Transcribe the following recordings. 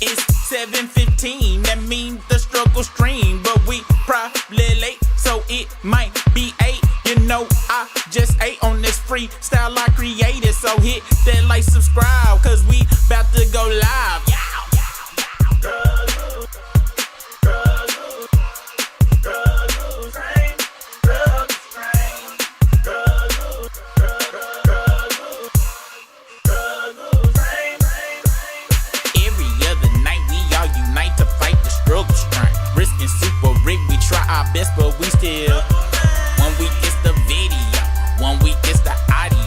It's 7:15, that means the struggle stream. But we probably late, so it might be 8. You know, I just ate on this freestyle I created. So hit that like, subscribe, cause we about to go live. Our best, but we still. 1 week it's the video, 1 week it's the audio.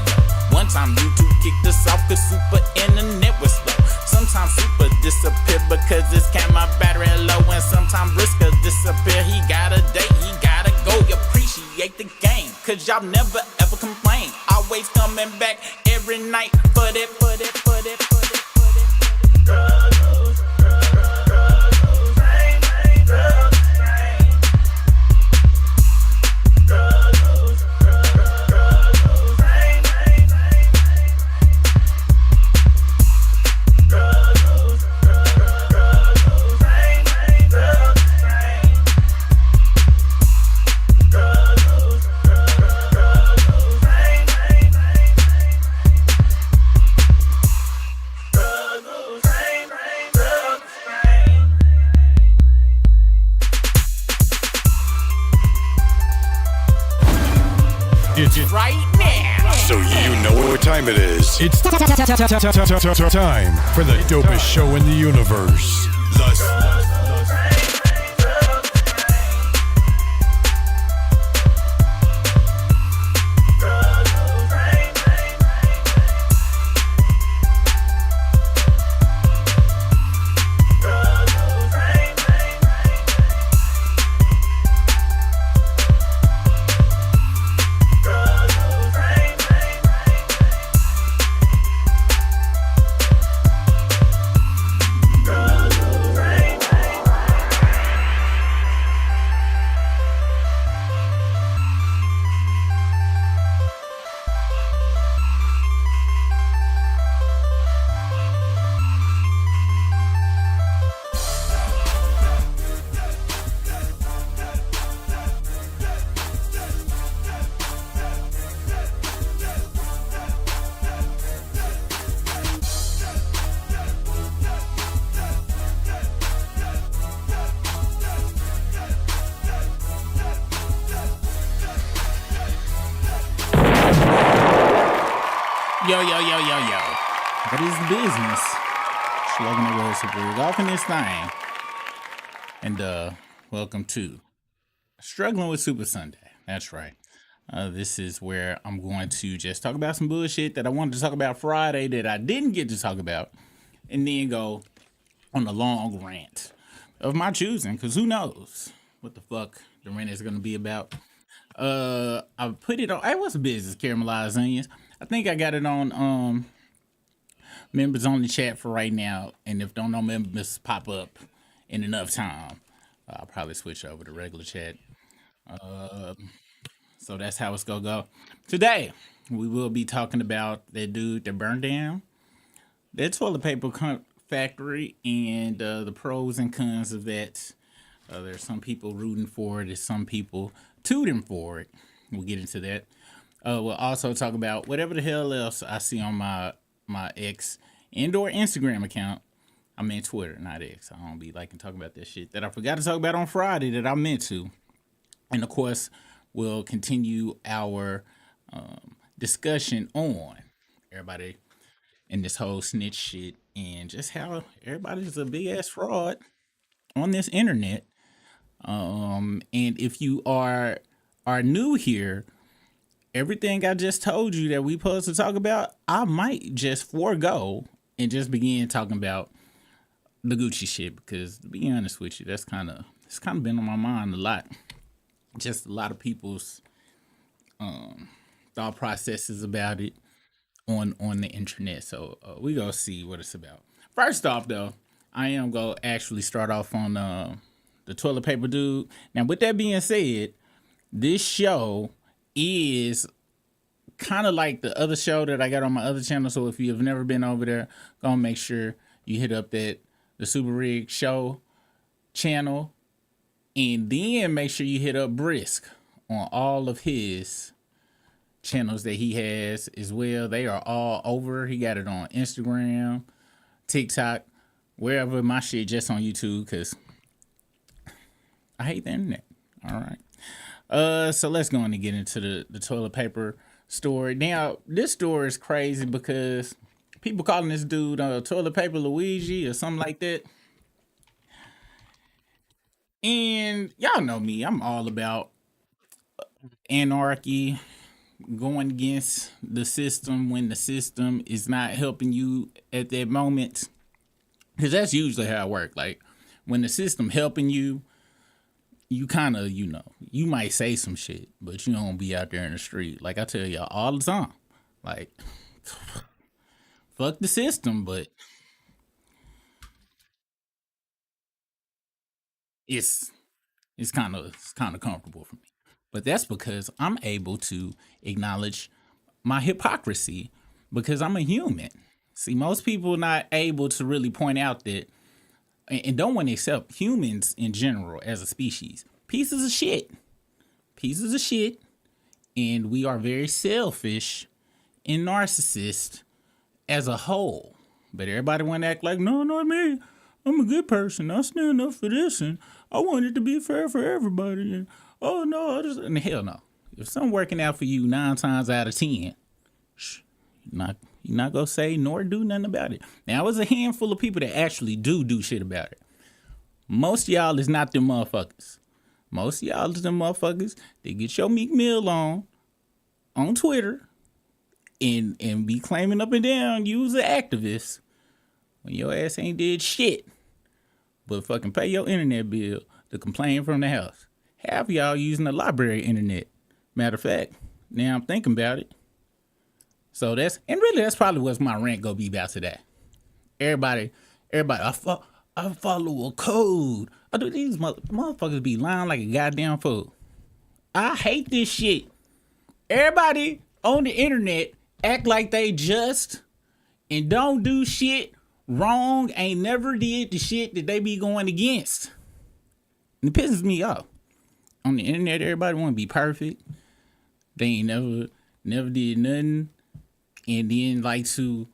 One time YouTube kicked us off cause super internet was slow. Sometimes super disappear because this camera battery low. And sometimes Brisker disappear, he got a date, he gotta go. You appreciate the game, cause y'all never ever complain. Always coming back every night for that. Right now. So you know what time it is. It's time for the dopest show in the universe. Yo. What is the business? Slugging away super off in this thing. And welcome to Struggling with Super Sunday. That's right. This is where I'm going to just talk about some bullshit that I wanted to talk about Friday that I didn't get to talk about, and then go on a long rant of my choosing, because who knows what the fuck the rant is going to be about. I put it on, it was a business, caramelized onions. I think I got it on members only chat for right now, and if don't know members pop up in enough time, I'll probably switch over to regular chat. So that's how it's gonna go. Today, we will be talking about that dude that burned down that toilet paper factory and the pros and cons of that. There's some people rooting for it, there's some people tooting for it. We'll get into that. We'll also talk about whatever the hell else I see on my X and/or Instagram account. I mean Twitter, not X. I don't be liking talking about that shit that I forgot to talk about on Friday that I meant to. And of course, we'll continue our discussion on everybody in this whole snitch shit and just how everybody's a big ass fraud on this internet. And if you are new here, everything I just told you that we supposed to talk about, I might just forego and just begin talking about the Gucci shit, because to be honest with you, it's kind of been on my mind a lot. Just a lot of people's thought processes about it on the internet. So we gonna see what it's about. First off, though, I am gonna actually start off on the toilet paper dude. Now, with that being said, this show is kind of like the other show that I got on my other channel. So if you have never been over there, go and make sure you hit up that the Super Rig Show channel. And then make sure you hit up Brisk on all of his channels that he has as well. They are all over. He got it on Instagram, TikTok, wherever. My shit just on YouTube because I hate the internet. All right. So let's go on and get into the toilet paper story. Now, this story is crazy because people calling this dude Toilet Paper Luigi or something like that. And y'all know me. I'm all about anarchy, going against the system when the system is not helping you at that moment. Because that's usually how it works. Like, when the system helping you, you kind of, you might say some shit, but you don't be out there in the street. Like I tell y'all all the time. Like, fuck the system, but it's kind of comfortable for me. But that's because I'm able to acknowledge my hypocrisy because I'm a human. See, most people not able to really point out that and don't want to accept humans in general as a species. Pieces of shit. Pieces of shit. And we are very selfish and narcissist as a whole. But everybody want to act like, no, not me. I'm a good person. I stand up for this, and I want it to be fair for everybody. And oh no, and hell no. If something working out for you 9 times out of 10, you're not gonna say nor do nothing about it. Now, it was a handful of people that actually do shit about it. Most of y'all is not them motherfuckers. Most of y'all is them motherfuckers that get your Meek Mill on Twitter and be claiming up and down you was an activist when your ass ain't did shit but fucking pay your internet bill to complain from the house. Half of y'all using the library internet. Matter of fact, now I'm thinking about it. So that's probably what my rant gonna be about today. Everybody, I follow a code. I do these motherfuckers be lying like a goddamn fool. I hate this shit. Everybody on the internet act like they just and don't do shit wrong, ain't never did the shit that they be going against. And it pisses me off. On the internet, everybody want to be perfect. They ain't never did nothing. And then like to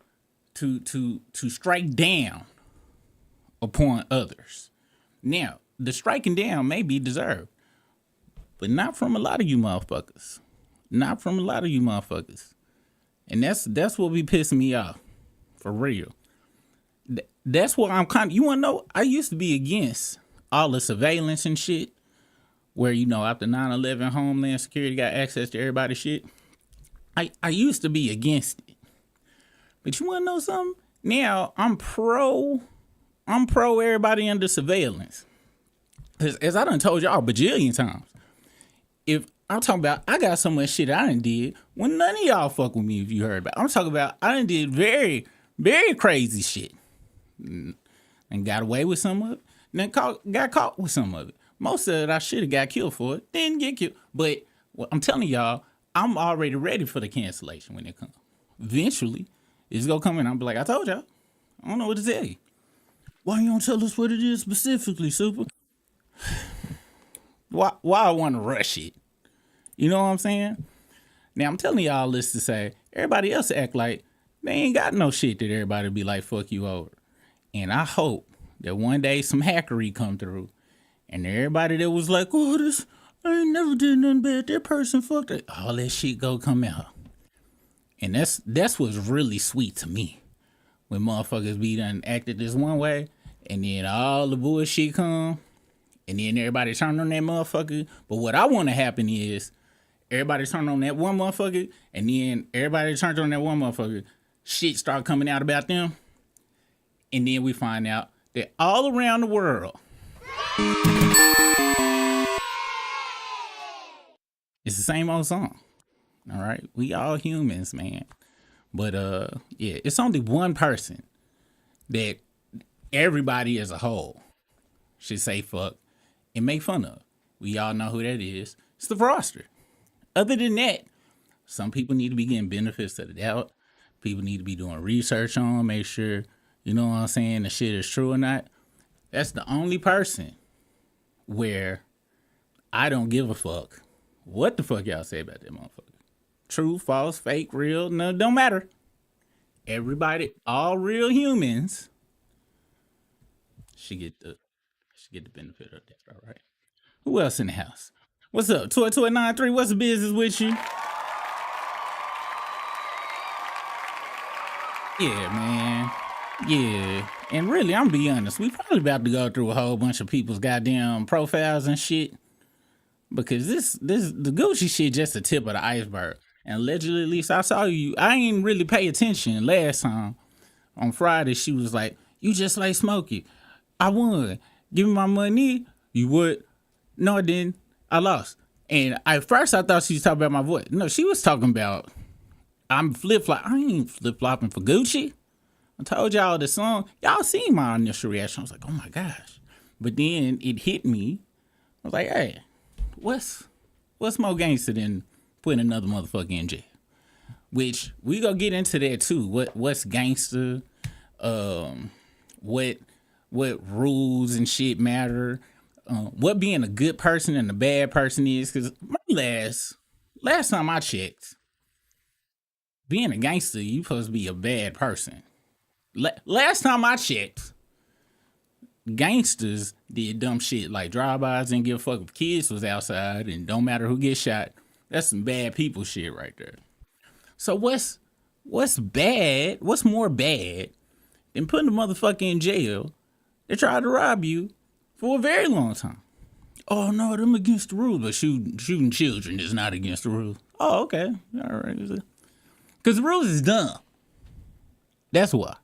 strike down upon others. Now, the striking down may be deserved, but not from a lot of you motherfuckers. Not from a lot of you motherfuckers. And that's what be pissing me off. For real. That's what I'm you want to know? I used to be against all the surveillance and shit where, after 9/11, Homeland Security got access to everybody's shit. I used to be against it. But you want to know something? Now, I'm pro everybody under surveillance. As I done told y'all a bajillion times. If I'm talking about, I got so much shit I done did when none of y'all fuck with me if you heard about it. I'm talking about I done did very, very crazy shit. And got away with some of it. Then got caught with some of it. Most of it I should have got killed for it. Didn't get killed. But I'm telling y'all, I'm already ready for the cancellation when it comes. Eventually, it's gonna come in. I'm like, I told y'all. I don't know what to tell you. Why you don't tell us what it is specifically, Super? Why I want to rush it? You know what I'm saying? Now, I'm telling y'all this to say, everybody else act like they ain't got no shit that everybody be like, fuck you over. And I hope that one day some hackery come through and everybody that was like, oh, I ain't never did nothing bad. That person fucked it. All that shit go come out. And that's what's really sweet to me. When motherfuckers be done acted this one way and then all the bullshit come and then everybody turn on that motherfucker. But what I want to happen is everybody turn on that one motherfucker and then everybody turns on that one motherfucker. Shit start coming out about them. And then we find out that all around the world, it's the same old song. All right. We all humans, man. But yeah, it's only one person that everybody as a whole should say fuck and make fun of. We all know who that is. It's the fraudster. Other than that, some people need to be getting benefits of the doubt. People need to be doing research on, make sure, you know what I'm saying, the shit is true or not. That's the only person where I don't give a fuck what the fuck y'all say about that motherfucker. True, false, fake, real, no, don't matter. Everybody, all real humans should get the benefit of that. All right. Who else in the house? What's up? Toy 93, what's the business with you? Yeah, man. Yeah. And really, I'm gonna be honest, we probably about to go through a whole bunch of people's goddamn profiles and shit. Because the Gucci shit just the tip of the iceberg. And allegedly, at least I saw you. I ain't really pay attention last time. On Friday, she was like, "You just like Smokey. I won. Give me my money." You would? No, I didn't. I lost. And at first, I thought she was talking about my voice. No, she was talking about I'm flip flop. I ain't flip flopping for Gucci. I told y'all the song. Y'all seen my initial reaction. I was like, "Oh my gosh!" But then it hit me. I was like, "Hey, what's more gangster than putting another motherfucker in jail?" Which we gonna get into that too. What's gangster? What rules and shit matter? What being a good person and a bad person is? Because last time I checked, being a gangster, you supposed to be a bad person. Last time I checked, gangsters did dumb shit like drive-bys, didn't give a fuck if kids was outside, and don't matter who gets shot. That's some bad people shit right there. So what's bad? What's more bad than putting a motherfucker in jail that tried to rob you for a very long time? Oh no, them against the rules, but shooting children is not against the rules. Oh, okay, all right. Because the rules is dumb. That's why.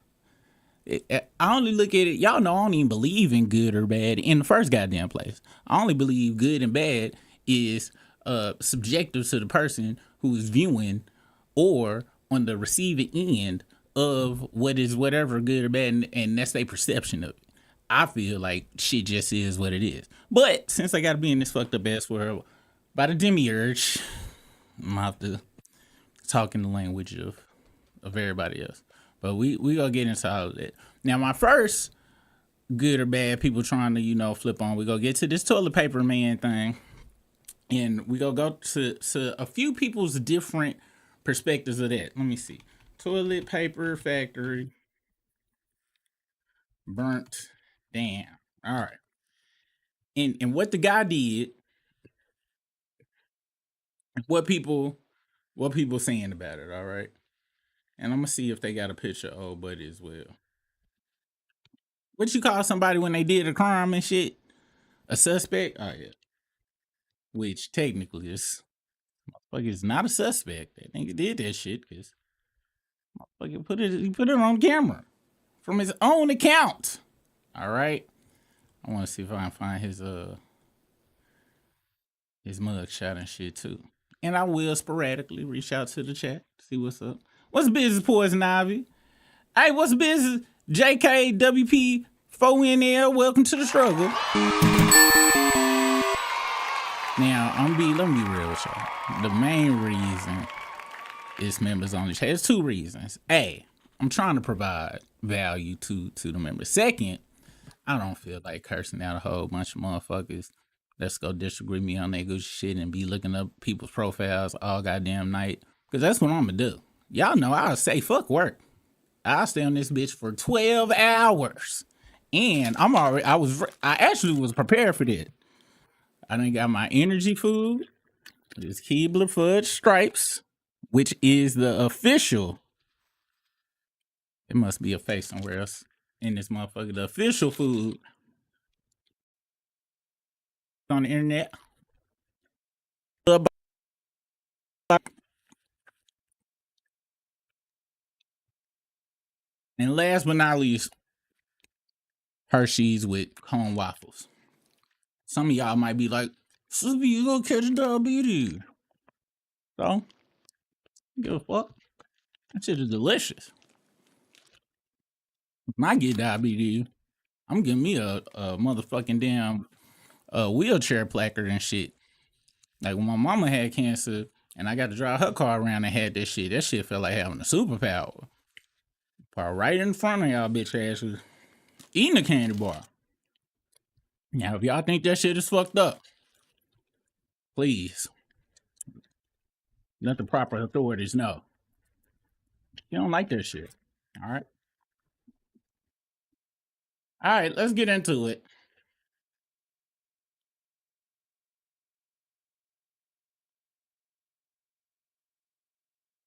I only look at it. Y'all know I don't even believe in good or bad in the first goddamn place. I only believe good and bad is subjective to the person who is viewing or on the receiving end of what is whatever good or bad, and that's their perception of it. I feel like shit just is what it is. But since I got to be in this fucked up ass world by the demiurge, I'm gonna have to talk in the language of everybody else. But we gonna get into all of that. Now, my first good or bad people trying to, flip on, we gonna get to this toilet paper man thing. And we gonna go to a few people's different perspectives of that. Let me see. Toilet paper factory burnt down. All right. And what the guy did, what people saying about it, all right? And I'm gonna see if they got a picture of old buddy as well. What you call somebody when they did a crime and shit? A suspect? Oh yeah. Which technically is not a suspect. That nigga did that shit because he put it on camera from his own account. All right. I want to see if I can find his mug shot and shit too. And I will sporadically reach out to the chat, see what's up. What's the business, Poison Ivy? Hey, what's the business? JKWP 4NL, welcome to the struggle. Now, let me be real with y'all. The main reason is members only chat. There's two reasons. A, I'm trying to provide value to the members. Second, I don't feel like cursing out a whole bunch of motherfuckers. Let's go disagree me on that Gucci shit and be looking up people's profiles all goddamn night. Because that's what I'm going to do. Y'all know I'll say fuck work. I'll stay on this bitch for 12 hours. And I actually was prepared for that. I done got my energy food. This Keebler Fudge Stripes, which is the official. It must be a face somewhere else in this motherfucker. The official food on the internet. And last but not least, Hershey's with cone waffles. Some of y'all might be like, "Sister, you gonna catch diabetes?" So, give a fuck. That shit is delicious. When I get diabetes, I'm getting me a motherfucking damn wheelchair placard and shit. Like when my mama had cancer and I got to drive her car around and had that shit felt like having a superpower. Right in front of y'all bitch asses eating a candy bar. Now, if y'all think that shit is fucked up, please let the proper authorities know. You don't like that shit. All right. All right, let's get into it.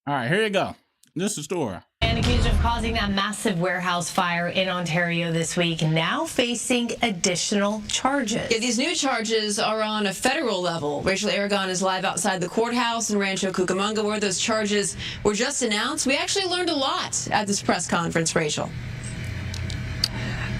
All right, here you go. This is the story. And accused of causing that massive warehouse fire in Ontario this week, now facing additional charges. Yeah, these new charges are on a federal level. Rachel Aragon is live outside the courthouse in Rancho Cucamonga, where those charges were just announced. We actually learned a lot at this press conference, Rachel.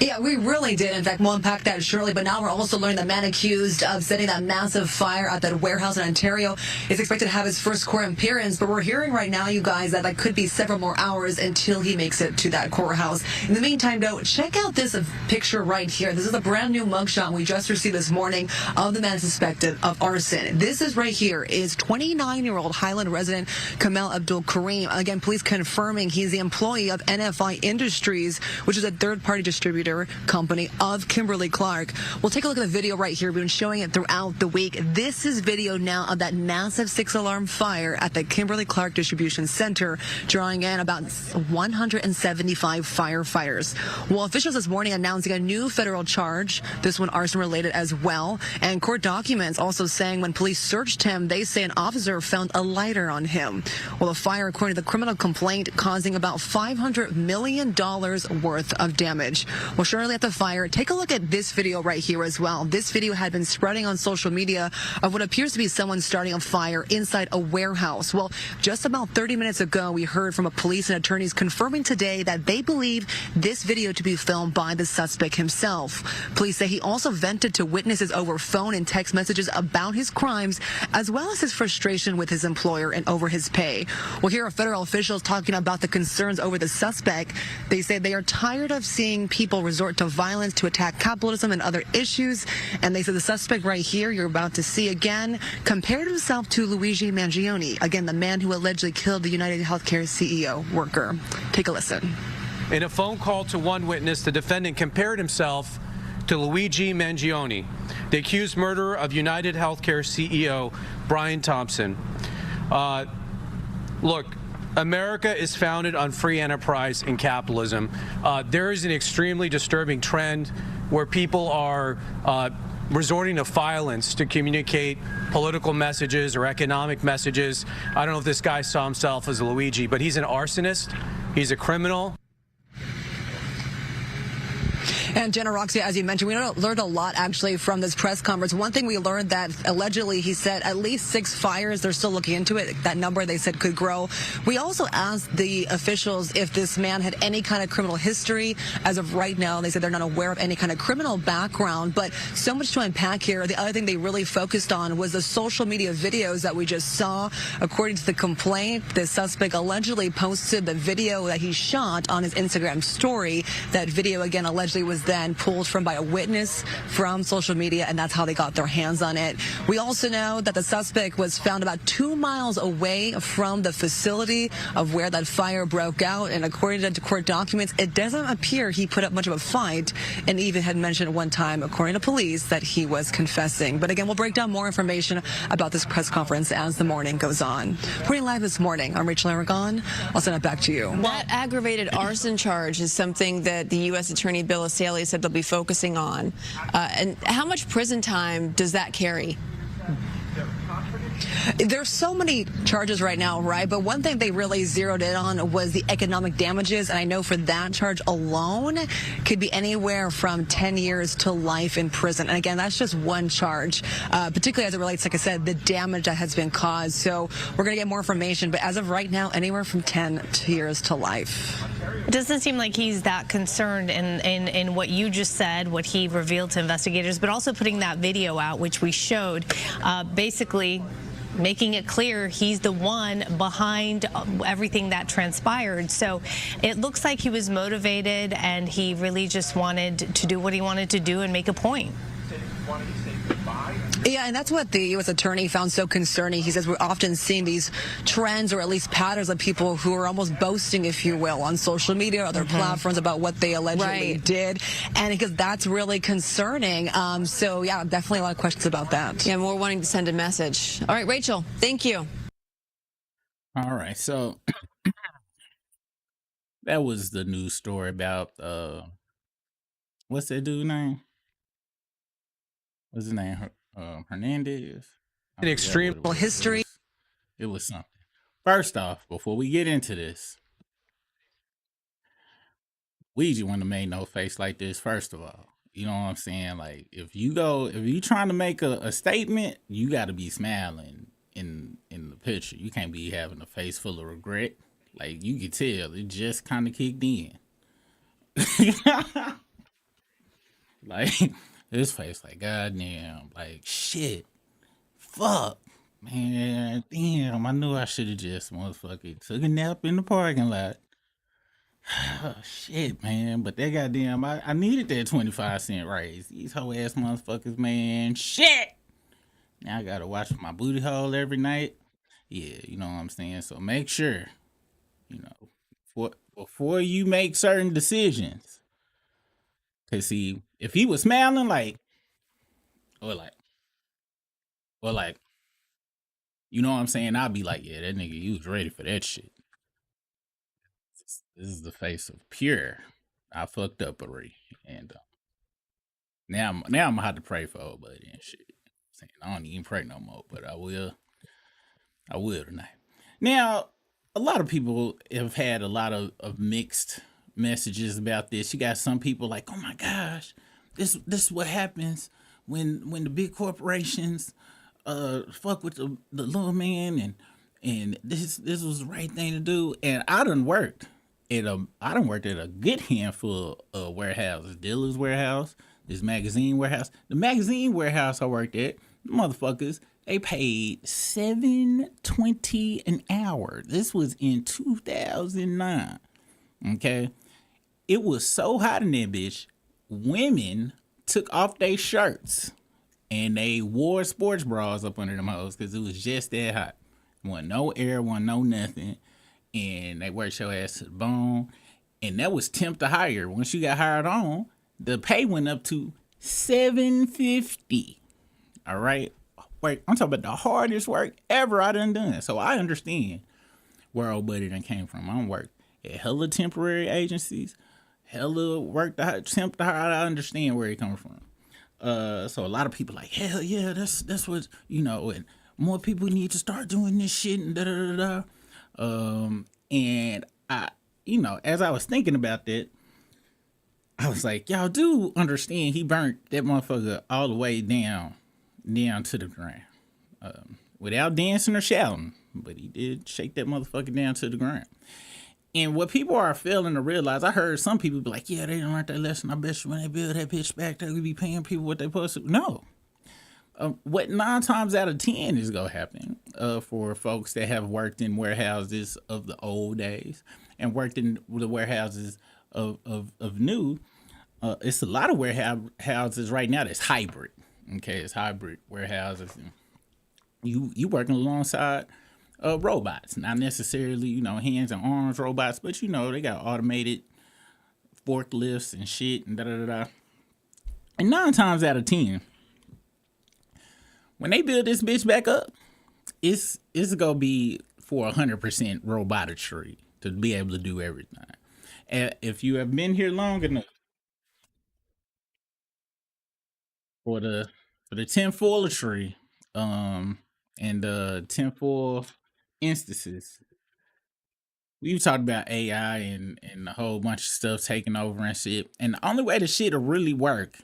Yeah, we really did. In fact, we'll unpack that shortly. But now we're also learning the man accused of setting that massive fire at that warehouse in Ontario is expected to have his first court appearance. But we're hearing right now, you guys, that could be several more hours until he makes it to that courthouse. In the meantime, though, check out this picture right here. This is a brand new mugshot we just received this morning of the man suspected of arson. This is right here is 29-year-old Highland resident Kamal Abdul Karim. Again, police confirming he's the employee of NFI Industries, which is a third-party distributor company of Kimberly-Clark. We'll take a look at the video right here. We've been showing it throughout the week. This is video now of that massive 6-alarm fire at the Kimberly-Clark Distribution Center, drawing in about 175 firefighters. Well, officials this morning announcing a new federal charge, this one arson-related as well, and court documents also saying when police searched him, they say an officer found a lighter on him. Well, the fire, according to the criminal complaint, causing about $500 million worth of damage. Well, shortly after the fire, take a look at this video right here as well. This video had been spreading on social media of what appears to be someone starting a fire inside a warehouse. Well, just about 30 minutes ago, we heard from a police and attorneys confirming today that they believe this video to be filmed by the suspect himself. Police say he also vented to witnesses over phone and text messages about his crimes, as well as his frustration with his employer and over his pay. Well, here are federal officials talking about the concerns over the suspect. They say they are tired of seeing people resort to violence to attack capitalism and other issues. And they said the suspect right here, you're about to see again, compared himself to Luigi Mangione, again, the man who allegedly killed the United Healthcare CEO worker. Take a listen. In a phone call to one witness, the defendant compared himself to Luigi Mangione, the accused murderer of United Healthcare CEO Brian Thompson. Look, America is founded on free enterprise and capitalism. There is an extremely disturbing trend where people are resorting to violence to communicate political messages or economic messages. I don't know if this guy saw himself as a Luigi, but he's an arsonist. He's a criminal. And Jenna Roxy, as you mentioned, we learned a lot actually from this press conference. One thing we learned that allegedly he said at least 6 fires. They're still looking into it. That number they said could grow. We also asked the officials if this man had any kind of criminal history. As of right now, they said they're not aware of any kind of criminal background, but so much to unpack here. The other thing they really focused on was the social media videos that we just saw. According to the complaint, the suspect allegedly posted the video that he shot on his Instagram story. That video, again, allegedly was then pulled from by a witness from social media, and that's how they got their hands on it. We also know that the suspect was found about 2 miles away from the facility of where that fire broke out, and according to court documents, it doesn't appear he put up much of a fight, and even had mentioned at one time, according to police, that he was confessing. But again, we'll break down more information about this press conference as the morning goes on. Reporting live this morning, I'm Rachel Aragon. I'll send it back to you. That aggravated arson charge is something that the U.S. Attorney Bill O'Saley said they'll be focusing on. And how much prison time does that carry? There's so many charges right now, right? But one thing they really zeroed in on was the economic damages. And I know for that charge alone could be anywhere from 10 years to life in prison. And again, that's just one charge, particularly as it relates, like I said, the damage that has been caused. So we're going to get more information. But as of right now, anywhere from 10 years to life. It doesn't seem like he's that concerned in what you just said, what he revealed to investigators, but also putting that video out, which we showed, basically making it clear he's the one behind everything that transpired. So it looks like he was motivated and he really just wanted to do what he wanted to do and make a point. Yeah, and that's what the U.S. attorney found so concerning. He says we're often seeing these trends or at least patterns of people who are almost boasting, if you will, on social media or other platforms about what they allegedly did. And because that's really concerning. So, yeah, definitely a lot of questions about that. Yeah, more wanting to send a message. All right, Rachel, thank you. All right, so that was the news story about what's that dude's name? What's his name? Hernandez. An extreme history. It was something. First off, before we get into this, Ouija wouldn't have made no face like this. First of all, you know what I'm saying? Like, if you trying to make a statement, you got to be smiling in the picture. You can't be having a face full of regret. Like, you could tell it just kind of kicked in. Like, his face, like, goddamn, like, shit, fuck, man, damn, I knew I should have just motherfucking took a nap in the parking lot. Oh, shit, man, but that goddamn, I needed that 25-cent raise. These hoe ass motherfuckers, man, shit. Now I gotta watch my booty hole every night. Yeah, you know what I'm saying? So make sure, you know, before you make certain decisions. Cause see, if he was smiling or like, you know what I'm saying? I'd be like, yeah, that nigga, you was ready for that shit. This is the face of pure. I fucked up already, and now I'm gonna have to pray for old buddy and shit. Saying I don't even pray no more, but I will tonight. Now, a lot of people have had a lot of mixed messages about this. You got some people like, oh my gosh, this is what happens when the big corporations fuck with the little man, and this was the right thing to do. And I done worked at a good handful of warehouses. Dillard's warehouse, this magazine warehouse. The magazine warehouse I worked at, motherfuckers, they paid $7.20 an hour. This was in 2009. Okay, it was so hot in that bitch. Women took off their shirts and they wore sports bras up under them hoes because it was just that hot. Wasn't no air, wasn't no nothing, and they worked your ass to the bone. And that was temp to hire. Once you got hired on, the pay went up to $7.50. All right. Wait, I'm talking about the hardest work ever I done. So I understand where old buddy done came from. I don't work at hella temporary agencies, hella work to temp to hire. I understand where he come from. So a lot of people like, hell yeah, that's what, you know, and more people need to start doing this shit and da da da da. And I, you know, as I was thinking about that, I was like, y'all do understand he burnt that motherfucker all the way down to the ground, without dancing or shouting, but he did shake that motherfucker down to the ground. And what people are failing to realize, I heard some people be like, yeah, they don't learn that lesson. I bet you when they build that bitch back, they'll be paying people what they supposed to. No. What 9 times out of 10 is going to happen for folks that have worked in warehouses of the old days and worked in the warehouses of new, it's a lot of warehouses right now that's hybrid. Okay, it's hybrid warehouses. And you working alongside robots, not necessarily, you know, hands and arms robots, but you know, they got automated forklifts and shit and da da da da. And 9 times out of 10, when they build this bitch back up, it's gonna be for 100% robotry to be able to do everything. And if you have been here long enough for the tinfoilery, and the tinfoil instances, we've talked about AI and a whole bunch of stuff taking over and shit. And the only way the shit will really work,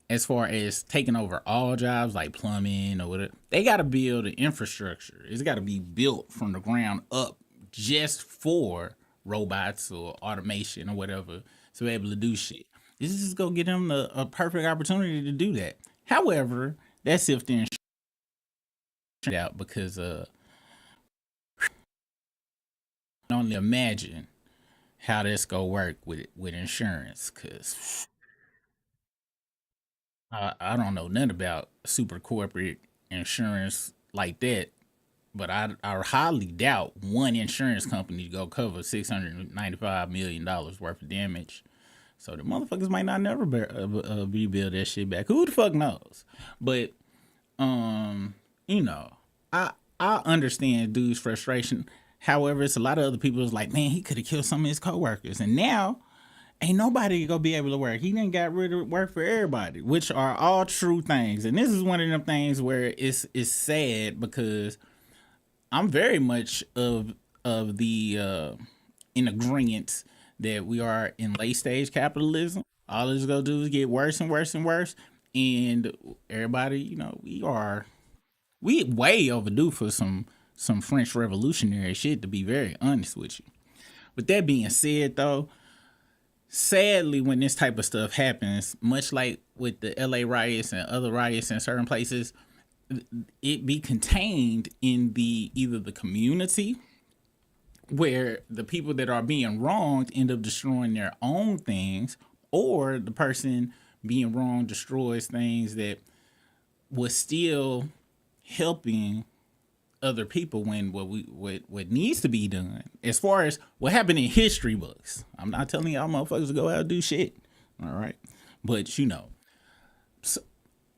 as far as taking over all jobs like plumbing or whatever, they got to build an infrastructure. It's got to be built from the ground up just for robots or automation or whatever to be able to do shit. This is just going to get them a perfect opportunity to do that. However, that's if they're out, because I can only imagine how this going to work with insurance, because I don't know nothing about super corporate insurance like that, but I highly doubt one insurance company go cover $695 million worth of damage. So the motherfuckers might not never rebuild that shit back. Who the fuck knows? But you know, I understand dude's frustration. However, it's a lot of other people who's like, man, he could have killed some of his coworkers, and now ain't nobody gonna be able to work. He done got rid of work for everybody, which are all true things. And this is one of them things where it's sad because I'm very much of the in agreement that we are in late stage capitalism. All it's gonna do is get worse and worse and worse. And everybody, we way overdue for some French revolutionary shit, to be very honest with you. With that being said though, sadly when this type of stuff happens, much like with the LA riots and other riots in certain places, it be contained in either the community where the people that are being wronged end up destroying their own things, or the person being wronged destroys things that was still helping other people when what needs to be done as far as what happened in history books. I'm not telling y'all motherfuckers to go out and do shit. All right. But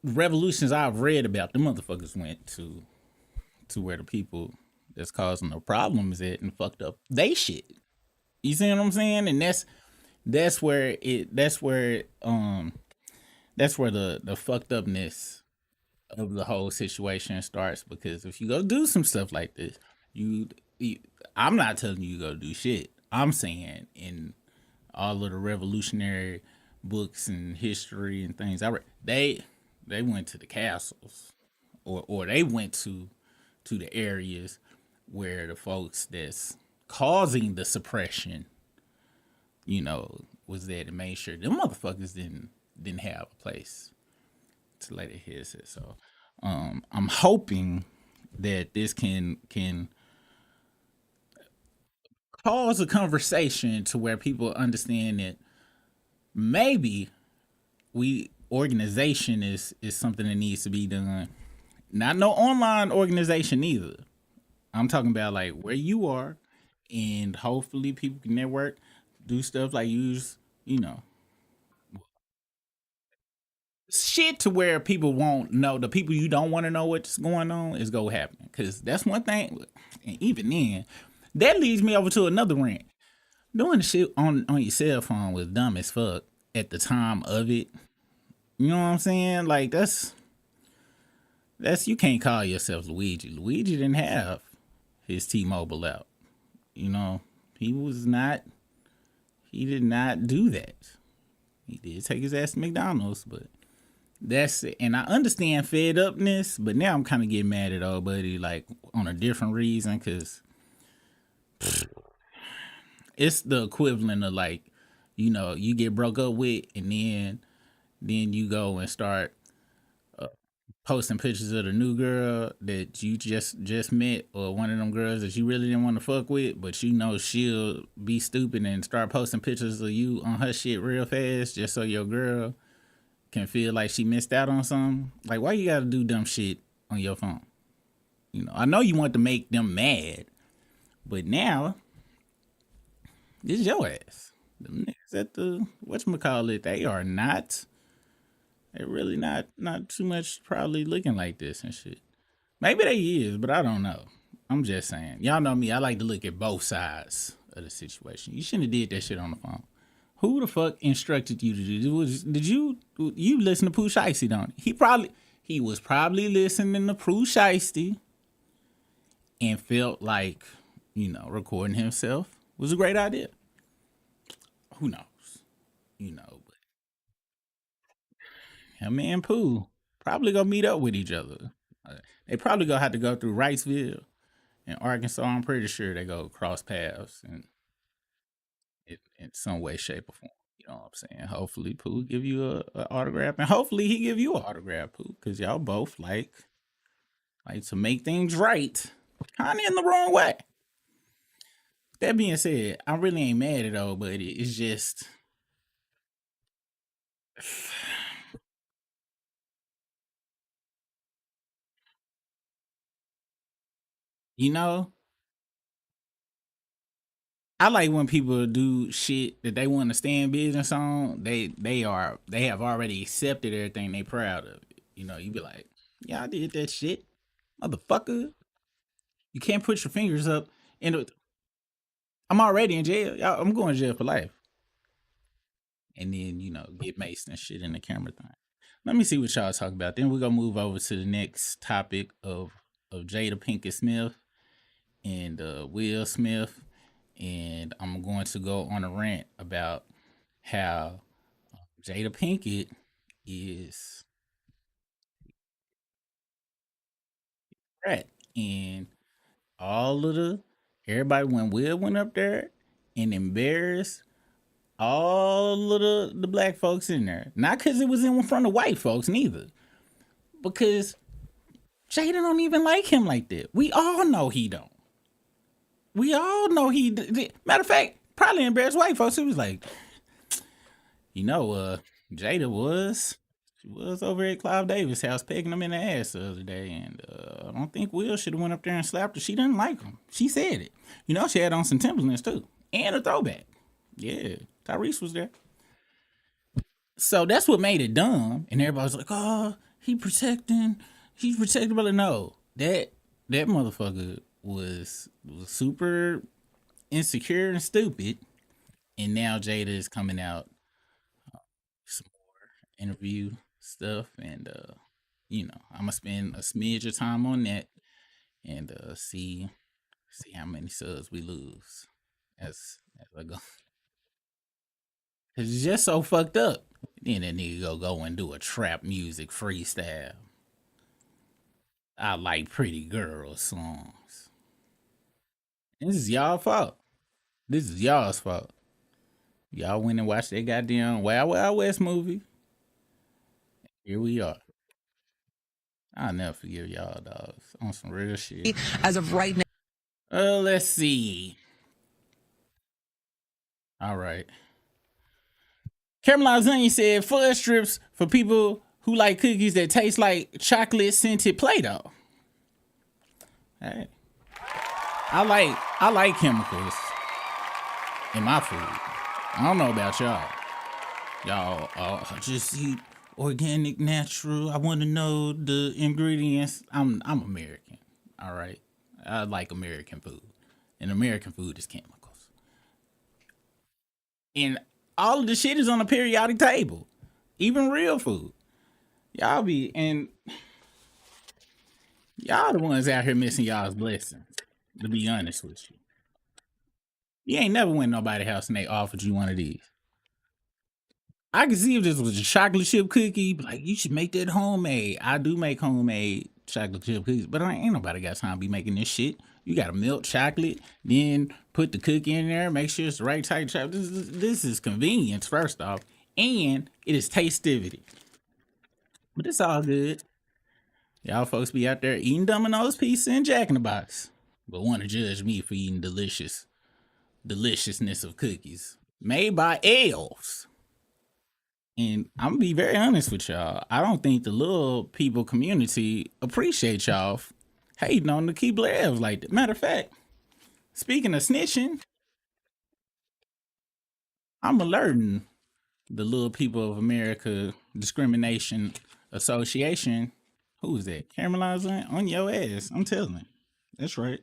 revolutions I've read about, the motherfuckers went to where the people that's causing the problems at and fucked up they shit. You see what I'm saying? And that's where the fucked upness of the whole situation starts, because if you go do some stuff like this, I'm not telling you to go do shit. I'm saying in all of the revolutionary books and history and things I read, they went to the castles, or they went to the areas where the folks that's causing the suppression, was there to make sure them motherfuckers didn't have a place to lay their heads at. So I'm hoping that this can cause a conversation to where people understand that maybe organization is something that needs to be done. Not no online organization either. I'm talking about like where you are, and hopefully people can network, do stuff like use, shit to where people won't know. The people you don't want to know what's going on is go happen, because that's one thing. And even then, that leads me over to another rant. Doing the shit on your cell phone was dumb as fuck at the time of it. You know what I'm saying? Like that's you can't call yourself Luigi. Luigi didn't have his T-Mobile out. He did not do that. He did take his ass to McDonald's, but that's it. And I understand fed upness, but now I'm kind of getting mad at old buddy, like on a different reason, because it's the equivalent of like, you get broke up with, and then you go and start posting pictures of the new girl that you just met, or one of them girls that you really didn't want to fuck with, but she'll be stupid and start posting pictures of you on her shit real fast just so your girl can feel like she missed out on something. Like, why you gotta do dumb shit on your phone? I know you want to make them mad, but now it's your ass. Them niggas at the whatchamacallit, they're really not too much probably looking like this and shit. Maybe they is, but I don't know. I'm just saying. Y'all know me. I like to look at both sides of the situation. You shouldn't have did that shit on the phone. Who the fuck instructed you to do this? Did you listen to Pooh Shiesty, don't he? He was probably listening to Pooh Shiesty and felt like, recording himself was a great idea. Who knows? But him and Pooh probably gonna meet up with each other. They probably gonna have to go through Wrightsville and Arkansas. I'm pretty sure they go cross paths in some way, shape, or form. You know what I'm saying? Hopefully Pooh give you a autograph, and hopefully he give you an autograph, Pooh, because y'all both like to make things right, kind of in the wrong way. That being said, I really ain't mad at old buddy. It's just You know, I like when people do shit that they want to stand business on. They have already accepted everything. They proud of it. You know, you be like, yeah, I did that shit, motherfucker. You can't put your fingers up. And I'm already in jail. I'm going to jail for life. And then get maced and shit in the camera thing. Let me see what y'all talk about. Then we're gonna move over to the next topic of Jada Pinkett Smith and Will Smith, and I'm going to go on a rant about how Jada Pinkett is rat, and all of the everybody when Will went up there and embarrassed all of the black folks in there, not because it was in front of white folks neither, because Jada don't even like him like that. We all know he don't. We all know he. Matter of fact, probably embarrassed white folks. He was like, Jada was over at Clive Davis' house pegging him in the ass the other day, and I don't think Will should have went up there and slapped her. She didn't like him. She said it. She had on some Timberlands too, and a throwback. Yeah, Tyrese was there. So that's what made it dumb, and everybody was like, "Oh, he's protecting, but no, that motherfucker was super insecure and stupid, and now Jada is coming out some more interview stuff, and I'm gonna spend a smidge of time on that and see how many subs we lose as I go. Cause it's just so fucked up. Then that nigga go and do a trap music freestyle. I like pretty girl songs. This is y'all fault. This is y'all's fault. Y'all went and watched that goddamn Wild Wild West movie. Here we are. I'll never forgive y'all, dogs. On some real shit. As of right now. Let's see. All right. Caramel Lasagna said fudge strips for people who like cookies that taste like chocolate scented Play-Doh. Hey. I like chemicals in my food. I don't know about y'all. Y'all just eat organic, natural. I want to know the ingredients. I'm American. All right. I like American food. And American food is chemicals. And all of the shit is on a periodic table. Even real food. Y'all the ones out here missing y'all's blessings. To be honest with you. You ain't never went to nobody's house and they offered you one of these. I can see if this was a chocolate chip cookie, like you should make that homemade. I do make homemade chocolate chip cookies, but ain't nobody got time to be making this shit. You gotta melt chocolate, then put the cookie in there, make sure it's the right type of chocolate. This is convenience, first off, and it is tastivity. But it's all good. Y'all folks be out there eating Domino's pizza and Jack in the Box, but want to judge me for eating deliciousness of cookies made by elves. And I'm gonna be very honest with y'all. I don't think the little people community appreciate y'all hating on the Keebler elves like that. Matter of fact, speaking of snitching, I'm alerting the Little People of America Discrimination Association. Who is that? Caramelized on your ass. I'm telling you. That's right.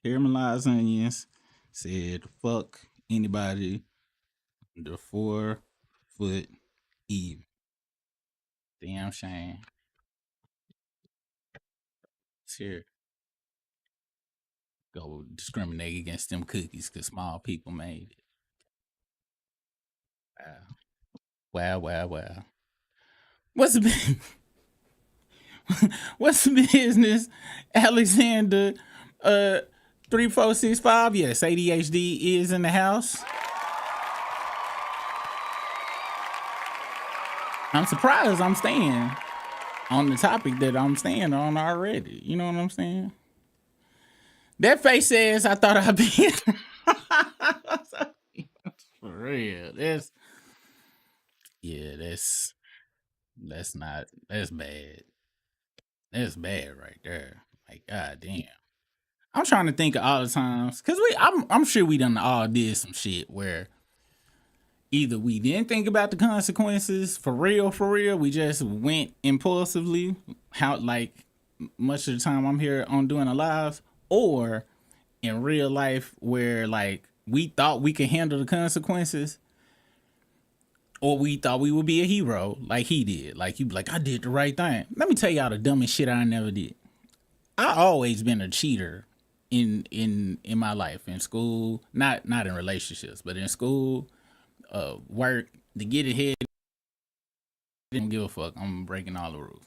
Caramelized onions said fuck anybody under 4 foot even. Damn shame. It's here. Go discriminate against them cookies because small people made it. Wow. What's the what's the business, Alexander? 3465. Yes, ADHD is in the house. I'm surprised I'm staying on the topic that I'm staying on already. You know what I'm saying? That face says I thought I'd be for real. That's bad. That's bad right there. Like, god damn. I'm trying to think of all the times because I'm sure we done all did some shit where either we didn't think about the consequences for real, we just went impulsively, how like much of the time I'm here on doing a live, or in real life where like we thought we could handle the consequences, or we thought we would be a hero like he did. Like you be like, I did the right thing. Let me tell y'all the dumbest shit I never did. I always been a cheater in my life, in school, not in relationships, but in school, work, to get ahead. Didn't give a fuck. I'm breaking all the rules.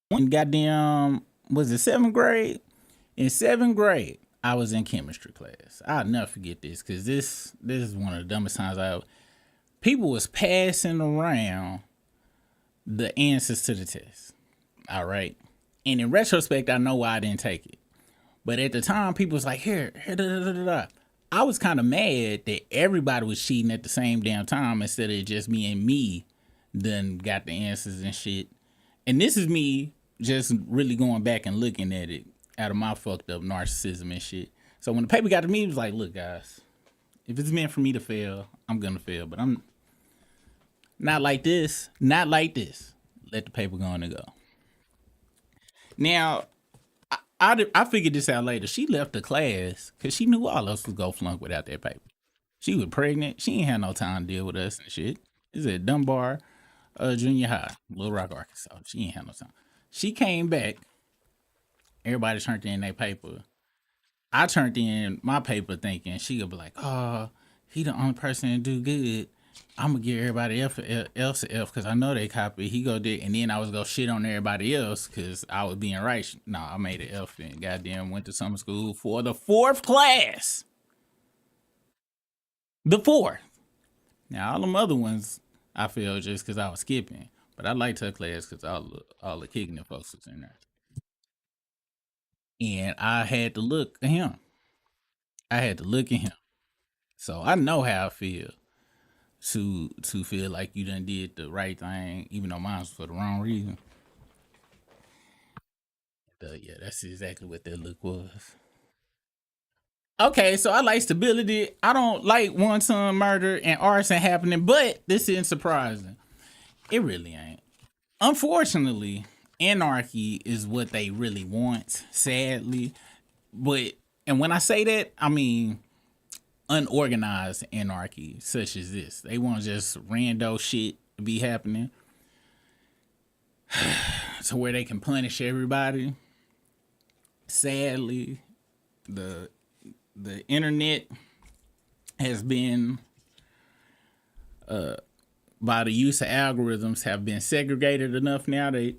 One goddamn, was it 7th grade? In 7th grade, I was in chemistry class. I'll never forget this because this is one of the dumbest times I ever. People was passing around the answers to the test. All right. And in retrospect, I know why I didn't take it. But at the time, people was like, here, da, da, da, da, da. I was kind of mad that everybody was cheating at the same damn time instead of just me and me done got the answers and shit. And this is me just really going back and looking at it out of my fucked up narcissism and shit. So when the paper got to me, it was like, look, guys, if it's meant for me to fail, I'm going to fail. But I'm not like this. Not like this. Let the paper go and go. Now, I figured this out later. She left the class because she knew all of us was going to flunk without that paper. She was pregnant. She ain't had no time to deal with us and shit. This is at Dunbar Junior High, Little Rock, Arkansas. She ain't had no time. She came back. Everybody turned in their paper. I turned in my paper thinking she would be like, oh, he the only person that do good. I'm going to give everybody else an F because I know they copy. He go there, and then I was going to shit on everybody else because I was being right. No, I made an F and goddamn went to summer school for the 4th class. The 4th. Now, all them other ones, I feel just because I was skipping. But I liked her class because all the kicking folks was in there. And I had to look at him. So I know how I feel to feel like you done did the right thing, even though mine was for the wrong reason. Yeah, that's exactly what that look was. Okay, so I like stability. I don't like wanton murder and arson happening, but this isn't surprising. It really ain't. Unfortunately, anarchy is what they really want, sadly. And when I say that, I mean unorganized anarchy, such as this. They want just rando shit to be happening to where they can punish everybody. Sadly, the internet has been, by the use of algorithms, have been segregated enough now. They,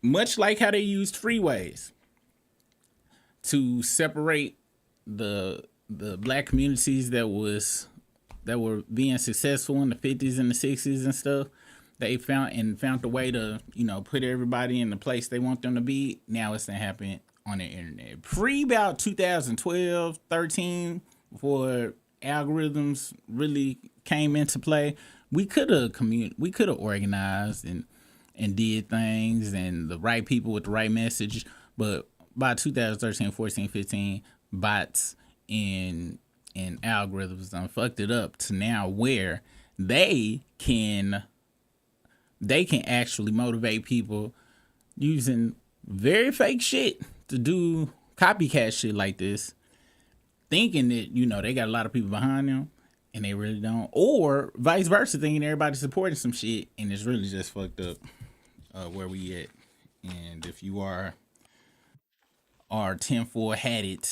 much like how they used freeways to separate the black communities that were being successful in the 50s and the 60s and stuff. They found a way to, put everybody in the place they want them to be. Now it's gonna happen on the internet. Pre about 2012, 13, before algorithms really came into play, we could have organized and did things, and the right people with the right message. But by 2013, 14, 15, bots and algorithms done fucked it up to now where they can actually motivate people using very fake shit to do copycat shit like this, thinking that, they got a lot of people behind them and they really don't, or vice versa, thinking everybody's supporting some shit and it's really just fucked up where we at. And if you are tinfoil hatted,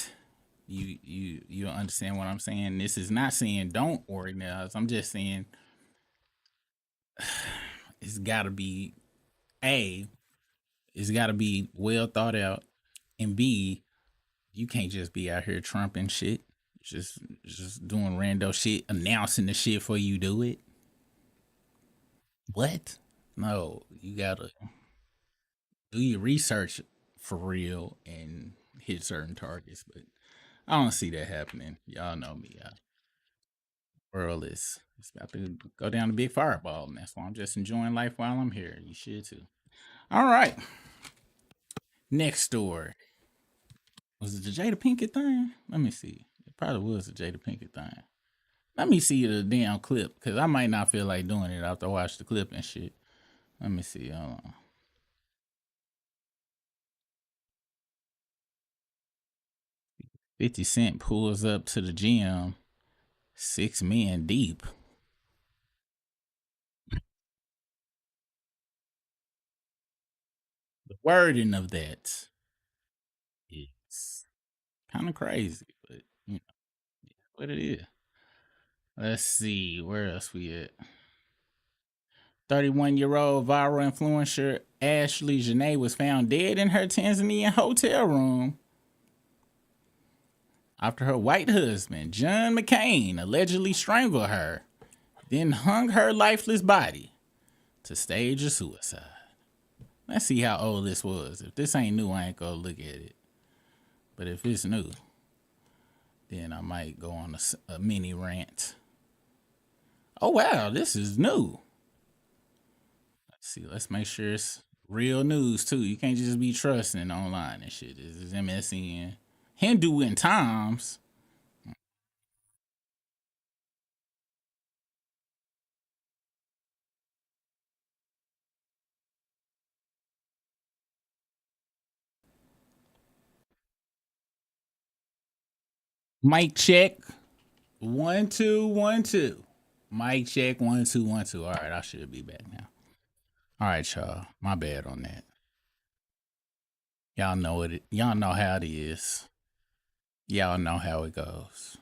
you understand what I'm saying. This is not saying don't organize. I'm just saying it's gotta be it's gotta be well thought out, and B, you can't just be out here trumping shit, just doing rando shit, announcing the shit before you do it. What? No, you gotta do your research for real and hit certain targets, but I don't see that happening. Y'all know me. World is it's about to go down a big fireball, and that's why I'm just enjoying life while I'm here. You should too. All right. Next story. Was it the Jada Pinkett thing? Let me see. It probably was the Jada Pinkett thing. Let me see the damn clip, because I might not feel like doing it after I watch the clip and shit. Let me see. Hold on. 50 Cent pulls up to the gym, 6 men deep. The wording of that is kind of crazy, but you know what it is. Let's see, where else we at? 31-year-old viral influencer Ashley Janae was found dead in her Tanzanian hotel room after her white husband, John McCain, allegedly strangled her, then hung her lifeless body to stage a suicide. Let's see how old this was. If this ain't new, I ain't gonna look at it. But if it's new, then I might go on a mini rant. Oh, wow, this is new. Let's see, let's make sure it's real news, too. You can't just be trusting online and shit. This is MSN. Hindu in Times. Mic check. 1 2 1 2. Mic check 1 2 1 2. All right, I should be back now. All right, y'all. My bad on that. Y'all know it. Y'all know how it is. Y'all know how it goes.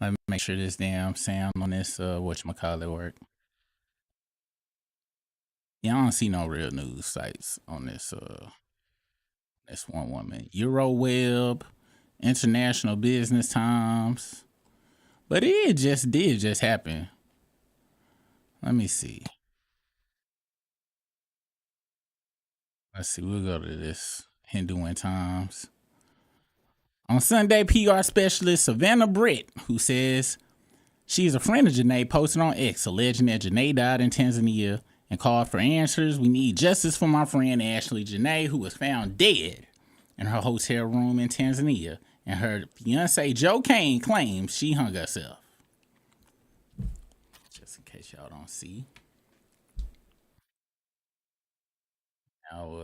Let me make sure this damn sound on this whatchamacallit work. Y'all don't see no real news sites on this this one woman. Euroweb, International Business Times. But it did just happen. Let me see. Let's see, we'll go to this Hindu Times. On Sunday, PR specialist Savannah Britt, who says she's a friend of Janae, posted on X alleging that Janae died in Tanzania and called for answers. We need justice for my friend Ashley Janae, who was found dead in her hotel room in Tanzania, and her fiance Joe Kane claims she hung herself. Just in case y'all don't see. Now,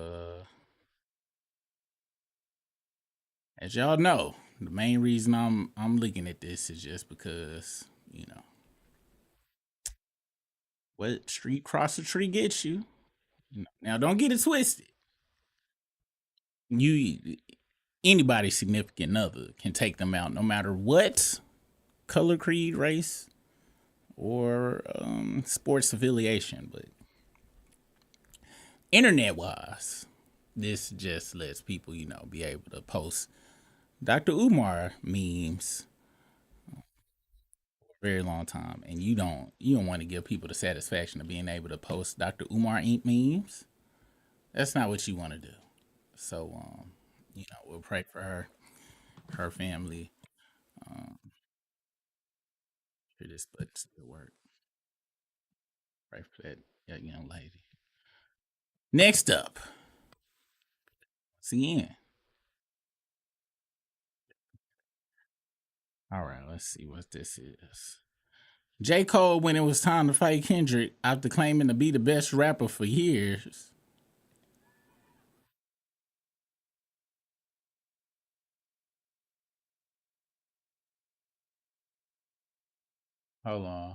as y'all know, the main reason I'm looking at this is just because, you know, what street cross the tree gets you. Now, don't get it twisted. Anybody's significant other can take them out, no matter what color, creed, race, or sports affiliation. But internet-wise, this just lets people, you know, be able to post Dr. Umar memes for a very long time, and you don't want to give people the satisfaction of being able to post Dr. Umar memes. That's not what you want to do. So, you know, we'll pray for her family. Sure this button still work. Pray for that young lady. Next up, CN. All right, let's see what this is. J. Cole, when it was time to fight Kendrick after claiming to be the best rapper for years. Hold on.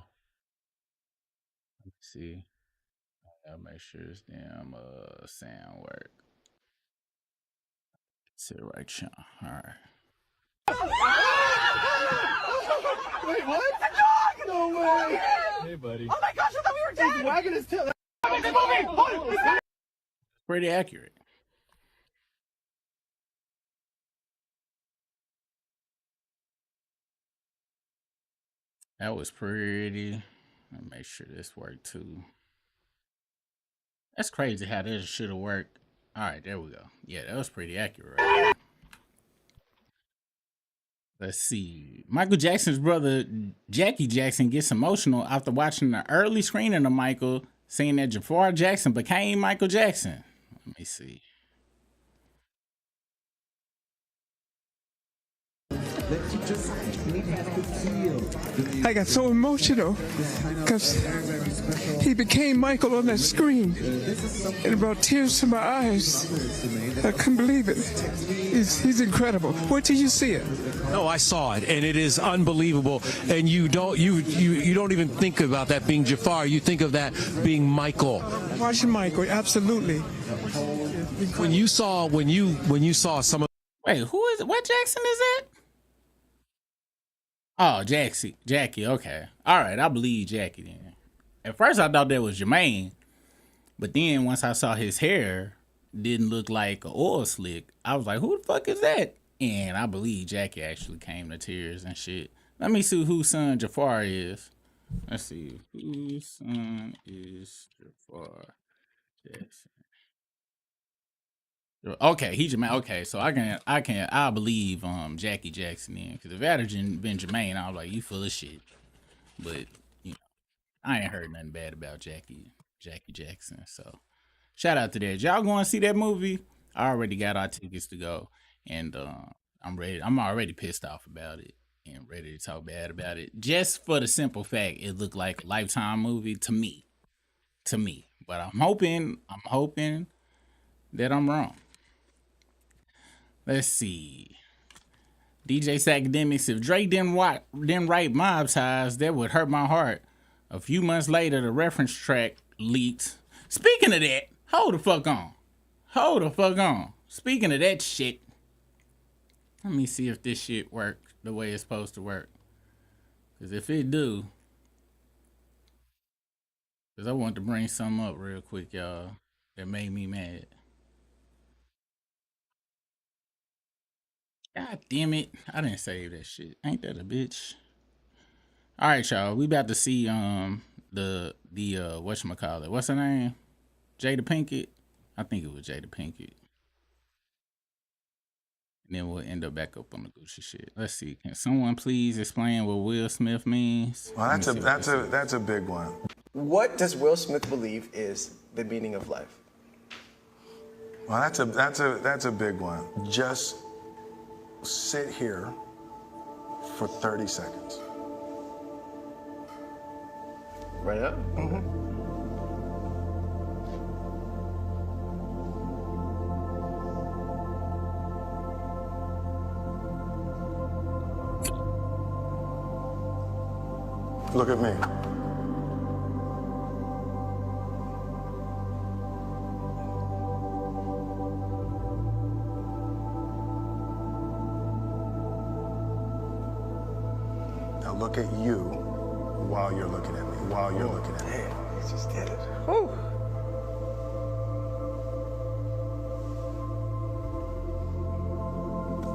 Let me see. I gotta make sure this damn sound work. Sit right here. All right. Wait, what? It's a dog! No way! Hey, buddy. Oh my gosh, I thought we were dead! He's wagging his tail. It's moving! Pretty accurate. That was pretty. Let me make sure this worked too. That's crazy how this should have worked. All right, there we go. Yeah, that was pretty accurate. Right? Let's see. Michael Jackson's brother, Jackie Jackson, gets emotional after watching the early screening of Michael, saying that Jafar Jackson became Michael Jackson. Let me see. I got so emotional because he became Michael on that screen. And it brought tears to my eyes. I couldn't believe it. He's incredible. Where did you see it? No, I saw it, and it is unbelievable. And you don't even think about that being Jafar. You think of that being Michael. Watching Michael, absolutely. When you saw some of. Wait, who is it? What Jackson is that? Oh, Jackie. Okay, all right. I believe Jackie then. At first, I thought that was Jermaine, but then once I saw his hair didn't look like an oil slick, I was like, who the fuck is that? And I believe Jackie actually came to tears and shit. Let me see whose son Jafar is. Let's see. Whose son is Jafar Jackson? Okay, he Jermaine. Okay, so I believe Jackie Jackson in, because if that had been Jermaine, I was like, you full of shit. But you know, I ain't heard nothing bad about Jackie Jackson. So shout out to that. Y'all going to see that movie? I already got our tickets to go, and I'm ready. I'm already pissed off about it and ready to talk bad about it, just for the simple fact it looked like a Lifetime movie to me. But I'm hoping that I'm wrong. Let's see. DJ Sackademics, if Drake didn't write Mob Ties, that would hurt my heart. A few months later, the reference track leaked. Speaking of that, hold the fuck on. Speaking of that shit, let me see if this shit works the way it's supposed to work. Because if it do, because I want to bring something up real quick, y'all, that made me mad. God damn it. I didn't save that shit. Ain't that a bitch? All right, y'all. We about to see the whatchamacallit. What's her name? Jada Pinkett? I think it was Jada Pinkett. And then we'll end up back up on the Gucci shit. Let's see. Can someone please explain what Will Smith means? Well, that's a big one. What does Will Smith believe is the meaning of life? Well, that's a big one. Just sit here for 30 seconds. Right now? Mm-hmm. Look at me. Now look at you while you're looking at me, Damn, he just did it. Whew.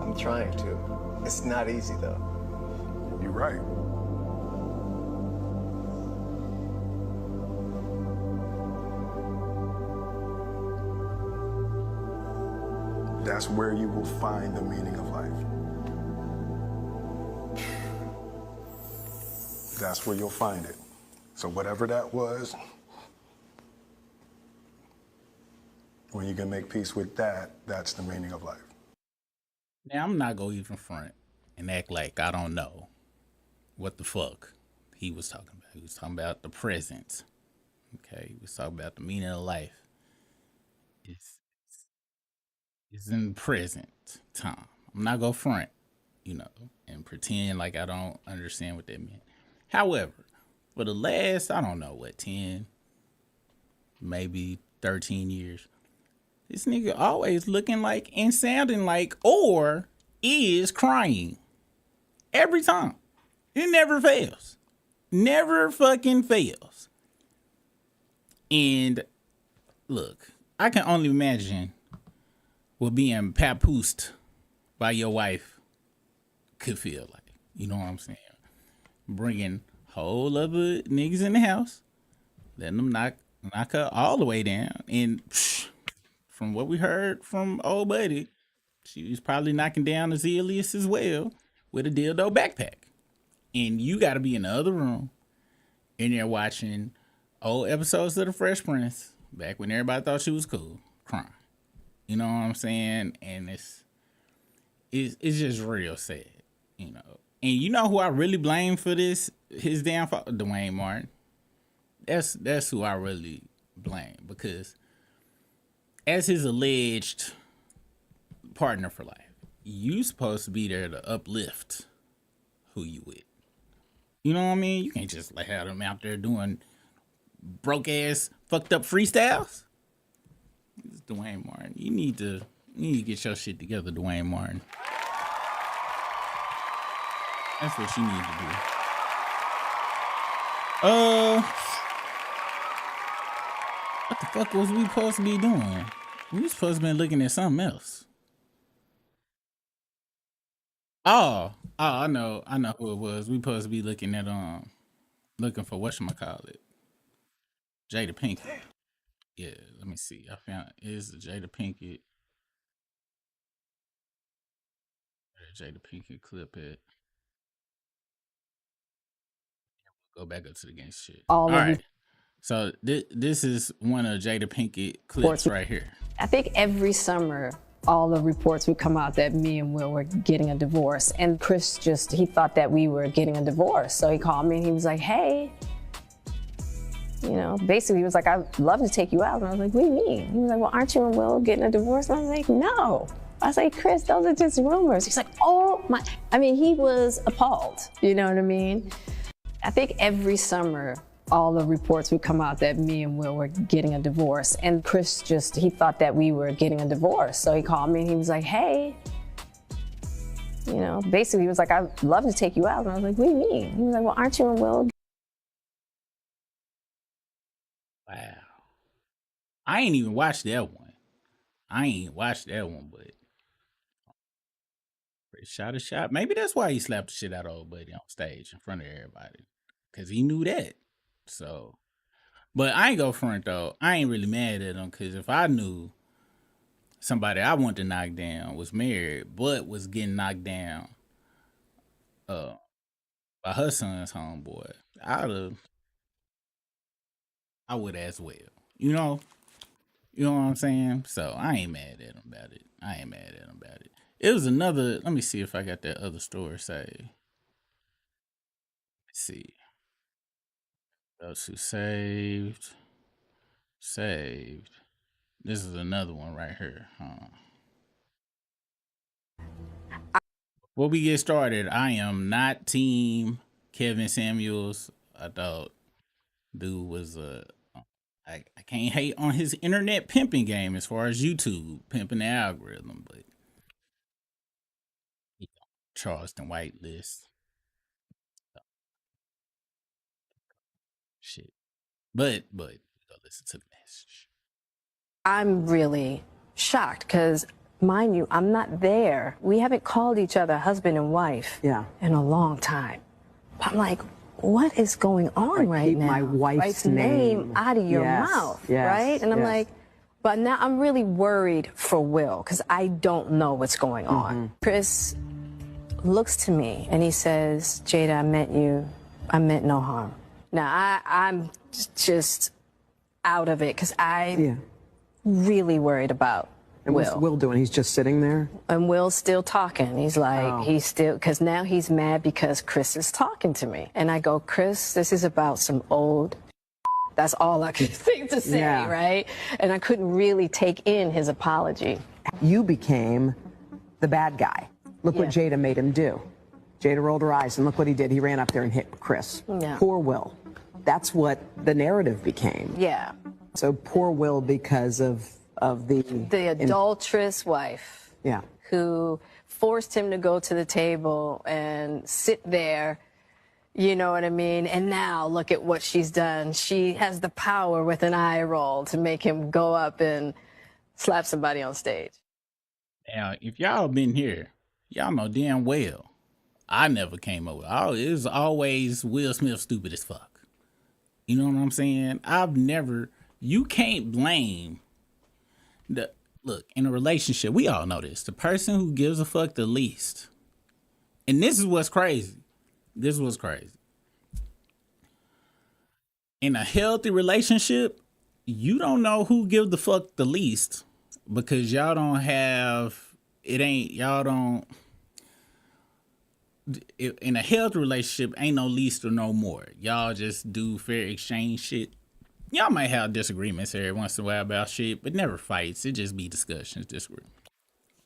I'm trying to. It's not easy though. You're right. That's where you will find the meaning of life. That's where you'll find it. So whatever that was, when you can make peace with that, that's the meaning of life. Now, I'm not going to even front and act like I don't know what the fuck he was talking about. He was talking about the present. Okay, he was talking about the meaning of life. It's in the present time. I'm not going to front, and pretend like I don't understand what that meant. However, for the last, 10, maybe 13 years, this nigga always looking like and sounding like or is crying. Every time. It never fails. Never fucking fails. And look, I can only imagine what being papoosed by your wife could feel like. You know what I'm saying? Bringing whole other niggas in the house, letting them knock her all the way down. And from what we heard from old buddy, she was probably knocking down Azaleas as well with a dildo backpack. And you got to be in the other room and you're watching old episodes of The Fresh Prince back when everybody thought she was cool, crying. You know what I'm saying? And it's just real sad. You know, and you know who I really blame for this, his downfall? Dwayne Martin. That's who I really blame, because as his alleged partner for life, you supposed to be there to uplift who you with. You know what I mean? You can't just have them out there doing broke ass, fucked up freestyles. It's Dwayne Martin. You need to get your shit together, Dwayne Martin. That's what you need to do. What the fuck was we supposed to be doing? We was supposed to be looking at something else. Oh, I know who it was. We supposed to be looking at looking for whatchamacallit. Jada Pinkett. Yeah, let me see. I found is the Jada Pinkett. Where the Jada Pinkett clip at? Go back up to the game shit. All right. So this is one of Jada Pinkett clips right here. I think every summer, all the reports would come out that me and Will were getting a divorce. And Chris he thought that we were getting a divorce. So he called me and he was like, hey, you know, basically he was like, I'd love to take you out. And I was like, what do you mean? He was like, well, aren't you and Will getting a divorce? And I was like, no. I was like, Chris, those are just rumors. He's like, oh my, I mean, he was appalled. You know what I mean? I think every summer, all the reports would come out that me and Will were getting a divorce. And Chris he thought that we were getting a divorce. So he called me and he was like, hey, you know, basically he was like, I'd love to take you out. And I was like, what do you mean? He was like, well, aren't you and Will? Wow. I ain't even watched that one. But shot a shot. Maybe that's why he slapped the shit out of old buddy on stage in front of everybody. Because he knew that. So, but I ain't go front though. I ain't really mad at him, because if I knew somebody I wanted to knock down was married but was getting knocked down by her son's homeboy, I would as well. You know what I'm saying? So I ain't mad at him about it. It was another, let me see if I got that other story saved. Let's see. Those who saved. This is another one right here. Before we get started, I am not team Kevin Samuels. I thought dude was I can't hate on his internet pimping game as far as YouTube pimping the algorithm, but Charleston White list. Shit. But go listen to the message. I'm really shocked because, mind you, I'm not there. We haven't called each other husband and wife in a long time. I'm like, what is going on right now? My wife's name out of your mouth, right? And I'm like, but now I'm really worried for Will because I don't know what's going on. Chris looks to me and he says, Jada, I meant no harm. Now, I'm just out of it because I'm really worried about And Will. what's Will doing? He's just sitting there? And Will's still talking. He's like, because now he's mad because Chris is talking to me. And I go, Chris, this is about some old. That's all I could think to say, right? And I couldn't really take in his apology. You became the bad guy. Look what Jada made him do. Jada rolled her eyes, and look what he did. He ran up there and hit Chris. Poor Will. That's what the narrative became. Yeah. So poor Will because of the adulterous wife. Yeah. Who forced him to go to the table and sit there, you know what I mean? And now look at what she's done. She has the power with an eye roll to make him go up and slap somebody on stage. Now, if y'all been here, y'all know damn well I never came up with it was always Will Smith stupid as fuck. You know what I'm saying? You can't blame look, in a relationship, we all know this. The person who gives a fuck the least. And this is what's crazy. In a healthy relationship, you don't know who gives the fuck the least because y'all don't have, in a healthy relationship, ain't no least or no more. Y'all just do fair exchange shit. Y'all might have disagreements every once in a while about shit, but never fights. It just be discussions, disagreements.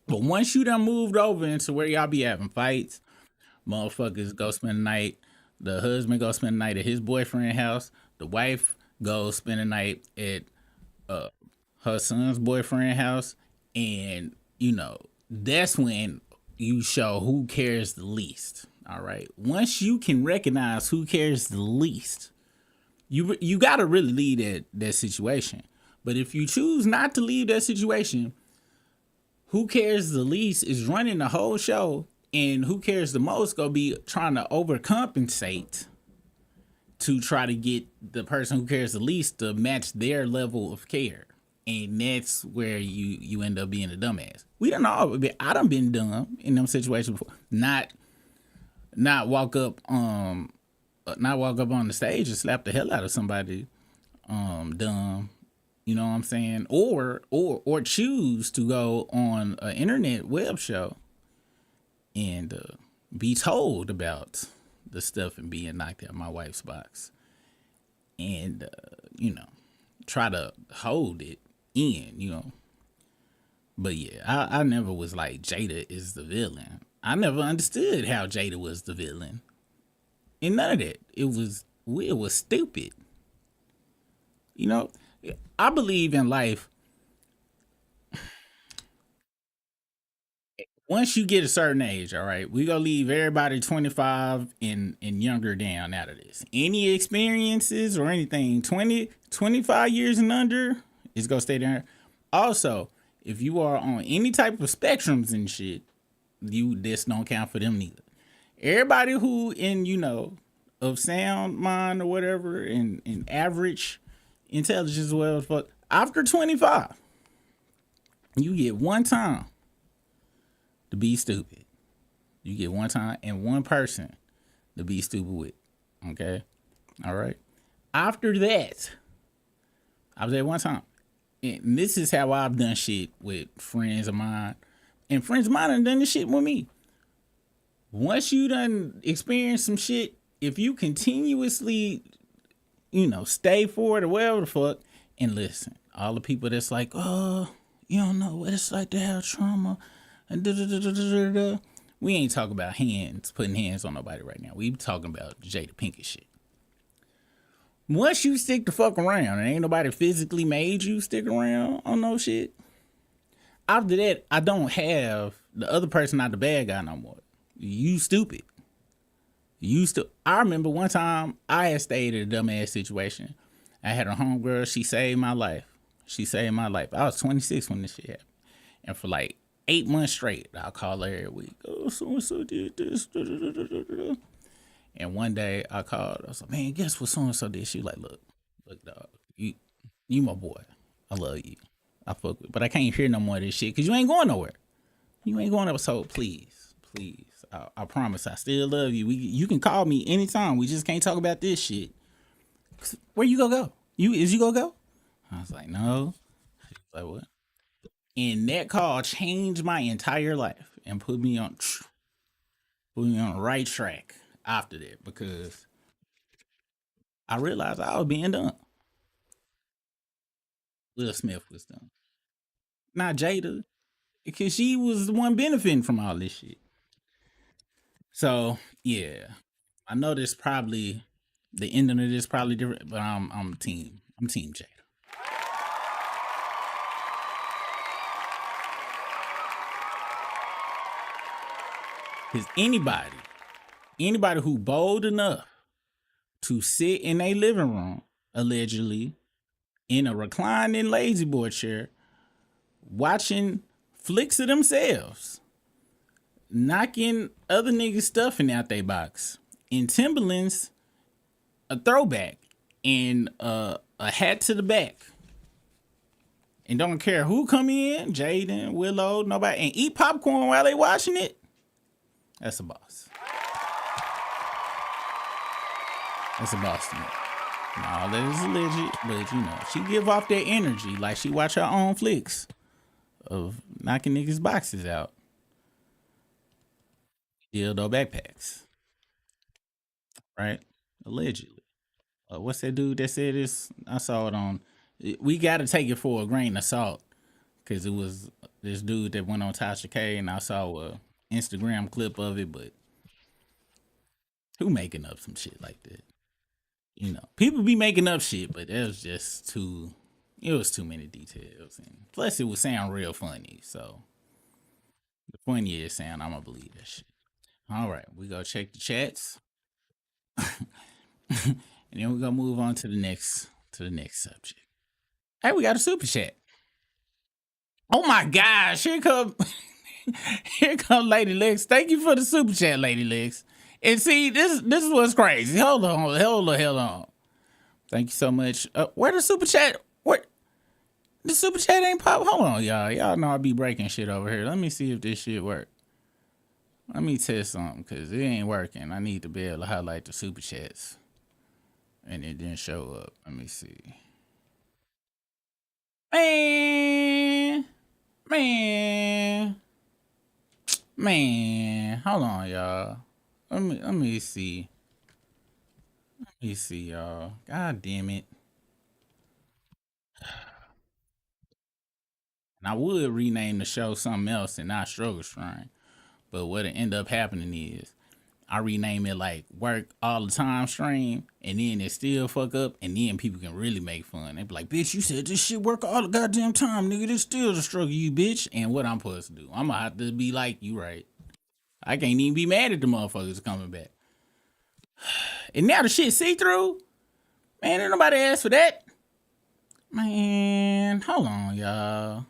But once you done moved over into where y'all be having fights, motherfuckers go spend the night. The husband go spend the night at his boyfriend's house. The wife goes spend the night at her son's boyfriend's house. And, you know, that's when you show who cares the least. All right. Once you can recognize who cares the least, you got to really leave that situation. But if you choose not to leave that situation, who cares the least is running the whole show, and who cares the most gonna be trying to overcompensate to try to get the person who cares the least to match their level of care. And that's where you end up being a dumbass. I done been dumb in them situations before. Not walk up on the stage and slap the hell out of somebody dumb. You know what I'm saying? Or choose to go on an internet web show and be told about the stuff and being knocked out my wife's box. And, you know, try to hold it in, you know. But yeah, I never was like Jada is the villain. I never understood how Jada was the villain. And none of that. It was stupid. You know, I believe in life. Once you get a certain age, all right, we gonna leave everybody 25 and younger down out of this. Any experiences or anything 25 years and under is gonna stay there. Also, if you are on any type of spectrums and shit, this don't count for them neither. Everybody who of sound mind or whatever and average intelligence, well, fuck, after 25, you get one time to be stupid. You get one time and one person to be stupid with. Okay? All right? After that, I was at one time. And this is how I've done shit with friends of mine. And friends of mine have done this shit with me. Once you done experience some shit, if you continuously, stay for it or whatever the fuck, and listen, all the people that's like, oh, you don't know what it's like to have trauma, and we ain't talking about putting hands on nobody right now. We talking about Jada Pinkett shit. Once you stick the fuck around and ain't nobody physically made you stick around on no shit, after that, I don't have the other person not the bad guy no more. You stupid. I remember one time I had stayed in a dumbass situation. I had a homegirl. She saved my life. I was 26 when this shit happened. And for like 8 months straight, I'll call her every week. Oh, so-and-so did this. And one day I called. I was like, man, guess what so-and-so did? She was like, look, dog, you my boy. I love you. I fuck with, but I can't hear no more of this shit because you ain't going nowhere. So please, I promise I still love you. You can call me anytime. We just can't talk about this shit. Where you gonna go? Is you gonna go? I was like, no. She was like, what? And that call changed my entire life and put me on the right track after that, because I realized I was being dumb. Will Smith was dumb. Not Jada, because she was the one benefiting from all this shit. So yeah, I know this probably the ending of this probably different, but I'm team Jada. Because anybody who bold enough to sit in a living room, allegedly, in a reclining lazy boy chair, watching flicks of themselves, knocking other niggas' stuffing out their box, in Timberlands, a throwback, and a hat to the back, and don't care who come in, Jaden, Willow, nobody, and eat popcorn while they watching it, that's a boss. That's a boss to me. No, that is legit, but she give off that energy like she watch her own flicks of knocking niggas' boxes out. dildo backpacks, right? Allegedly. What's that dude that said this? I saw it on. We got to take it for a grain of salt because it was this dude that went on Tasha K, and I saw a Instagram clip of it. But who making up some shit like that? You know, people be making up shit, but it was just too. It was too many details, and plus it would sound real funny. So the funnier it sound, I'm gonna believe that shit. All right, we go check the chats. And then we're gonna move on to the next subject. Hey, we got a super chat. Oh my gosh, here come Lady Lex. Thank you for the super chat, Lady Lex. And see, this is what's crazy. Hold on. Thank you so much. Where the super chat? What? The super chat ain't pop. Hold on, y'all. Y'all know I be breaking shit over here. Let me see if this shit work. Let me test something because it ain't working. I need to be able to highlight the super chats. And it didn't show up. Let me see. Man. Hold on, y'all. Let me see. Let me see, y'all. God damn it. And I would rename the show something else and not Struggle Shrine. But what it end up happening is I rename it like Work All the Time Stream, and then it still fuck up, and then people can really make fun. They be like, bitch, you said this shit work all the goddamn time, nigga. This still the struggle, you bitch. And what I'm supposed to do? I'm gonna have to be like, you right. I can't even be mad at the motherfuckers coming back. And now the shit see-through? Man, ain't nobody asked for that. Man, hold on, y'all.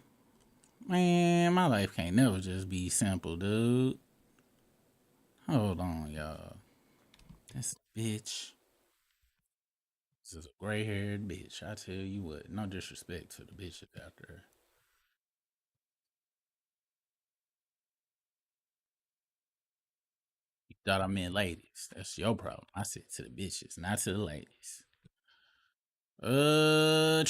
Man, my life can't never just be simple, dude. Hold on, y'all. This bitch. This is a gray-haired bitch. I tell you what. No disrespect to the bitches out there. You thought I meant ladies. That's your problem. I said to the bitches, not to the ladies. And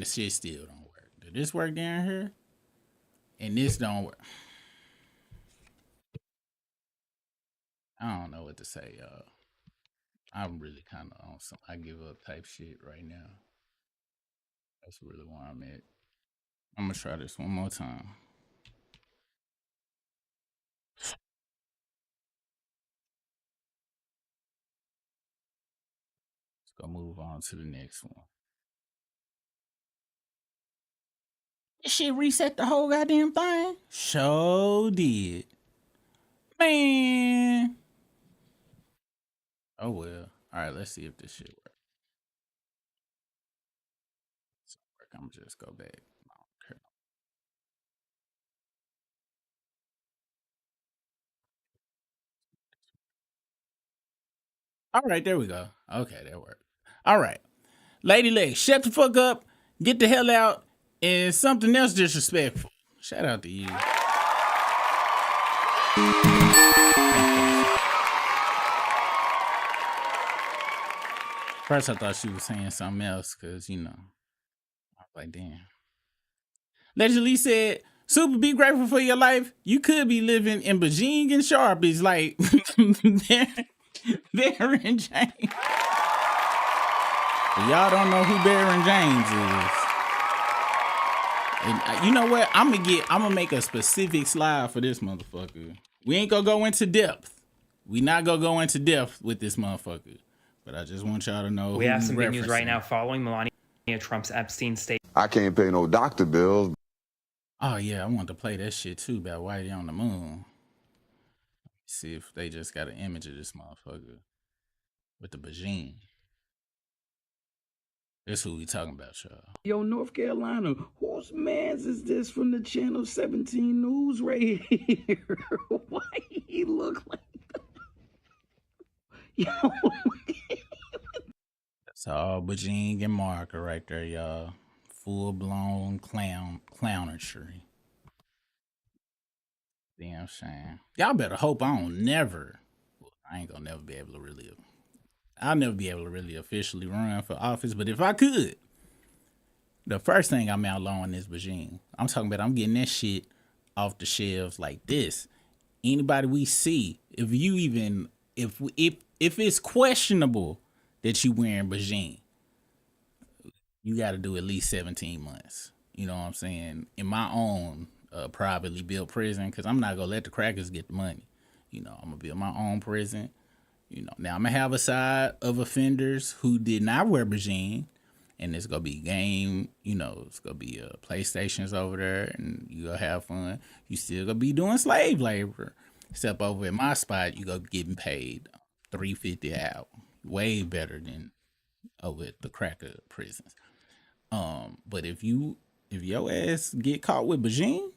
the shit still don't work. Did this work down here? And this don't work. I don't know what to say, y'all. I'm really kind of on some I give up type shit right now. That's really where I'm at. I'm gonna try this one more time. Let's go move on to the next one. This shit reset the whole goddamn thing? Sure did. Man. Oh well. Alright, let's see if this shit works. It doesn't work. I'm gonna just go back. I don't care. Alright, there we go. Okay, that worked. Alright. Lady Lex, shut the fuck up, get the hell out, and something else disrespectful. Shout out to you. First, I thought she was saying something else because, you know, I was like, damn. Lady Lee said, Super, be grateful for your life. You could be living in Beijing and Sharpies like Baron James. But y'all don't know who Baron James is. And you know what? I'm gonna make a specific slide for this motherfucker. We ain't gonna go into depth. We not gonna go into depth with this motherfucker. But I just want y'all to know. We have some big news right now following Melania Trump's Epstein state. I can't pay no doctor bills. Oh yeah, I want to play that shit too about Whitey on the Moon. See if they just got an image of this motherfucker with the Beijing. That's who we talking about, y'all. Yo, North Carolina, whose mans is this from the Channel 17 News right here? Why he look like that? Yo. That's all Beijing and Marker right there, y'all. Full-blown clownetry. Damn shame. Y'all better hope I don't never. Well, I ain't gonna never be able to really. I'll never be able to really officially run for office, but if I could, the first thing I'm outlawing is Beijing. I'm talking about I'm getting that shit off the shelves like this. anybody we see, if it's questionable that you wearing Beijing, you got to do at least 17 months. You know what I'm saying? In my own privately built prison, because I'm not gonna let the crackers get the money. You know, I'm gonna build my own prison. You know, now I'm gonna have a side of offenders who did not wear Beijing, and it's gonna be game. You know, it's gonna be PlayStations over there, and you gonna have fun. You still gonna be doing slave labor, except over at my spot, you gonna be getting paid $3.50 an hour, way better than over at the cracker prisons. But if your ass get caught with Beijing,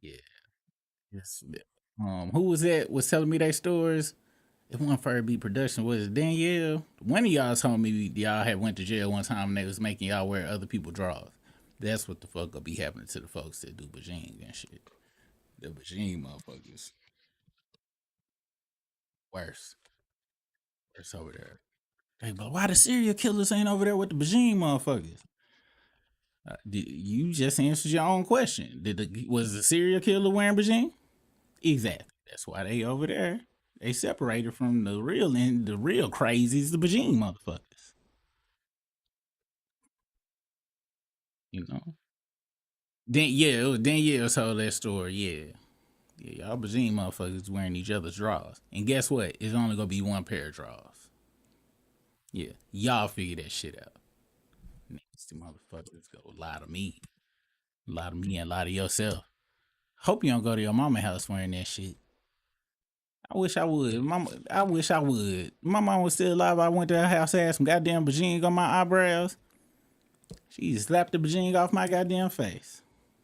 yeah, yes. Who was that was telling me their stories? It wasn't Furby Production, was it Danielle? One of y'all told me y'all had went to jail one time and they was making y'all wear other people's drawers. That's what the fuck gonna be happening to the folks that do Beijing and shit. The Beijing motherfuckers. Worse over there. Hey, but why the serial killers ain't over there with the Beijing motherfuckers? You just answered your own question. Was the serial killer wearing Beijing? Exactly. That's why they over there. They separated from the real crazies, the Beijing motherfuckers. You know? It was Danielle told that story, yeah. Yeah, y'all Beijing motherfuckers wearing each other's drawers. And guess what? It's only gonna be one pair of drawers. Yeah, y'all figure that shit out. Nasty motherfuckers go lie to me. Lie to me and lie to yourself. Hope you don't go to your mama's house wearing that shit. I wish I would. I wish I would. My mom was still alive. I went to her house, had some goddamn Beijing on my eyebrows. She just slapped the Beijing off my goddamn face.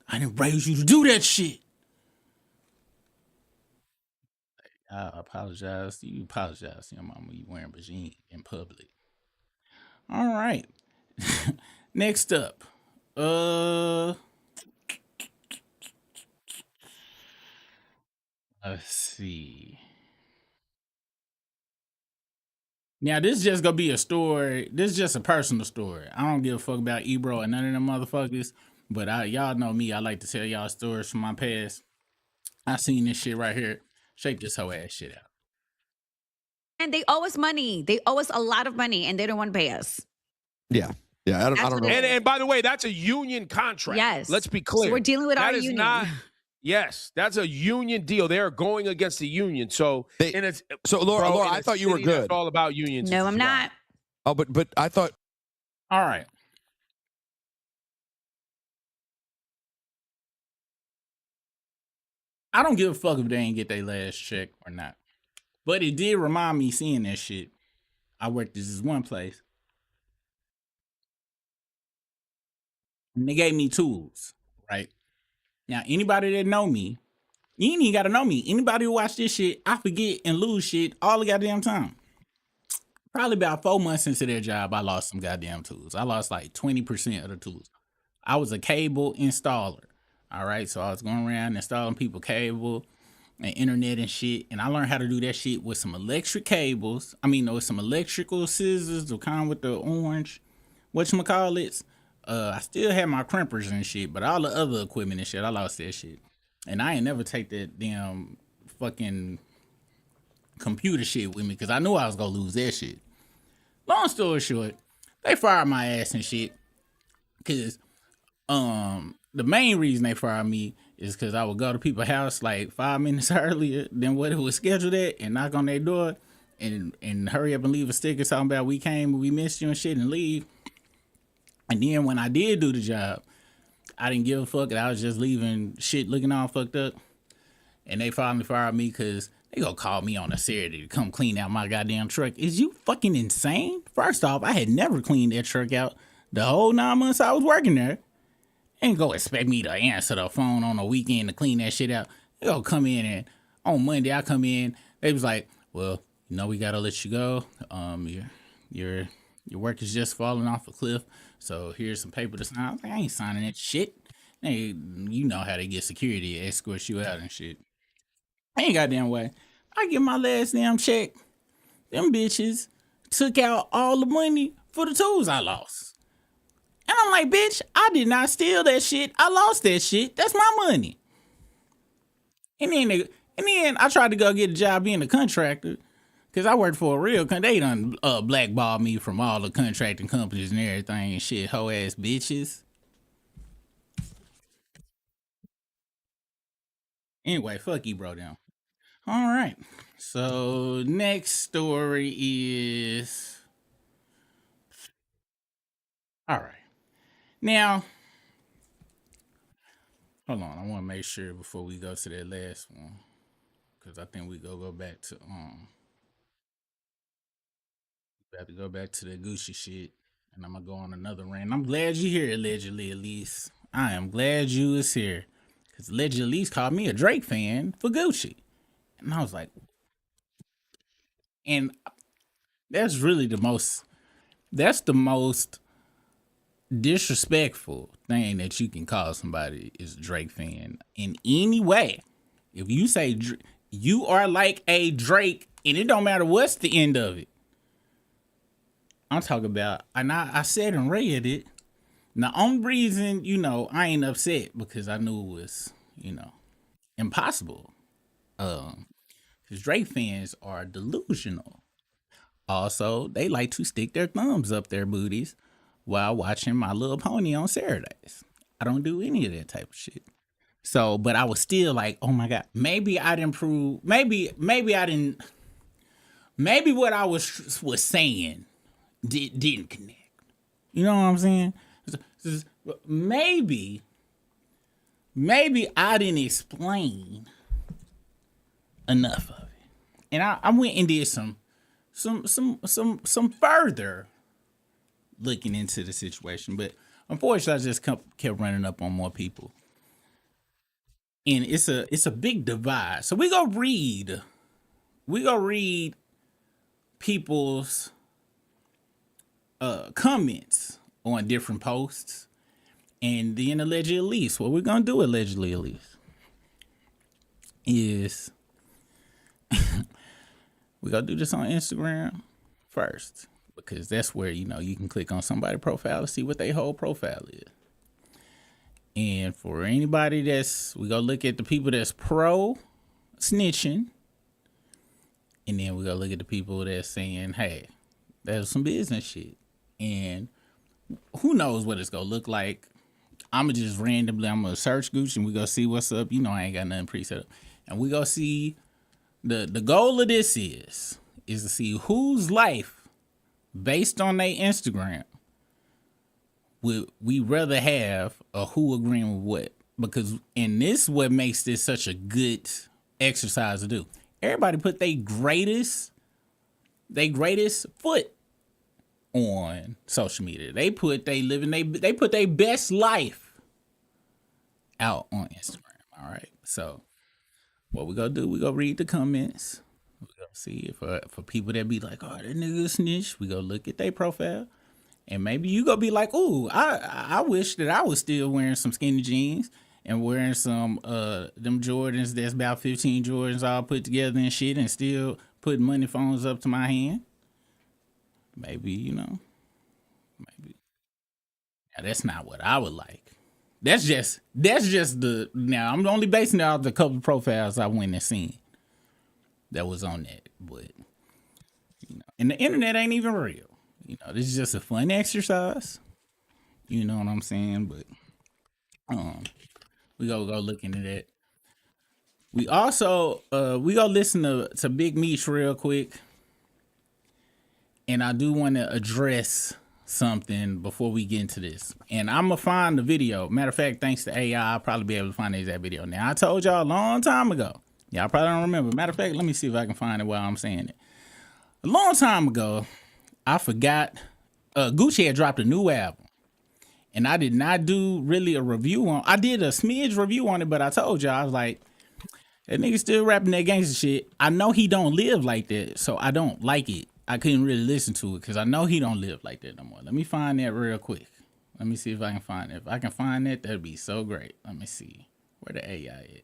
I didn't raise you to do that shit. I apologize. You apologize to your mama. You wearing Beijing in public. All right. Next up. Let's see. Now, this is just gonna be a story. This is just a personal story. I don't give a fuck about Ebro and none of them motherfuckers. But y'all know me. I like to tell y'all stories from my past. I seen this shit right here. Shake this whole ass shit out. And they owe us money. They owe us a lot of money, and they don't want to pay us. Yeah. I don't know. And by the way, that's a union contract. Yes. Let's be clear. So we're dealing with our union. Yes, that's a union deal. They are going against the union. So, Laura, I thought you were good. It's all about unions. No, I'm not. Oh, but I thought. All right. I don't give a fuck if they ain't get their last check or not. But it did remind me seeing that shit. I worked at this one place. And they gave me tools, right? Now, anybody that know me, you ain't even got to know me. Anybody who watch this shit, I forget and lose shit all the goddamn time. Probably about 4 months into their job, I lost some goddamn tools. I lost like 20% of the tools. I was a cable installer. All right, so I was going around installing people cable and internet and shit, and I learned how to do that shit with some electric cables. With some electrical scissors, the kind with the orange, whatchamacallits. I still had my crimpers and shit, but all the other equipment and shit, I lost that shit. And I ain't never take that damn fucking computer shit with me because I knew I was gonna lose that shit. Long story short, they fired my ass and shit because the main reason they fired me is because I would go to people's house like 5 minutes earlier than what it was scheduled at and knock on their door and hurry up and leave a sticker talking about we came, we missed you and shit and leave. And then when I did do the job, I didn't give a fuck. I was just leaving shit looking all fucked up. And they finally fired me because they gonna call me on a Saturday to come clean out my goddamn truck. Is you fucking insane? First off, I had never cleaned that truck out the whole 9 months I was working there. Ain't go expect me to answer the phone on a weekend to clean that shit out. They gonna come in and on Monday I come in. They was like, well, we gotta let you go. Your work is just falling off a cliff. So here's some paper to sign. I was like, I ain't signing that shit. Hey, you know how they get security to escort you out and shit. Ain't goddamn way. I get my last damn check. Them bitches took out all the money for the tools I lost. And I'm like, bitch, I did not steal that shit. I lost that shit. That's my money. And then I tried to go get a job being a contractor because I worked for a real they done blackballed me from all the contracting companies and everything and shit, hoe ass bitches. Anyway, fuck you, bro, down. All right. So next story is all right. Now, hold on. I want to make sure before we go to that last one, because I think we go back to we have to go back to the Gucci shit, and I'm gonna go on another rant. I'm glad you here, allegedly, at least. I am glad you was here, because allegedly, at least called me a Drake fan for Gucci, and I was like, and that's really the most. That's the most disrespectful thing that you can call somebody is a Drake fan in any way. If you say you are like a Drake, and it don't matter what's the end of it. I'm talking about, and I said and read it. The only reason, I ain't upset because I knew it was, impossible. Because Drake fans are delusional. Also, they like to stick their thumbs up their booties while watching My Little Pony on Saturdays. I don't do any of that type of shit. So, but I was still like, oh my God, maybe I didn't prove, maybe I didn't, maybe what I was saying didn't connect. You know what I'm saying? Maybe I didn't explain enough of it. And I went and did some further looking into the situation, but unfortunately I just kept running up on more people. And it's a big divide. So we go read people's comments on different posts, and then allegedly at least what we're gonna do allegedly at least is we gotta do this on Instagram first, because that's where you can click on somebody's profile to see what their whole profile is. And for anybody we gonna look at the people that's pro snitching, and then we gonna look at the people that's saying, hey, there's some business shit. And who knows what it's gonna look like. I'm gonna search Gucci and we gonna see what's up. I ain't got nothing preset up. And we gonna see the goal of this is to see whose life based on their Instagram would we rather have, or who agreeing with what. Because this what makes this such a good exercise to do. Everybody put their greatest foot on social media. They put they put their best life out on Instagram. All right. So what we gonna do? We gonna read the comments. We gonna see if for people that be like, oh, that nigga snitch. We gonna look at their profile, and maybe you gonna be like, ooh, I wish that I was still wearing some skinny jeans and wearing some them Jordans that's about 15 Jordans all put together and shit, and still putting money phones up to my hand. Maybe, maybe. Now, that's not what I would like. That's just now I'm only basing it off the couple of profiles I went and seen that was on that. But, and the internet ain't even real. This is just a fun exercise. You know what I'm saying? But, we go look into that. We also, we go listen to Big Meech real quick. And I do want to address something before we get into this. And I'm going to find the video. Matter of fact, thanks to AI, I'll probably be able to find the exact video. Now, I told y'all a long time ago. Y'all probably don't remember. Matter of fact, let me see if I can find it while I'm saying it. A long time ago, I forgot, Gucci had dropped a new album. And I did not do really a review on. I did a smidge review on it, but I told y'all, I was like, that nigga still rapping that gangster shit. I know he don't live like that, so I don't like it. I couldn't really listen to it because I know he don't live like that no more. Let me find that real quick. Let me see if I can find it. If I can find that, that'd be so great. Let me see where the AI is.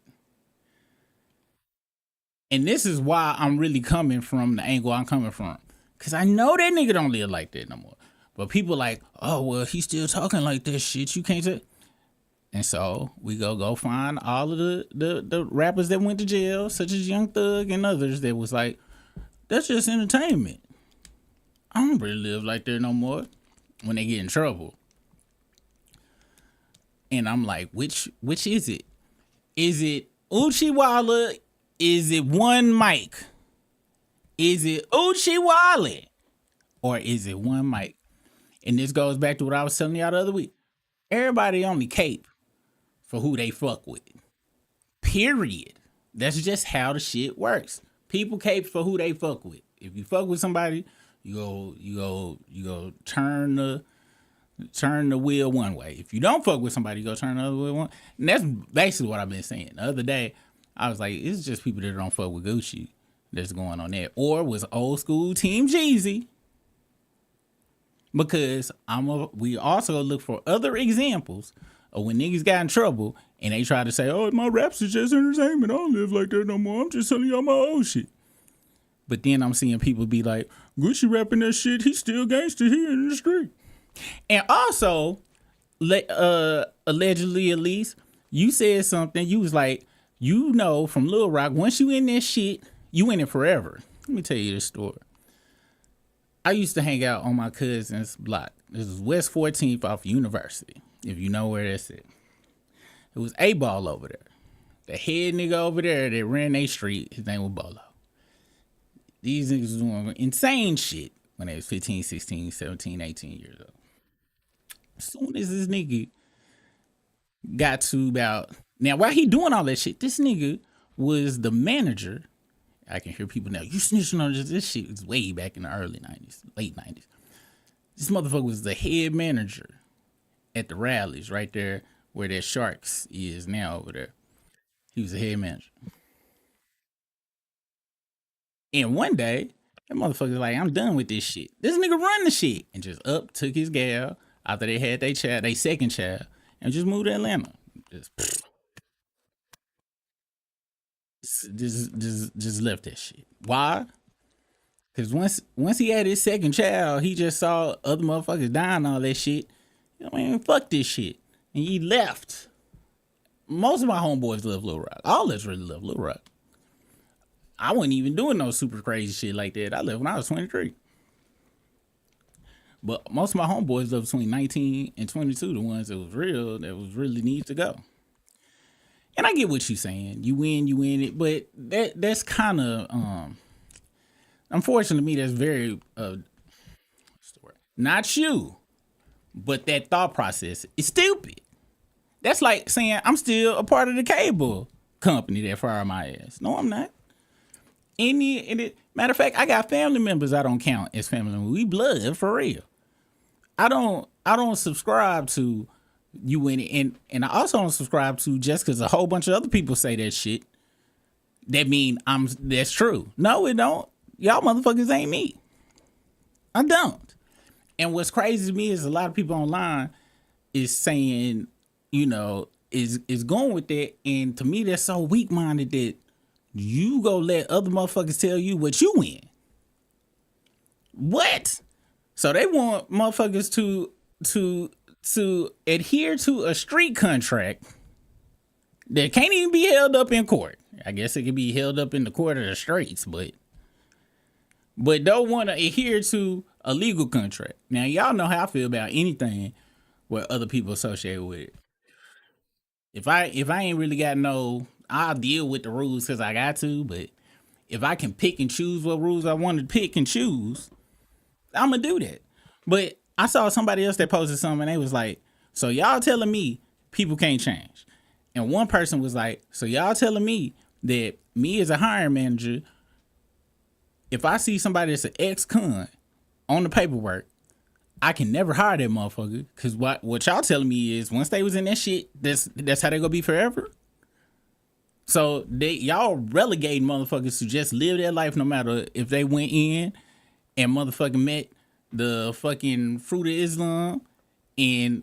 And this is why I'm really coming from the angle I'm coming from. Because I know that nigga don't live like that no more. But people like, oh, well, he's still talking like that shit. You can't say. And so we go find all of the rappers that went to jail, such as Young Thug and others that was like, that's just entertainment. I don't really live like that no more when they get in trouble. And I'm like, which is it? Is it Uchiwala? Is it One Mic? Is it Uchiwale? Or is it One Mic? And this goes back to what I was telling y'all the other week. Everybody only cape for who they fuck with. Period. That's just how the shit works. People cape for who they fuck with. If you fuck with somebody, you go turn the wheel one way. If you don't fuck with somebody, you go turn the other wheel one. And that's basically what I've been saying. The other day, I was like, it's just people that don't fuck with Gucci that's going on there. Or was old school Team Jeezy. Because we also look for other examples of when niggas got in trouble and they try to say, oh, my raps is just entertainment. I don't live like that no more. I'm just telling y'all my old shit. But then I'm seeing people be like, Gucci rapping that shit, he's still gangster here in the street. And also, allegedly at least, you said something. You was like, you know from Lil Rock, once you in that shit, you in it forever. Let me tell you this story. I used to hang out on my cousin's block. This is West 14th off University, if you know where that's at. It was A-Ball over there. The head nigga over there that ran their street, his name was Bolo. These niggas was doing insane shit when they was 15, 16, 17, 18 years old. As soon as this nigga got to about... Now, while he doing all that shit, this nigga was the manager. I can hear people now, you snitching on this shit was way back in the early 90s, late 90s. This motherfucker was the head manager at the rallies right there where that Sharks is now over there. He was the head manager. And one day, that motherfucker's like, I'm done with this shit. This nigga run the shit. And just took his gal after they had their child, their second child, and just moved to Atlanta. Just left that shit. Why? Because once he had his second child, he just saw other motherfuckers dying, all that shit. I mean, fuck this shit. And he left. Most of my homeboys love Lil Rock. All of us really love Lil Rock. I wasn't even doing no super crazy shit like that. I left when I was 23. But most of my homeboys love between 19 and 22, the ones that was real, that was really need to go. And I get what you're saying. You win it. But that's kind of, unfortunately to me, that's very, not you, but that thought process is stupid. That's like saying I'm still a part of the cable company that fired my ass. No, I'm not. Matter of fact, I got family members I don't count as family members. We blood for real. I don't subscribe to you winning, and I also don't subscribe to just because a whole bunch of other people say that shit. That mean that's true. No, it don't. Y'all motherfuckers ain't me. I don't. And what's crazy to me is a lot of people online is saying, is going with that, and to me that's so weak minded that you go let other motherfuckers tell you what you win. What? So they want motherfuckers to adhere to a street contract that can't even be held up in court. I guess it can be held up in the court of the streets, but don't want to adhere to a legal contract. Now, y'all know how I feel about anything where other people associate with it. If I ain't really got I'll deal with the rules because I got to, but if I can pick and choose what rules I want to pick and choose, I'm going to do that. But I saw somebody else that posted something and they was like, so y'all telling me people can't change. And one person was like, so y'all telling me that me as a hiring manager, if I see somebody that's an ex-con on the paperwork, I can never hire that motherfucker. Because what y'all telling me is once they was in that shit, that's how they gonna be forever. So y'all relegating motherfuckers to just live their life no matter if they went in and motherfucking met the fucking fruit of Islam. And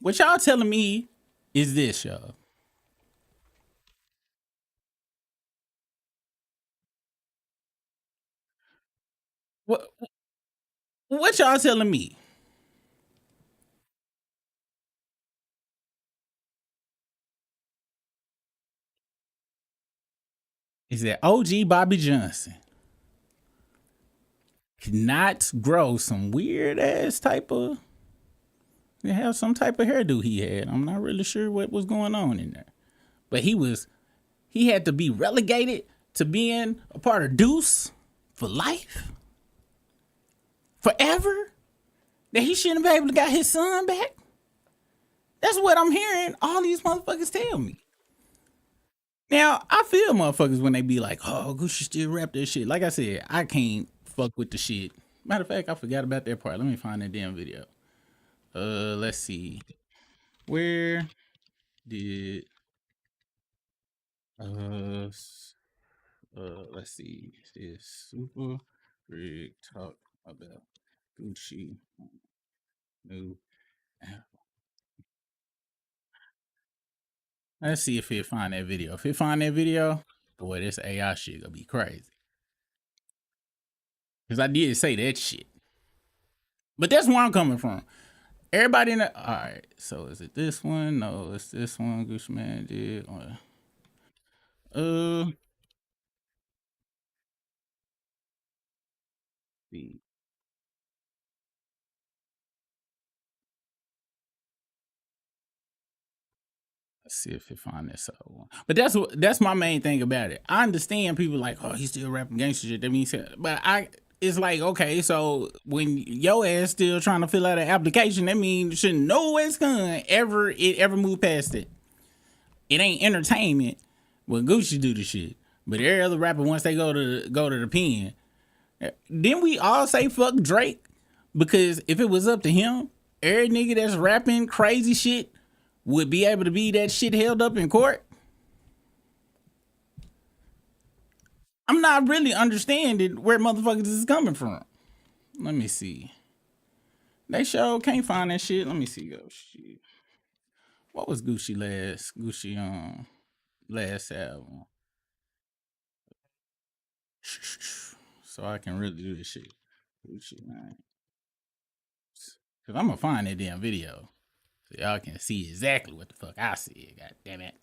what y'all telling me is this, y'all. What y'all telling me? is that OG Bobby Johnson could not grow some weird ass type of, have some type of hairdo he had. I'm not really sure what was going on in there. But he had to be relegated to being a part of Deuce for life? Forever? That he shouldn't have been able to got his son back? That's what I'm hearing all these motherfuckers tell me. Now, I feel motherfuckers when they be like, oh, Gucci still rap that shit. Like I said, I can't fuck with the shit. Matter of fact, I forgot about that part. Let me find that damn video. Let's see. Where did let's see. Is Super Rig talk about Gucci new album? Let's see if he'll find that video. If he find that video, boy, this AI shit gonna be crazy. Because I did say that shit. But that's where I'm coming from. Everybody in the... Alright, so is it this one? No, it's this one Gucci Man did. See. Let's see if he find this other one. But that's my main thing about it. I understand people like, oh, he's still rapping gangster shit. That means, but it's like, okay, so when your ass still trying to fill out an application, that means should no West Gun ever move past it. It ain't entertainment when Gucci do the shit. But every other rapper, once they go to the pen, didn't we all say fuck Drake? Because if it was up to him, every nigga that's rapping crazy shit would be able to be that shit held up in court. I'm not really understanding where motherfuckers is coming from. Let me see. They sure can't find that shit. Let me see. Go shit. What was Gucci last album? So I can really do this shit. Gucci, man. Cause I'm gonna find that damn video. So y'all can see exactly what the fuck I see. God damn it.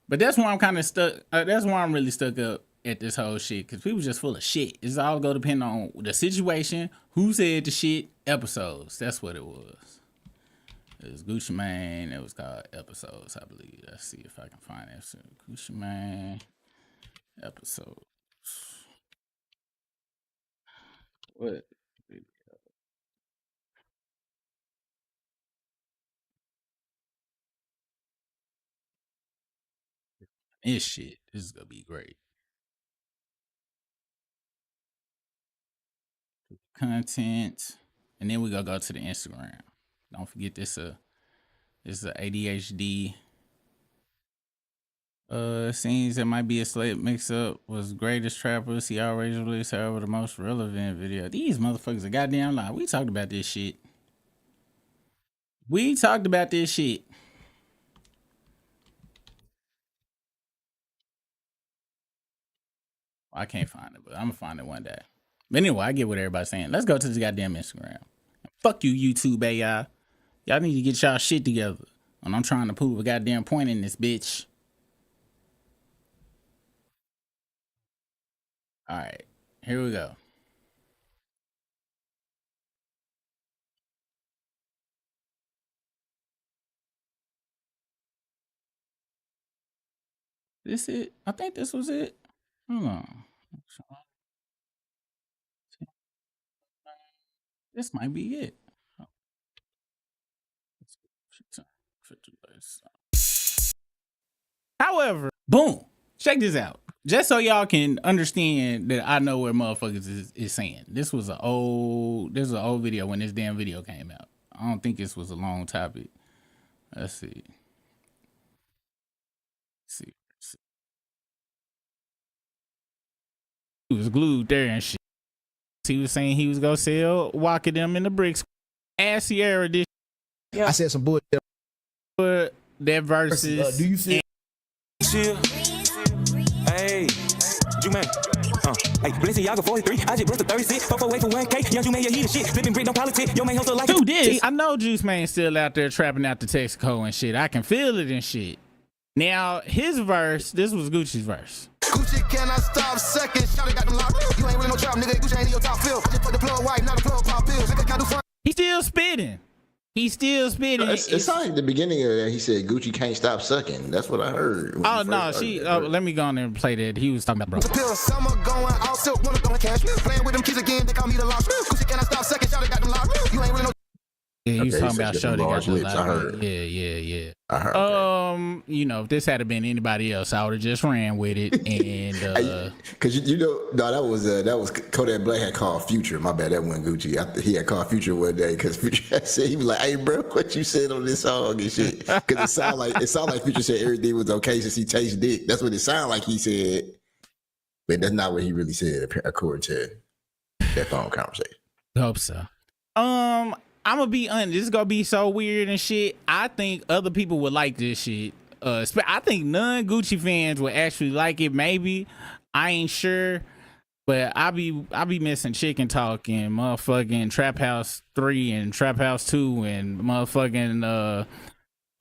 But that's why I'm kind of stuck. That's why I'm really stuck up at this whole shit. Cause people just full of shit. It's all gonna depend on the situation, who said the shit, episodes. That's what it was. It was Gucci Mane. It was called Episodes, I believe. Let's see if I can find it. So Gucci Mane Episodes. What? This shit. This is gonna be great. Content. And then we gonna go to the Instagram. Don't forget this is a ADHD scenes that might be a slight mix up was greatest trappers he always released, however the most relevant video. These motherfuckers are goddamn lie. We talked about this shit. I can't find it, but I'm gonna find it one day. But anyway, I get what everybody's saying. Let's go to the goddamn Instagram. Fuck you, YouTube AI. Y'all need to get y'all shit together. And I'm trying to prove a goddamn point in this bitch. All right, here we go. This it? I think this was it. Hold on. This might be it. However, boom. Check this out. Just so y'all can understand that I know where motherfuckers is saying. This was an old video when this damn video came out. I don't think this was a long topic. Let's see. He was glued there and shit. He was saying he was gonna sell Walker them in the bricks. Ass Sierra this. Yeah. I said some bullshit. But that versus. Do you see? Hey, Juman. Hey, Balenciaga 43. I just brushed the 36. 448 for 1K. Young Juman, yeah, he the shit. Flipping brick, no politics. Yo, man, hustle like. Dude, this. I know Juice Man's still out there trapping out the Texaco and shit. I can feel it and shit. Now, his verse, this was Gucci's verse. Gucci cannot stop second. Shawty got them locked. You ain't really no trap, nigga. Gucci ain't in your top field. I just put the plug white, not the plug pop pills. Nigga can't do fun. He's still spitting. He's still spitting. It sounded like the beginning of that. He said Gucci can't stop sucking. That's what I heard. Oh no, let me go on there and play that. He was talking about bro. Summer going out, silk, wanna go and cash. Playing with them kids again, they call me the lost. Gucci cannot stop second. Shawty got them locked. You ain't really no. Yeah, he was Okay, talking about Shorty got the lips, I heard. Yeah. I heard. You know, if this had been anybody else, I would have just ran with it. And because that was Kodak Black had called Future. My bad, that wasn't Gucci. He had called Future one day because Future had said, he was like, "Hey, bro, what you said on this song and shit?" Because it sounded like Future said everything was okay since he tastes dick. That's what it sounded like he said, but that's not what he really said according to that phone conversation. Hope so. I'm gonna be honest. This is gonna be so weird and shit. I think other people would like this shit. I think non-Gucci fans would actually like it. Maybe, I ain't sure, but I be missing Chicken Talk and motherfucking Trap House 3 and Trap House 2 and motherfucking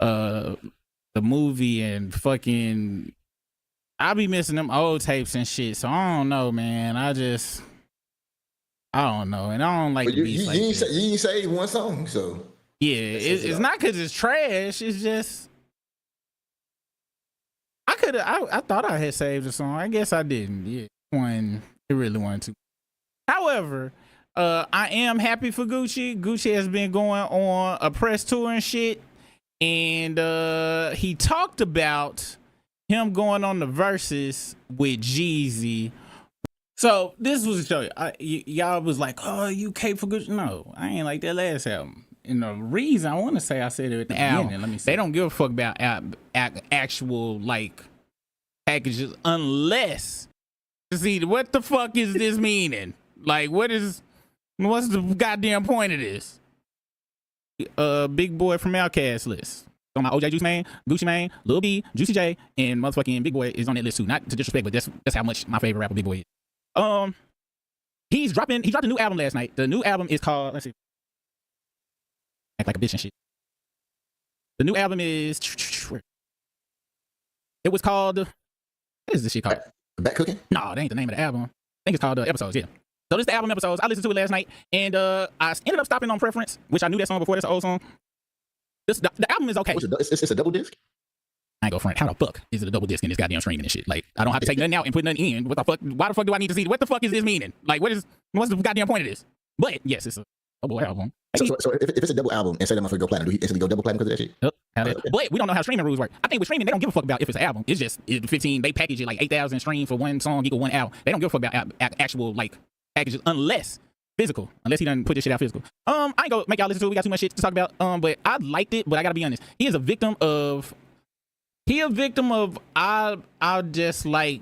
the movie and fucking. I be missing them old tapes and shit. So I don't know, man. I don't know, and I don't like the beats like that. You ain't saved one song, so yeah, it's not because it's trash. It's just I thought I had saved a song. I guess I didn't. Yeah, when it really wanted to. However, I am happy for Gucci. Gucci has been going on a press tour and shit, and he talked about him going on the Versus with Jeezy. So this was to show you, y'all was like, "Oh, you cape for Gucci." No, I ain't like that last album. And the reason I want to say I said it at the beginning, let me say, they don't give a fuck about actual like packages unless see what the fuck is this meaning? Like, what's the goddamn point of this? Big Boy from Outkast list. On my OJ Juice Mane, Gucci Mane, Lil B, Juicy J, and motherfucking Big Boy is on that list too. Not to disrespect, but that's how much my favorite rapper Big Boy is. He dropped a new album last night. The new album is called, let's see, act like a bitch and shit. The new album is, it was called, what is this shit called? Back Cooking? No, that ain't the name of the album. I think it's called Episodes, yeah. So this is the album Episodes. I listened to it last night, and I ended up stopping on Preference, which I knew that song before. That's an old song. The album is okay. It's a double disc? I ain't go front. How the fuck is it a double disc in this goddamn streaming and shit? Like, I don't have to take nothing out and put nothing in. What the fuck? Why the fuck do I need to see? What the fuck is this meaning? Like, what's the goddamn point of this? But yes, it's a double album. So if it's a double album and say that motherfucker go platinum, do he instantly go double platinum because of that shit? Yep. But we don't know how streaming rules work. I think with streaming, they don't give a fuck about if it's an album. It's just 15. They package it like 8,000 streams for one song equal one album. They don't give a fuck about actual like packages unless physical. Unless he done put this shit out physical. I ain't gonna make y'all listen to it. We got too much shit to talk about. But I liked it. But I gotta be honest. He is a victim of. I just like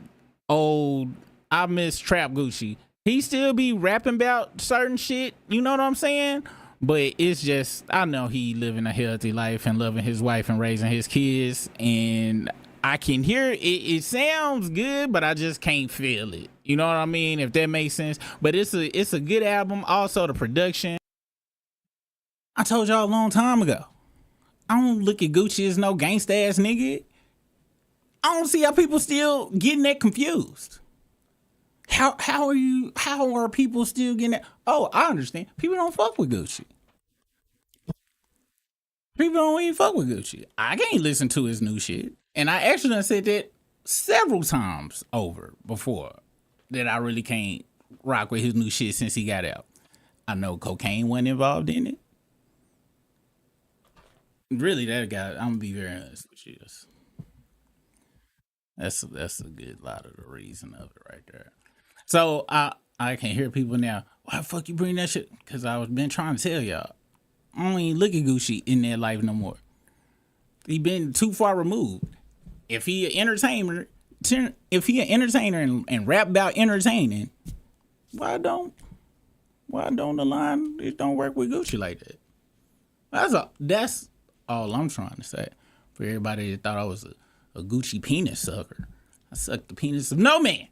old. I miss Trap Gucci. He still be rapping about certain shit. You know what I'm saying? But it's just, I know he living a healthy life and loving his wife and raising his kids. And I can hear it. It sounds good, but I just can't feel it. You know what I mean? If that makes sense. But it's a good album. Also, the production. I told y'all a long time ago. I don't look at Gucci as no gangsta ass nigga. I don't see how people still getting that confused. How are people still getting that? Oh, I understand. People don't fuck with Gucci. People don't even fuck with Gucci. I can't listen to his new shit. And I actually done said that several times over before, that I really can't rock with his new shit since he got out. I know cocaine wasn't involved in it. Really, that guy, I'm gonna be very honest with you. That's a good lot of the reason of it right there. So I can hear people now, why the fuck you bring that shit? Because I've been trying to tell y'all, I don't even look at Gucci in their life no more. He been too far removed. If he an entertainer, and rap about entertaining, why don't the line it don't work with Gucci like that? That's all I'm trying to say. For everybody that thought I was a Gucci penis sucker, I sucked the penis of no man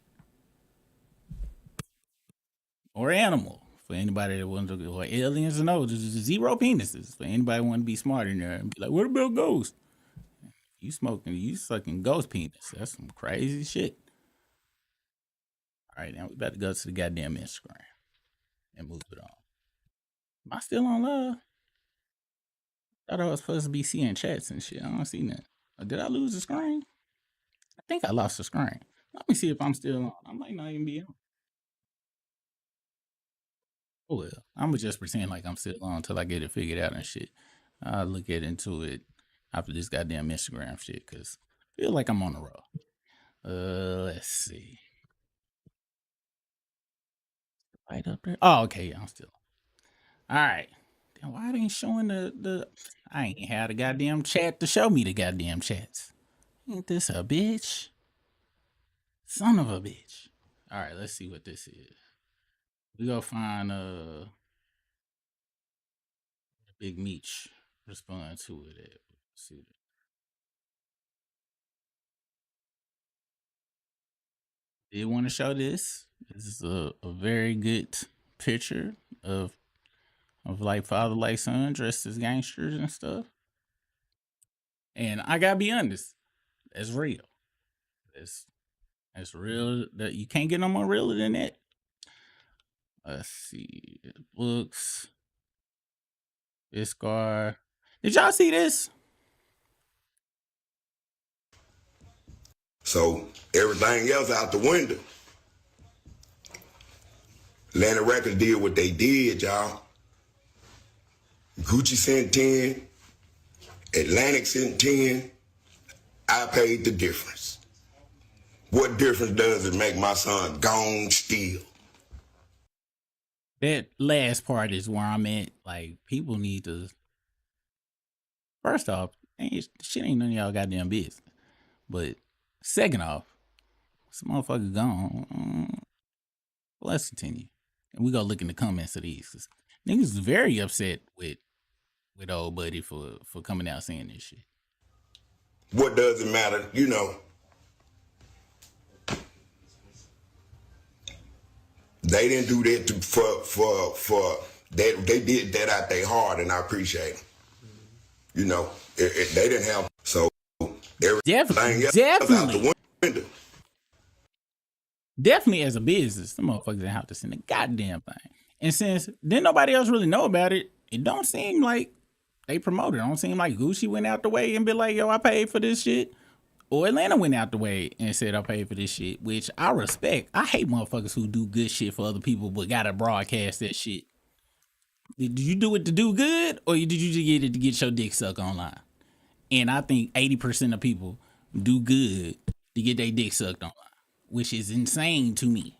or animal. For anybody that wants to, or aliens to know, there's zero penises. For anybody who want to be smart in there and be like, what about ghosts? You sucking ghost penis. That's some crazy shit. right, now we about to go to the goddamn Instagram and move it on. Am I still on live? Thought I was supposed to be seeing chats and shit. I don't see nothing. Or did I lose the screen? I think I lost the screen. Let me see if I'm still on. I might not even be on. Oh well, I'm gonna just pretend like I'm still on until I get it figured out and shit. I'll look into it after this goddamn Instagram shit, cause I feel like I'm on the road. Let's see. Right up there. Oh, okay, yeah, I'm still on. All right. Then why it ain't showing the I ain't had a goddamn chat to show me the goddamn chats. Ain't this a bitch? Son of a bitch. All right, let's see what this is. We go find Big Meech respond to it. Let's see. Did want to show this. This is a very good picture of like father, like son, dressed as gangsters and stuff. And I gotta be honest, that's real. That's real. That you can't get no more realer than that. Let's see. Books. Biscar. Did y'all see this? So everything else out the window. Atlantic Records did what they did, y'all. Gucci sent 10. Atlantic sent 10. I paid the difference. What difference does it make my son gone still? That last part is where I'm at. Like, people need to. First off, shit ain't none of y'all goddamn business. But second off, some motherfucker gone. Let's continue. And we go look in the comments of these. 'Cause niggas is very upset with old buddy for coming out saying this shit. What does it matter? You know. They didn't do that for they did that out their heart, and I appreciate it. You know, they didn't have so everything else out the window. Definitely as a business, the motherfuckers didn't have to send a goddamn thing. And since then nobody else really know about it, it don't seem like they promoted. It don't seem like Gucci went out the way and be like, yo, I paid for this shit. Or Atlanta went out the way and said I paid for this shit, which I respect. I hate motherfuckers who do good shit for other people but gotta broadcast that shit. Did you do it to do good, or did you just get it to get your dick sucked online? And I think 80% of people do good to get their dick sucked online, which is insane to me.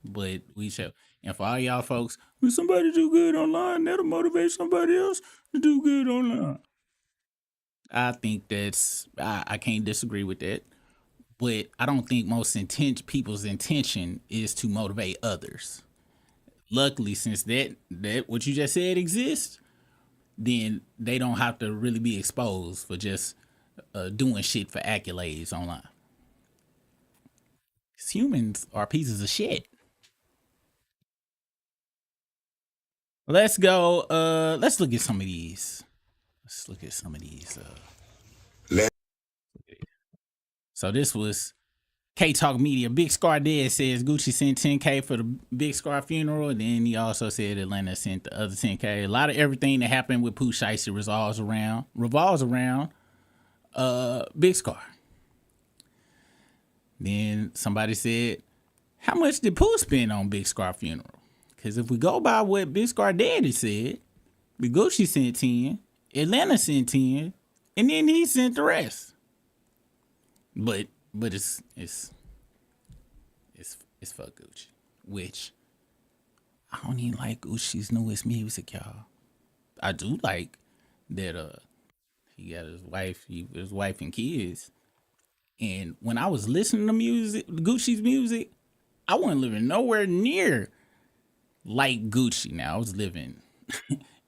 But we shall. And for all y'all folks, when somebody do good online, that'll motivate somebody else to do good online. I think I can't disagree with that, but I don't think most people's intention is to motivate others. Luckily, since that what you just said exists, then they don't have to really be exposed for just doing shit for accolades online. 'Cause humans are pieces of shit. Let's go. Let's look at some of these. So this was K Talk Media. Big Scar Dead says Gucci sent 10K for the Big Scar funeral. And then he also said Atlanta sent the other 10K. A lot of everything that happened with Pooh Shiesty revolves around Big Scar. Then somebody said, how much did Pooh spend on Big Scar funeral? Because if we go by what Big Scar Daddy said, Big Gucci sent 10, Atlanta sent 10, and then he sent the rest. But it's fuck Gucci, which I don't even like Gucci's newest music, y'all. I do like that he got his wife and kids. And when I was listening to Gucci's music, I wasn't living nowhere near like Gucci. Now I was living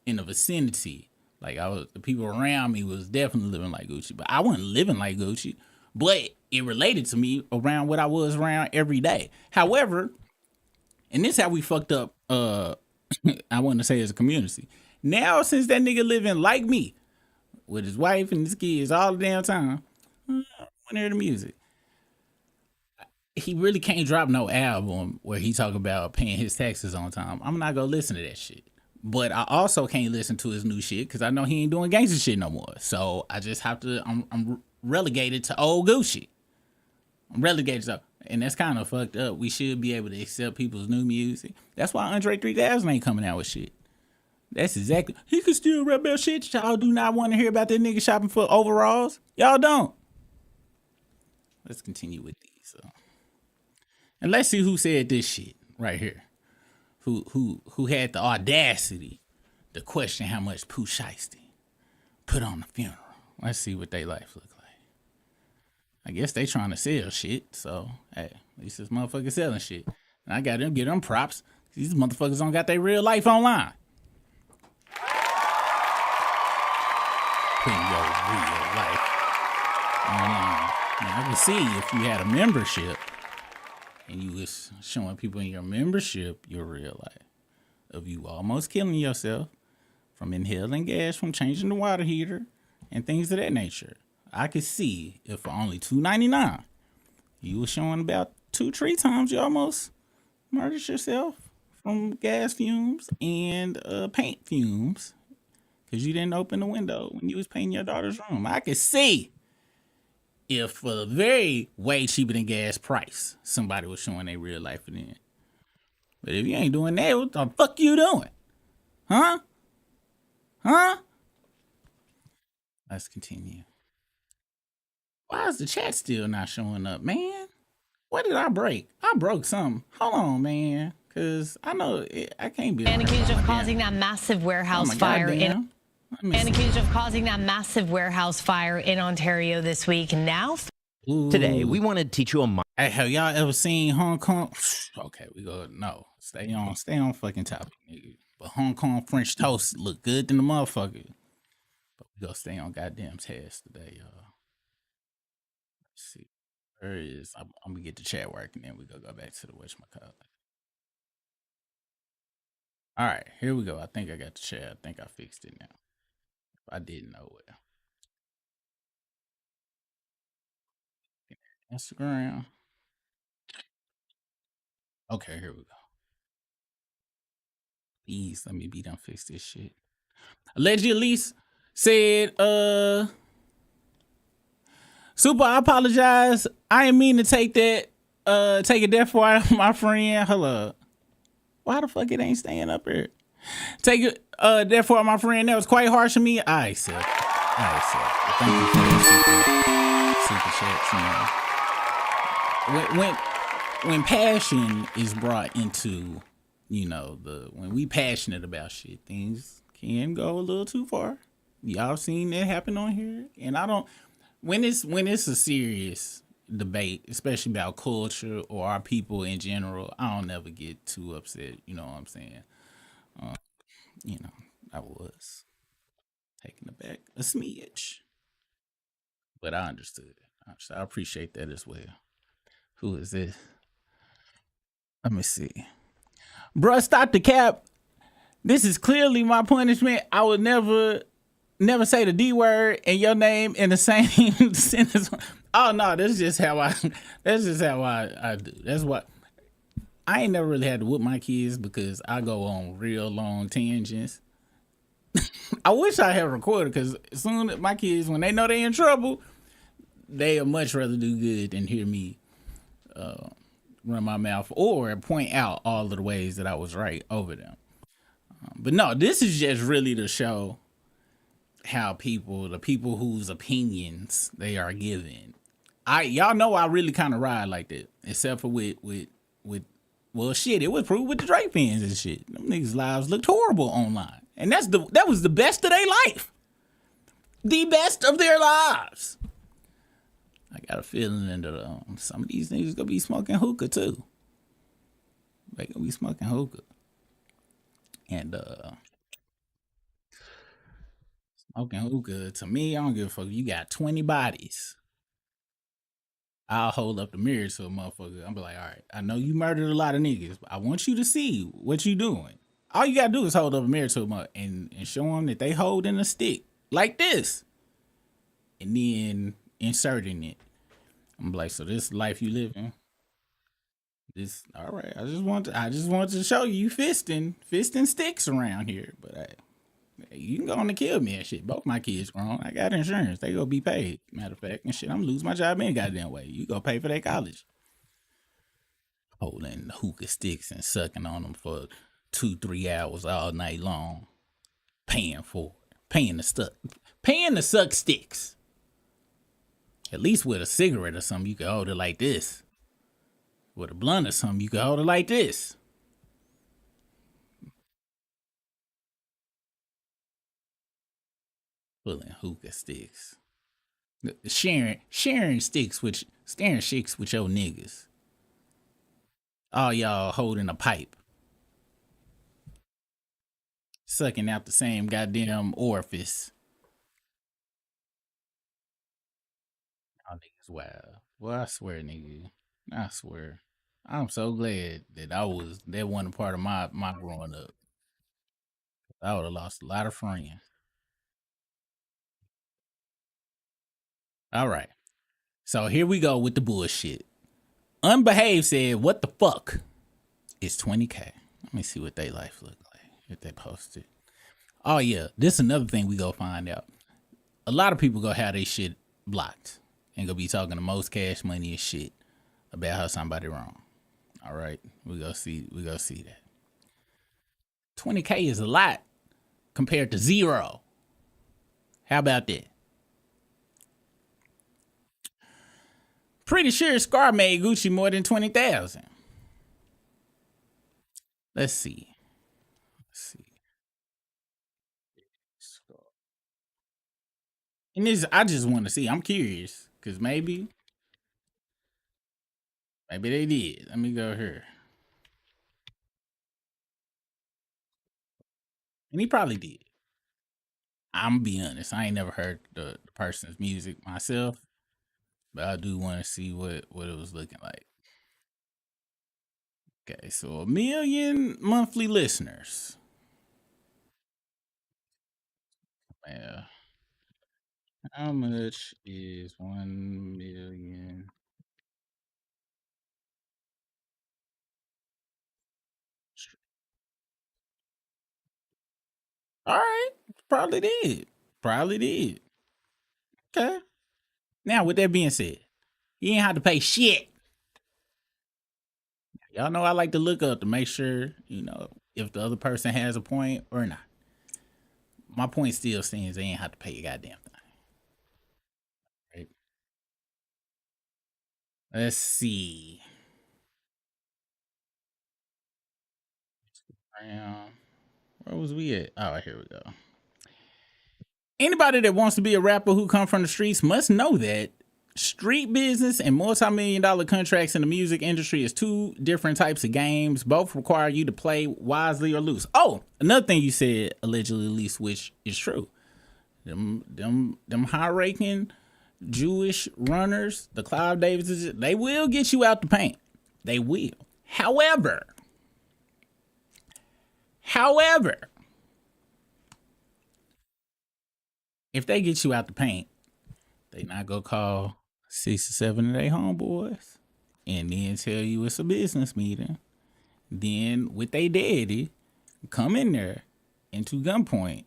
in the vicinity. Like the people around me was definitely living like Gucci, but I wasn't living like Gucci. But it related to me around what I was around every day. However, and this is how we fucked up, I want to say as a community. Now, since that nigga living like me, with his wife and his kids all the damn time, I want to hear the music. he really can't drop no album where he talk about paying his taxes on time. I'm not gonna listen to that shit. But I also can't listen to his new shit because I know he ain't doing gangster shit no more. So I just have to. I'm relegated to old Gucci. I'm relegated to, and that's kind of fucked up. We should be able to accept people's new music. That's why Andre 3000 ain't coming out with shit. That's exactly. He can still rap about shit. Y'all do not want to hear about that nigga shopping for overalls. Y'all don't. Let's continue with these. And let's see who said this shit right here. Who had the audacity to question how much Pooh Shiesty put on the funeral. Let's see what they life look like. I guess they trying to sell shit, so hey, at least this motherfucker selling shit. And I got them, give them props. These motherfuckers don't got their real life online. Putting your real life online. Now I can see if you had a membership and you was showing people in your membership your real life of you almost killing yourself from inhaling gas, from changing the water heater, and things of that nature. I could see if for only $2.99, you was showing about 2-3 times you almost murdered yourself from gas fumes and paint fumes because you didn't open the window when you was painting your daughter's room. I could see if for a very way cheaper than gas price, somebody was showing their real life for them. But if you ain't doing that, what the fuck you doing? Huh? Let's continue. Why is the chat still not showing up, man? What did I break? I broke something. Hold on, man. Because I know I can't be... And accused of causing that massive warehouse fire in... And accused of causing that massive warehouse fire in Ontario this week. Now, today, we want to teach you a... Hey, have y'all ever seen Hong Kong? Okay, we go, no. Stay on fucking topic, nigga. But Hong Kong French toast look good than the motherfucker. But we gonna stay on goddamn task today, y'all. Let's see. Where is... I'm gonna get the chat working, then we gonna go back to the whatchamacallit. All right, here we go. I think I got the chat. I think I fixed it now. I didn't know it. Instagram. Okay, here we go. Please let me be done fix this shit. Allegedly Elise said, Super, I apologize. I didn't mean to take that, take a death for my friend. Hello. Why the fuck it ain't staying up here? Take it, therefore, my friend, that was quite harsh on me. I accept. Thank you for the super chat. When passion is brought into, when we passionate about shit, things can go a little too far. Y'all seen that happen on here, and I don't. When it's a serious debate, especially about culture or our people in general, I don't never get too upset. You know what I'm saying? I was taken aback a smidge, but I understood. I appreciate that as well. Who is this? Let me see. Bruh, stop the cap. This is clearly my punishment. I would never say the D word and your name in the same sentence. Oh no, that's just how I do. That's what. I ain't never really had to whoop my kids because I go on real long tangents. I wish I had recorded because as soon as my kids, when they know they in trouble, they'll much rather do good than hear me run my mouth or point out all of the ways that I was right over them. But no, this is just really to show how the people whose opinions they are giving. Y'all know I really kind of ride like that, except for with well, shit, it was proved with the Drake fans and shit. Them niggas' lives looked horrible online. And that was the best of their life. The best of their lives. I got a feeling that some of these niggas gonna be smoking hookah too. They gonna be smoking hookah. And smoking hookah, to me, I don't give a fuck. You got 20 bodies. I'll hold up the mirror to a motherfucker. I'm be like, all right, I know you murdered a lot of niggas, but I want you to see what you doing. All you gotta do is hold up a mirror to them and show them that they holding a stick like this. And then inserting it. I'm like, so this life you living, This all right. I just want to show you fisting sticks around here. But you can go on to kill me and shit. Both my kids grown. I got insurance. They gonna be paid. Matter of fact, and shit, I'm lose my job any goddamn way. You go pay for their college. Holding the hookah sticks and sucking on them for 2-3 hours all night long. Paying for it. Paying to suck sticks. At least with a cigarette or something, you can hold it like this. With a blunt or something, you can hold it like this. Pulling hookah sticks. Sharing sticks with your niggas. All y'all holding a pipe. Sucking out the same goddamn orifice. Y'all niggas wild. Well, I swear, nigga. I swear. I'm so glad that that wasn't a part of my growing up. I would have lost a lot of friends. All right. So here we go with the bullshit. Unbehaved said, what the fuck is 20K? Let me see what they life look like if they posted. Oh yeah, this is another thing we go find out. A lot of people go have their shit blocked and go be talking the most cash money and shit about how somebody wrong. All right, we go see that. 20K is a lot compared to 0. How about that? Pretty sure Scar made Gucci more than 20,000. Let's see. And this, I just want to see. I'm curious because maybe they did. Let me go here. And he probably did. I'm gonna be honest. I ain't never heard the person's music myself, but I do want to see what it was looking like. Okay, so 1 million monthly listeners. Yeah. How much is 1 million? All right, probably did. Okay. Now, with that being said, you ain't have to pay shit. Y'all know I like to look up to make sure, if the other person has a point or not. My point still stands. They ain't have to pay a goddamn thing. Right? Let's see. Where was we at? Oh, here we go. Anybody that wants to be a rapper who come from the streets must know that street business and multi-million-dollar contracts in the music industry is two different types of games. Both require you to play wisely or loose. Oh, another thing you said, allegedly loose, which is true. Them high-ranking Jewish runners, the Clive Davises, they will get you out the paint. They will. However, if they get you out the paint, they not gonna call 6 or 7 of their homeboys and then tell you it's a business meeting. Then with their daddy, come in there into gunpoint,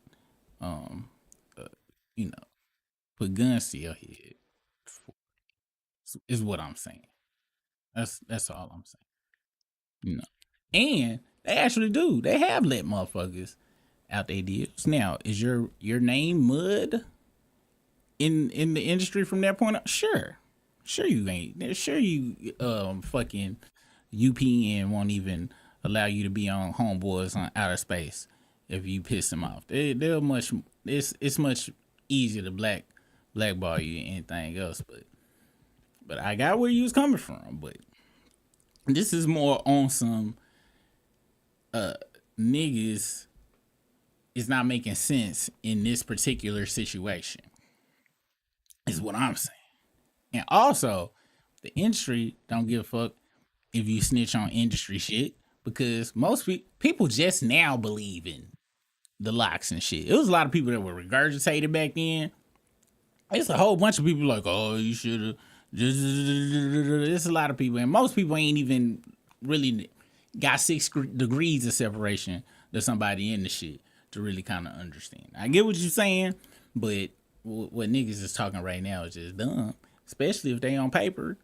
put guns to your head. Is what I'm saying. That's all I'm saying. And they actually do. They have let motherfuckers out their deals. Now, is your name mud in the industry from that point on? Sure you ain't. Sure you fucking UPN won't even allow you to be on Homeboys on Outer Space if you piss them off. They're much. It's much easier to blackball you than anything else. But I got where you was coming from. But this is more on some niggas is not making sense in this particular situation. Is what I'm saying. And also, the industry don't give a fuck if you snitch on industry shit, because most people just now believe in the locks and shit. It was a lot of people that were regurgitated back then. It's a whole bunch of people like, oh, you should have. There's a lot of people, and most people ain't even really got 6 degrees of separation to somebody in the shit to really kind of understand. I get what you're saying, but what niggas is talking right now is just dumb, especially if they on paper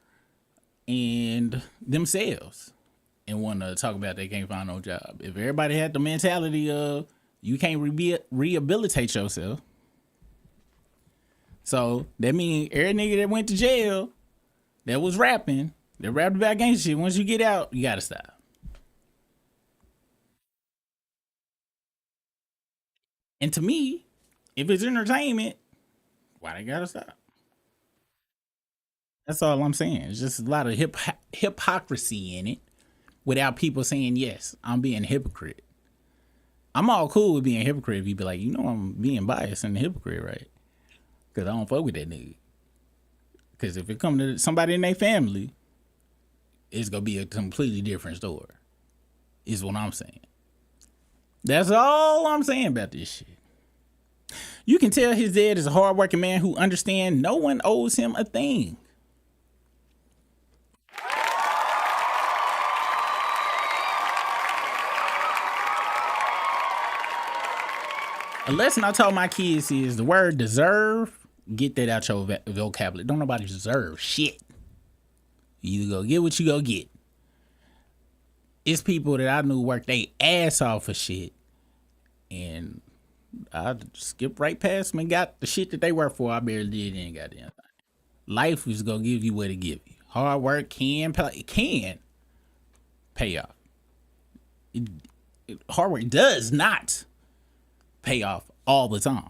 and themselves and want to talk about they can't find no job. If everybody had the mentality of you can't rehabilitate yourself, so that means every nigga that went to jail that was rapping, that rapped about gangster shit, once you get out, you gotta stop. And to me, if it's entertainment, why they gotta stop? That's all I'm saying. It's just a lot of hypocrisy in it without people saying, yes, I'm being a hypocrite. I'm all cool with being a hypocrite if you be like, you know I'm being biased and a hypocrite, right? Because I don't fuck with that nigga. Because if it come to somebody in their family, it's going to be a completely different story, is what I'm saying. That's all I'm saying about this shit. You can tell his dad is a hardworking man who understands no one owes him a thing. A lesson I taught my kids is the word deserve, get that out your vocabulary. Don't nobody deserve shit. You go get what you go get. It's people that I knew worked their ass off for shit, and I skipped right past them and got the shit that they work for. I barely did any goddamn thing. Life is gonna give you what it give you. Hard work can pay off. Hard work does not pay off all the time.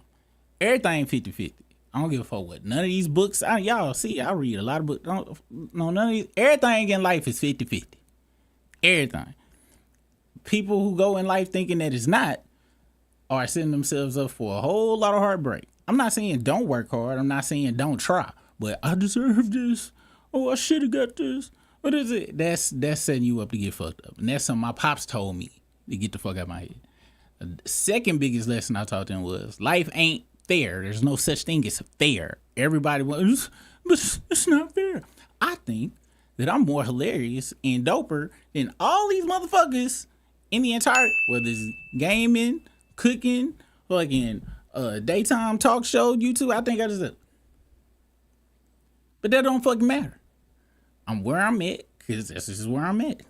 Everything 50-50. I don't give a fuck what none of these books. Y'all see, I read a lot of books. None of these. Everything in life is 50-50. Everything. People who go in life thinking that it's not are setting themselves up for a whole lot of heartbreak. I'm not saying don't work hard. I'm not saying don't try. But I deserve this. Oh, I should have got this. What is it? That's setting you up to get fucked up. And that's something my pops told me to get the fuck out of my head. The second biggest lesson I taught them was life ain't fair. There's no such thing as fair. Everybody wants, but it's not fair. I think that I'm more hilarious and doper than all these motherfuckers in the entire, whether it's gaming, cooking, fucking daytime talk show, YouTube. I think I just, but that don't fucking matter. I'm where I'm at because this is where I'm at.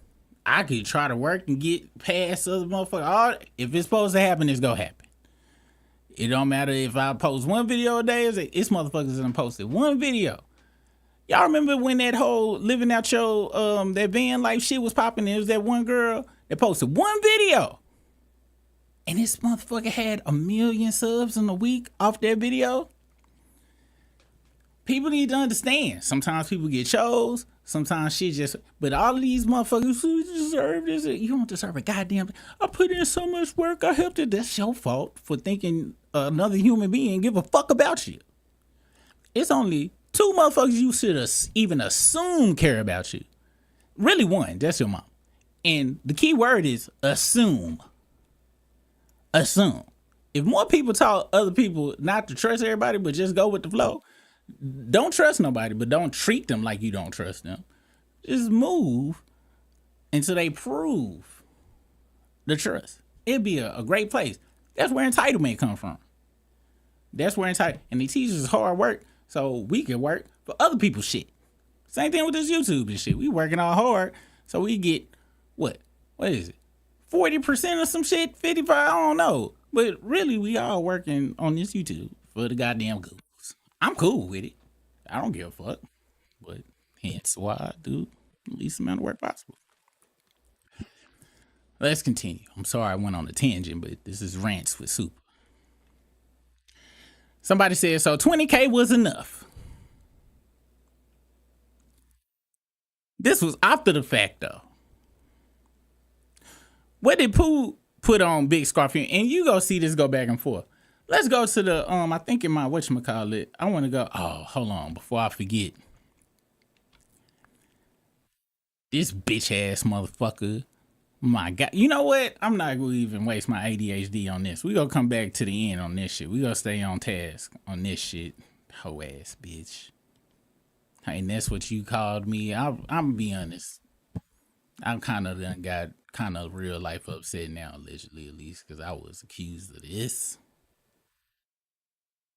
I could try to work and get past other motherfuckers. If it's supposed to happen, it's gonna happen. It don't matter if I post one video a day. It's motherfuckers that posted one video. Y'all remember when that whole living out your that van life shit was popping? It was that one girl that posted one video, and this motherfucker had 1 million subs in a week off that video. People need to understand. Sometimes people get chose. Sometimes shit just, but all of these motherfuckers who deserve this, you don't deserve a goddamn thing. I put in so much work, I helped it. That's your fault for thinking another human being give a fuck about you. It's only 2 motherfuckers you should even assume care about you. Really one, that's your mom. And the key word is assume. Assume. If more people taught other people not to trust everybody, but just go with the flow, don't trust nobody, but don't treat them like you don't trust them. Just move until they prove the trust. It'd be a great place. That's where entitlement comes from. That's where entitlement, and they teach us hard work so we can work for other people's shit. Same thing with this YouTube and shit. We working all hard so we get what is it? 40% of some shit, 55, I don't know. But really, we all working on this YouTube for the goddamn goals. I'm cool with it. I don't give a fuck. But hence why I do the least amount of work possible. Let's continue. I'm sorry I went on a tangent, but this is Rants with Soup. Somebody said, so 20K was enough. This was after the fact, though. What did Pooh put on Big Scarf? And you go see this go back and forth. Let's go to the, I think in my, whatchamacallit, I want to go, hold on, before I forget. This bitch ass motherfucker. My God. You know what? I'm not going to even waste my ADHD on this. We going to come back to the end on this shit. We going to stay on task on this shit. Hoe ass bitch. And that's what you called me. I'm going to be honest. I'm kind of done got kind of real life upset now, allegedly at least, because I was accused of this.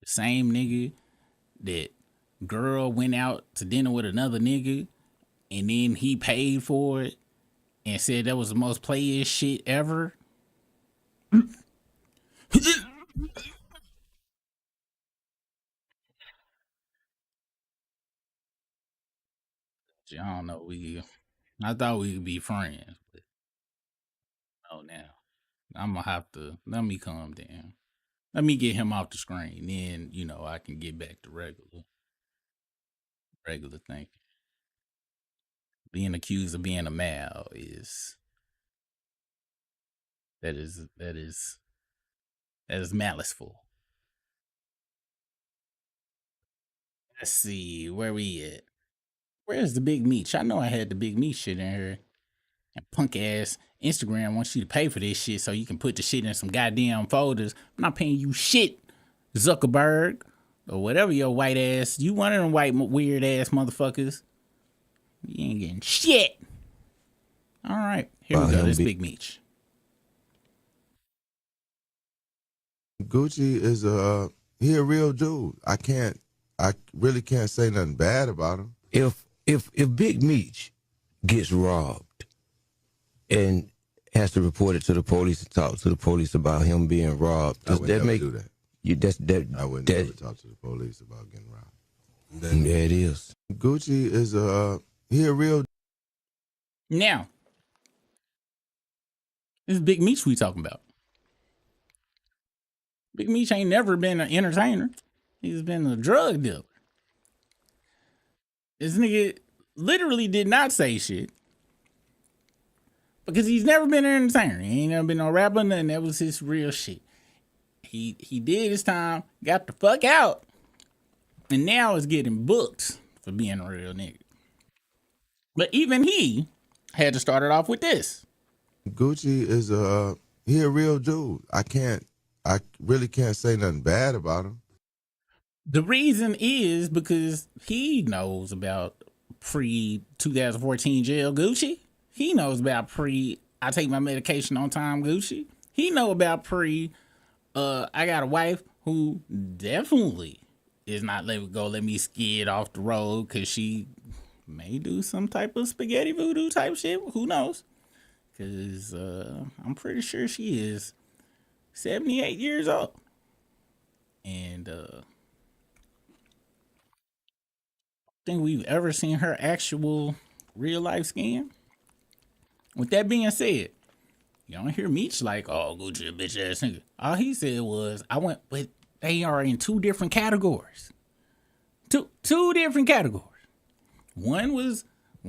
The same nigga that girl went out to dinner with another nigga, and then he paid for it and said that was the most playish shit ever. I don't know. I thought we could be friends, but no, now I'm gonna have to let me calm down. Let me get him off the screen, then I can get back to regular thinking. Being accused of being a mal is maliceful. Let's see where we at. Where's the Big Meech? I know I had the Big Meech shit in here. And punk ass Instagram wants you to pay for this shit so you can put the shit in some goddamn folders. I'm not paying you shit, Zuckerberg, or whatever your white ass. You one of them white weird ass motherfuckers. You ain't getting shit. All right, here we go. This Big Meech. Gucci is he a real dude. I really can't say nothing bad about him. If Big Meech gets robbed and has to report it to the police and talk to the police about him being robbed, does that make do that? I wouldn't ever talk to the police about getting robbed. There it is. Gucci is he a real. Now, this is Big Meech we talking about. Big Meech ain't never been an entertainer. He's been a drug dealer. This nigga literally did not say shit. Because he's never been an entertainer. He ain't never been no rapper, nothing. That was his real shit. He did his time, got the fuck out, and now is getting booked for being a real nigga. But even he had to start it off with this. Gucci is he a real dude. I really can't say nothing bad about him. The reason is because he knows about pre-2014 jail Gucci. He knows about I take my medication on time Gucci. He know about I got a wife who definitely is not let me skid off the road because she may do some type of spaghetti voodoo type shit. Who knows? Because I'm pretty sure she is 78 years old. And think we've ever seen her actual real life skin. With that being said, you don't hear Meech like, oh, Gucci a bitch ass nigga. All he said was, but they are in two different categories. Two different categories. One was a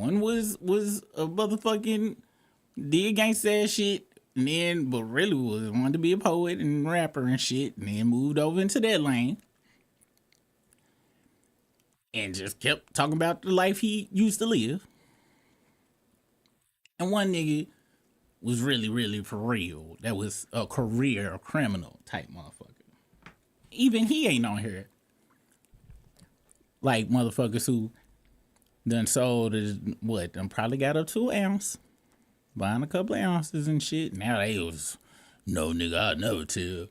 motherfucking did gangsta ass shit, and then but really wanted to be a poet and rapper and shit, and then moved over into that lane. And just kept talking about the life he used to live. And one nigga was really, really for real. That was a career criminal type motherfucker. Even he ain't on here. Like motherfuckers who done sold done probably got up to an ounce. Buying a couple of ounces and shit. Now they was, no nigga, I'd never tell.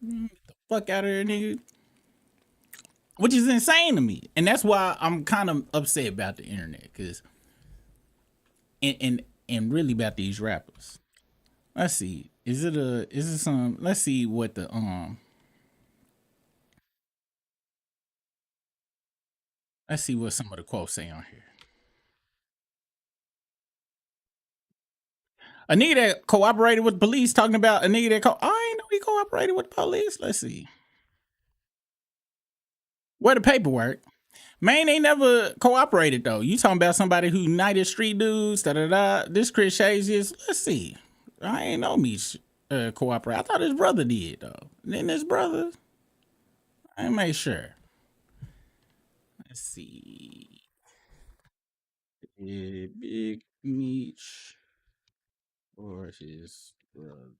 Get the fuck out of here, nigga. Which is insane to me. And that's why I'm kind of upset about the internet. Cause and really about these rappers. Let's see. Is it some, let's see what the let's see what some of the quotes say on here. A nigga that cooperated with the police talking about a nigga that I ain't know he cooperated with the police. Let's see. Where the paperwork? Man, they never cooperated though. You talking about somebody who United Street Dudes, This Chris Shazius. Let's see. I ain't know me cooperate. I thought his brother did though. Then his brother. I make sure. Let's see. Big Meech or his brother.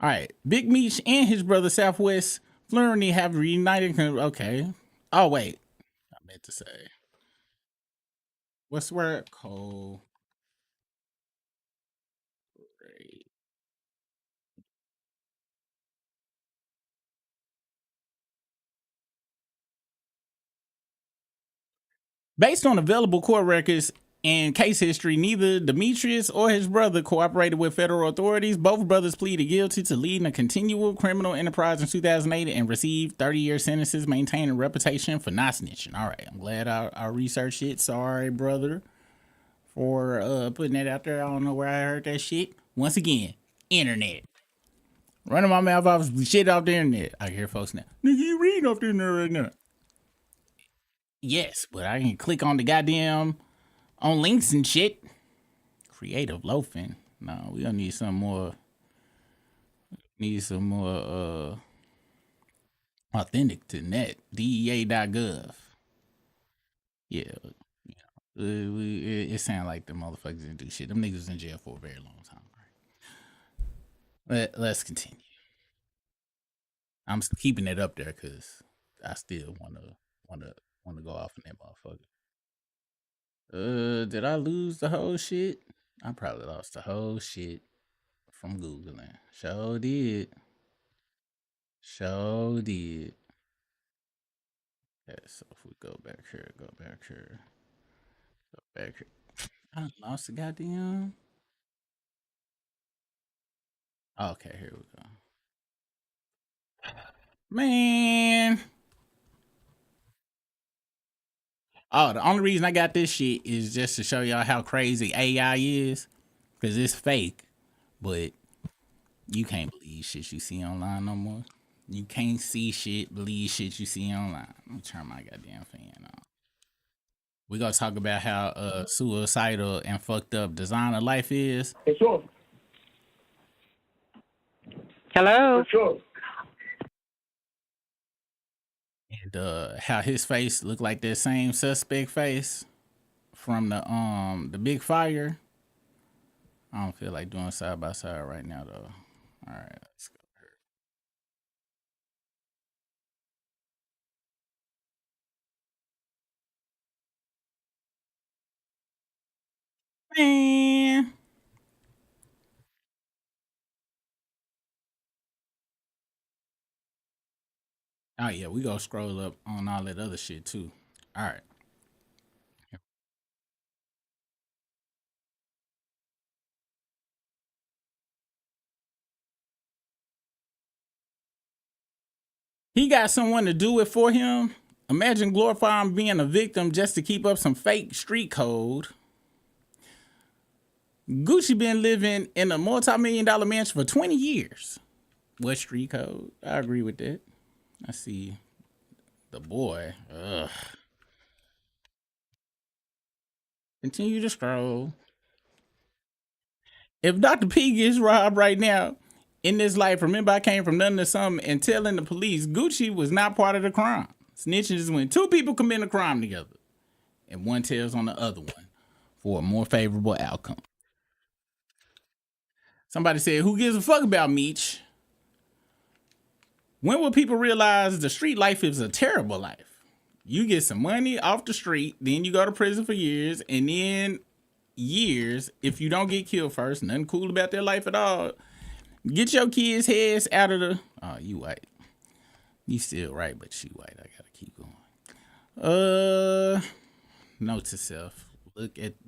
All right, Big Meech and his brother Southwest Fluently have reunited. Okay. Oh wait, I meant to say. What's the word? Based on available court records and case history, neither Demetrius or his brother cooperated with federal authorities. Both brothers pleaded guilty to leading a continual criminal enterprise in 2008 and received 30-year sentences, maintaining a reputation for not snitching. All right, I'm glad I researched it. Sorry, brother, for putting that out there. I don't know where I heard that shit. Once again, internet. Running my mouth off shit off the internet. I hear folks now. Nigga, you reading off the internet right now. Yes, but I can click on the goddamn on links and shit. Creative loafing. No, we don't need some more. Need some more authentic to net. DEA.gov. Yeah. It sounds like the motherfuckers didn't do shit. Them niggas was in jail for a very long time. Right? Let's continue. I'm keeping it up there because I still wanna go off in that motherfucker. Did I lose the whole shit? I probably lost the whole shit from Googling. Sure did. Okay, so if we go back here. I lost the goddamn. Okay, here we go. Man. Oh, the only reason I got this shit is just to show y'all how crazy AI is. Because it's fake. But you can't believe shit you see online no more. You can't see shit, believe shit you see online. Let me turn my goddamn fan on. We're going to talk about how suicidal and fucked up designer life is. For sure. Hello. For sure. And how his face looked like that same suspect face from the big fire. I don't feel like doing side by side right now though. All right, let's go here. Man. Oh yeah, we gonna scroll up on all that other shit too. All right. He got someone to do it for him. Imagine glorifying being a victim just to keep up some fake street code. Gucci been living in a multi-million-dollar mansion for 20 years. What street code? I agree with that. I see the boy. Ugh. Continue to scroll. If Dr. P gets robbed right now in this life, remember I came from nothing to something and telling the police Gucci was not part of the crime. Snitching is when two people commit a crime together and one tells on the other one for a more favorable outcome. Somebody said, who gives a fuck about Meech? When will people realize the street life is a terrible life? You get some money off the street, then you go to prison for years, and then years, if you don't get killed first, nothing cool about their life at all. Get your kids' heads out of the... Oh, you white. You still right, but you white. I gotta keep going. Note to self.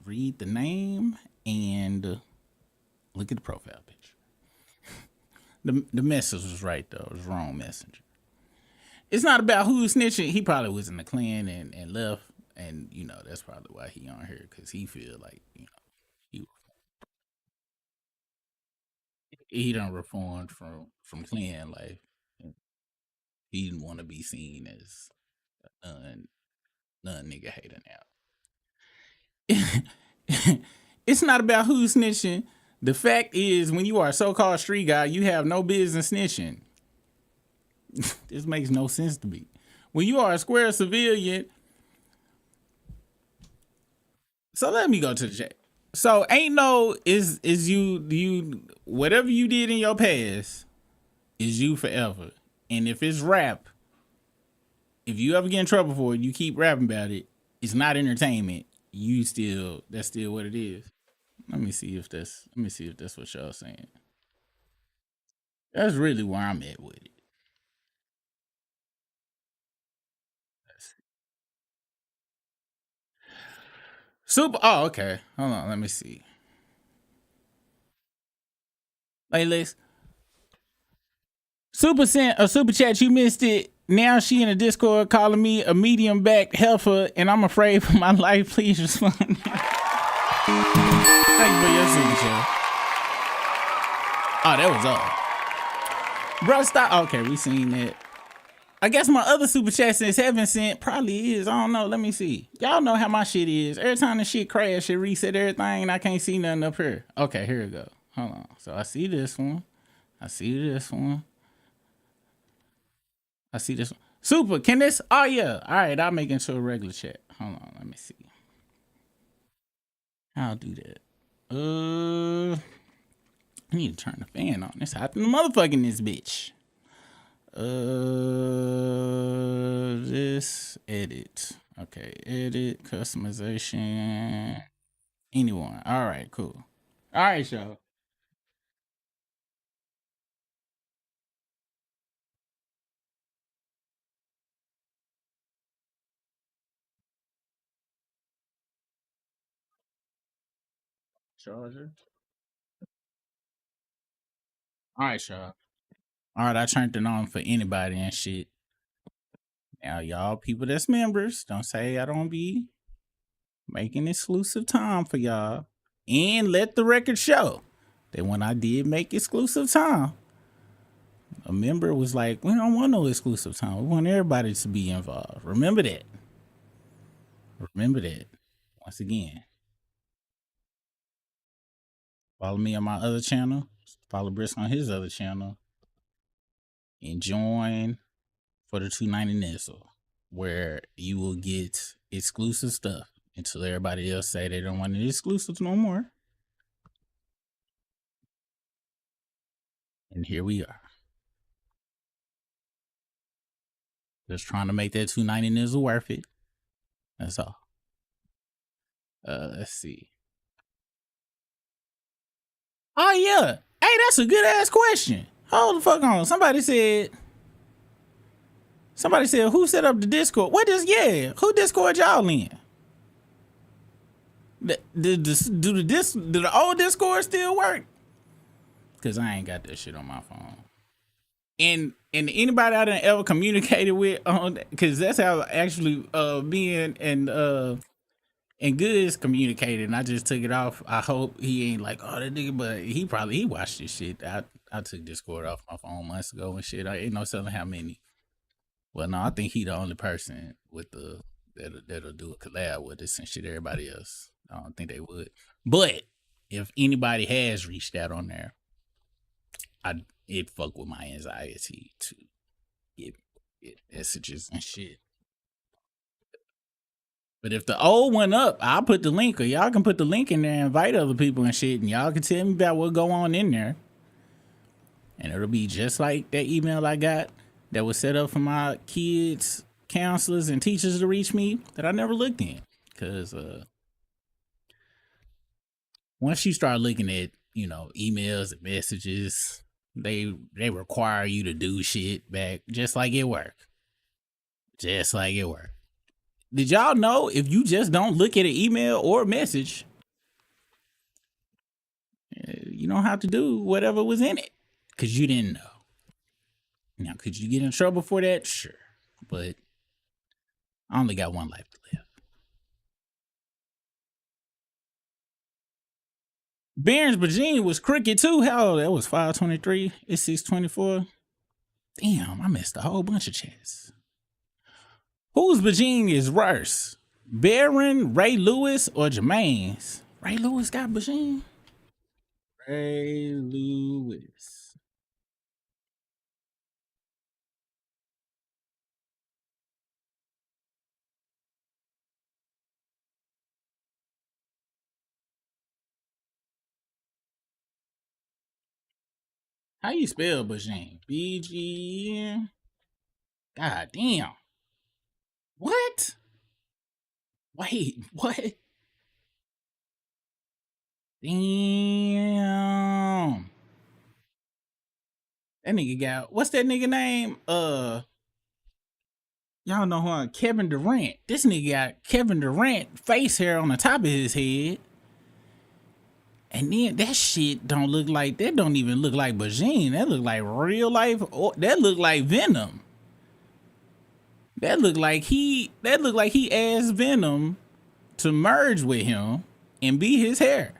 Read the name and look at the profile picture. The message was right, though. It was wrong messenger. It's not about who's snitching. He probably was in the Klan and left. And, you know, that's probably why he on here. Because he feel like, you know, he done reformed from Klan life. He didn't want to be seen as a nigga hater now. It's not about who's snitching. The fact is, when you are a so-called street guy, you have no business snitching. This makes no sense to me. When you are a square civilian, so let me go to the chat. So ain't no is you whatever you did in your past is you forever. And if it's rap, if you ever get in trouble for it, you keep rapping about it, it's not entertainment. That's still what it is. Let me see if that's what y'all saying. That's really where I'm at with it. Super. Oh, okay. Hold on. Let me see. Playlist. Super sent a super chat. You missed it. Now she in the Discord calling me a medium back heifer, and I'm afraid for my life. Please respond. Thank you for your super chat. Oh, that was all. Bro, stop. Okay, we seen that. I guess my other super chat since heaven sent probably is. I don't know. Let me see. Y'all know how my shit is. Every time the shit crash, it reset everything, and I can't see nothing up here. Okay, here we go. Hold on. So I see this one. I see this one. I see this one. Super, can this? Oh, yeah. All right, I'll make it into a regular chat. Hold on, let me see. I'll do that. I need to turn the fan on. It's hot in the motherfucking this bitch. This edit. Okay, edit, customization. Anyone. All right, cool. All right, y'all. Charger. All right, y'all. All right, I turned it on for anybody and shit. Now, y'all people that's members, don't say I don't be making exclusive time for y'all. And let the record show that when I did make exclusive time, a member was like, we don't want no exclusive time. We want everybody to be involved. Remember that. Remember that. Once again. Follow me on my other channel. Follow Brisk on his other channel. And join for the 290 Nizzle, where you will get exclusive stuff until everybody else say they don't want any exclusives no more. And here we are. Just trying to make that 290 Nizzle worth it. That's all. Let's see. Oh, yeah. Hey, that's a good ass question. Hold the fuck on. Somebody said, who set up the Discord? What is, yeah, who Discord y'all in? Do the old Discord still work? Because I ain't got that shit on my phone. And anybody I done ever communicated with on, because that's how actually me and Goods communicated, and I just took it off. I hope he ain't like, oh, that nigga, but he watched this shit. I took Discord off my phone months ago and shit. I ain't no telling how many. Well, no, I think he the only person with that'll do a collab with us and shit. Everybody else, I don't think they would. But if anybody has reached out on there, it fuck with my anxiety to get messages and shit. But if the old one up, I'll put the link, or y'all can put the link in there and invite other people and shit, and y'all can tell me about what go on in there. And it'll be just like that email I got that was set up for my kids, counselors, and teachers to reach me that I never looked in. Because once you start looking at, emails and messages, they require you to do shit back just like it work. Just like it work. Did y'all know if you just don't look at an email or a message, you don't have to do whatever was in it because you didn't know. Now, could you get in trouble for that? Sure. But I only got one life to live. Barron's Virginia was crooked too. Hell, that was 523. It's 624. Damn, I missed a whole bunch of chats. Whose Virginia is worse? Barron, Ray Lewis, or Jermaine's? Ray Lewis got Virginia? Ray Lewis. How you spell Virginia? B-G-E-N? God damn. What? Wait, what? Damn. That nigga got, what's that nigga name? Y'all know who? Kevin Durant. This nigga got Kevin Durant face hair on the top of his head. And then that shit don't look like, that don't even look like Bajin. That look like real life. That look like Venom. That look like he asked Venom to merge with him and be his hair.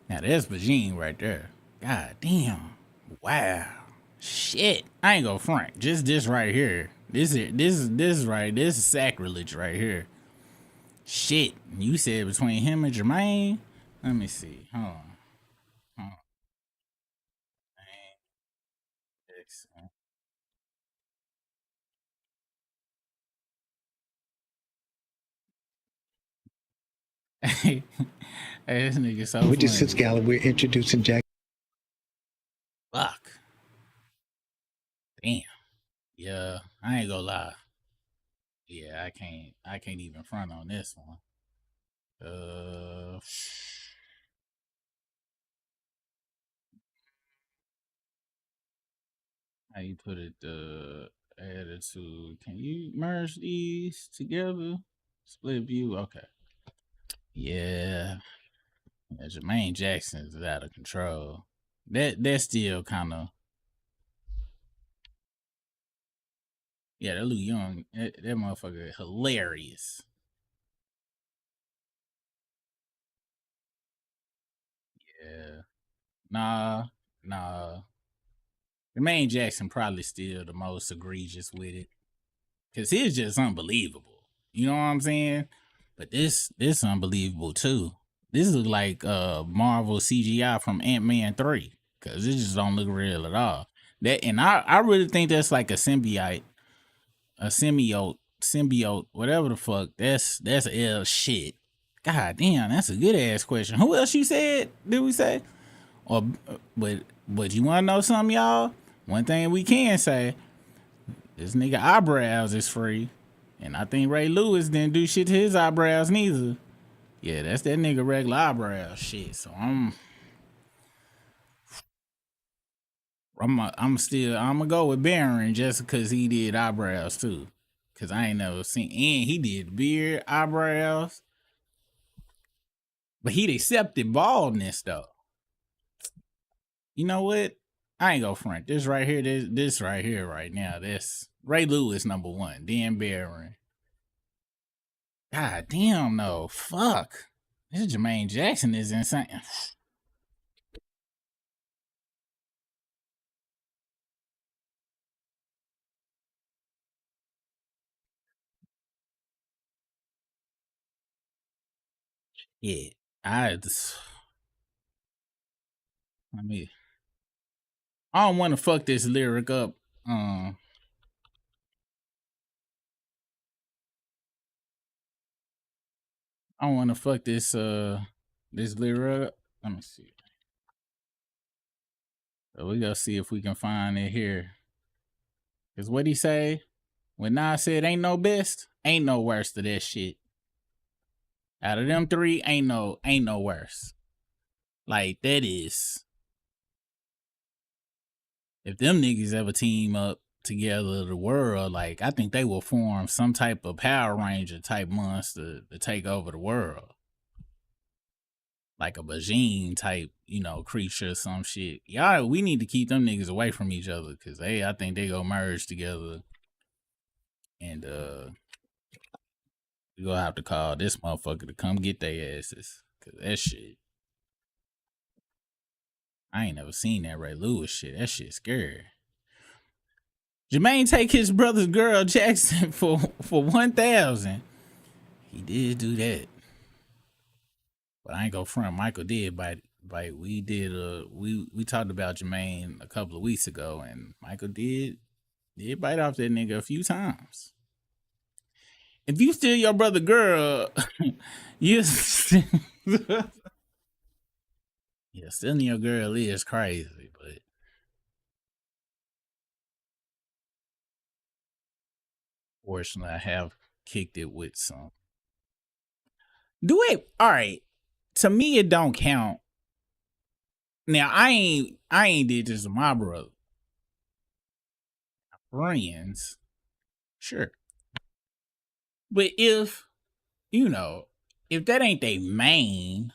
Now that's Bajin right there. God damn. Wow. Shit. I ain't gonna front. Just this right here. This is sacrilege right here. Shit. You said between him and Jermaine? Let me see. Hold on. Hey, this nigga so We just sits Gala, we're introducing Jack. Fuck. Damn. Yeah, I ain't gonna lie. Yeah, I can't even front on this one. How you put it, attitude. Can you merge these together? Split view, okay. Yeah. Jermaine Jackson is out of control. That's still kind of, yeah, that Lou Young, that motherfucker hilarious. Yeah. Nah. Jermaine Jackson probably still the most egregious with it. Cause he's just unbelievable. You know what I'm saying? But this unbelievable too. This look like Marvel CGI from Ant-Man 3. Cause it just don't look real at all. That, and I really think that's like a symbiote, whatever the fuck. That's L shit. God damn, that's a good ass question. Who else you said? Did we say? Or but you wanna know something, y'all? One thing we can say, this nigga eyebrows is free. And I think Ray Lewis didn't do shit to his eyebrows neither. Yeah, that's that nigga regular eyebrow shit. So I'm gonna go with Baron just because he did eyebrows too. Cause I ain't never seen, and he did beard, eyebrows. But he'd accepted baldness though. You know what? I ain't gonna front. This right here, this right here right now. This Ray Lewis #1, Dan Baron. God damn no. Fuck. This Jermaine Jackson is insane. Yeah. I don't want to fuck this lyric up. I don't want to fuck this this lyric up. Let me see. So we gotta see if we can find it here. Cause what he say? When Nas said ain't no best, ain't no worst of that shit. Out of them three, ain't no worse. Like that is. If them niggas ever team up together, the world, like I think they will form some type of Power Ranger type monster to take over the world. Like a Bajin type, creature or some shit. Y'all, we need to keep them niggas away from each other because I think they go merge together. And we gonna have to call this motherfucker to come get their asses. Cause that shit. I ain't never seen that Ray Lewis shit. That shit scary. Jermaine take his brother's girl Jackson for 1,000. He did do that. But I ain't gonna front. Michael did bite. We did we talked about Jermaine a couple of weeks ago, and Michael did bite off that nigga a few times. If you steal your brother girl, you yeah, stealing your girl is crazy, but Fortunately, I have kicked it with some. Do it. All right. To me, it don't count. Now, I ain't did this to my brother. Friends, sure. But if, if that ain't they main,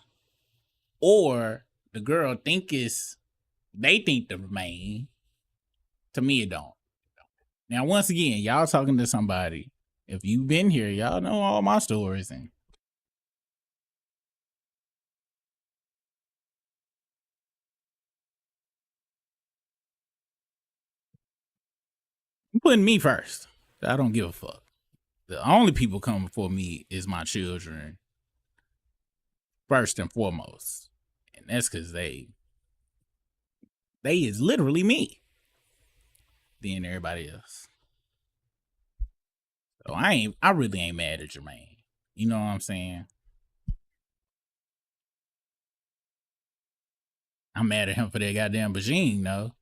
or the girl they think the main, to me it don't. Now, once again, y'all talking to somebody. If you've been here, y'all know all my stories. And I'm putting me first. I don't give a fuck. The only people coming for me is my children, first and foremost. And that's because they is literally me. Then everybody else. So I really ain't mad at Jermaine. You know what I'm saying? I'm mad at him for that goddamn Bajing, though.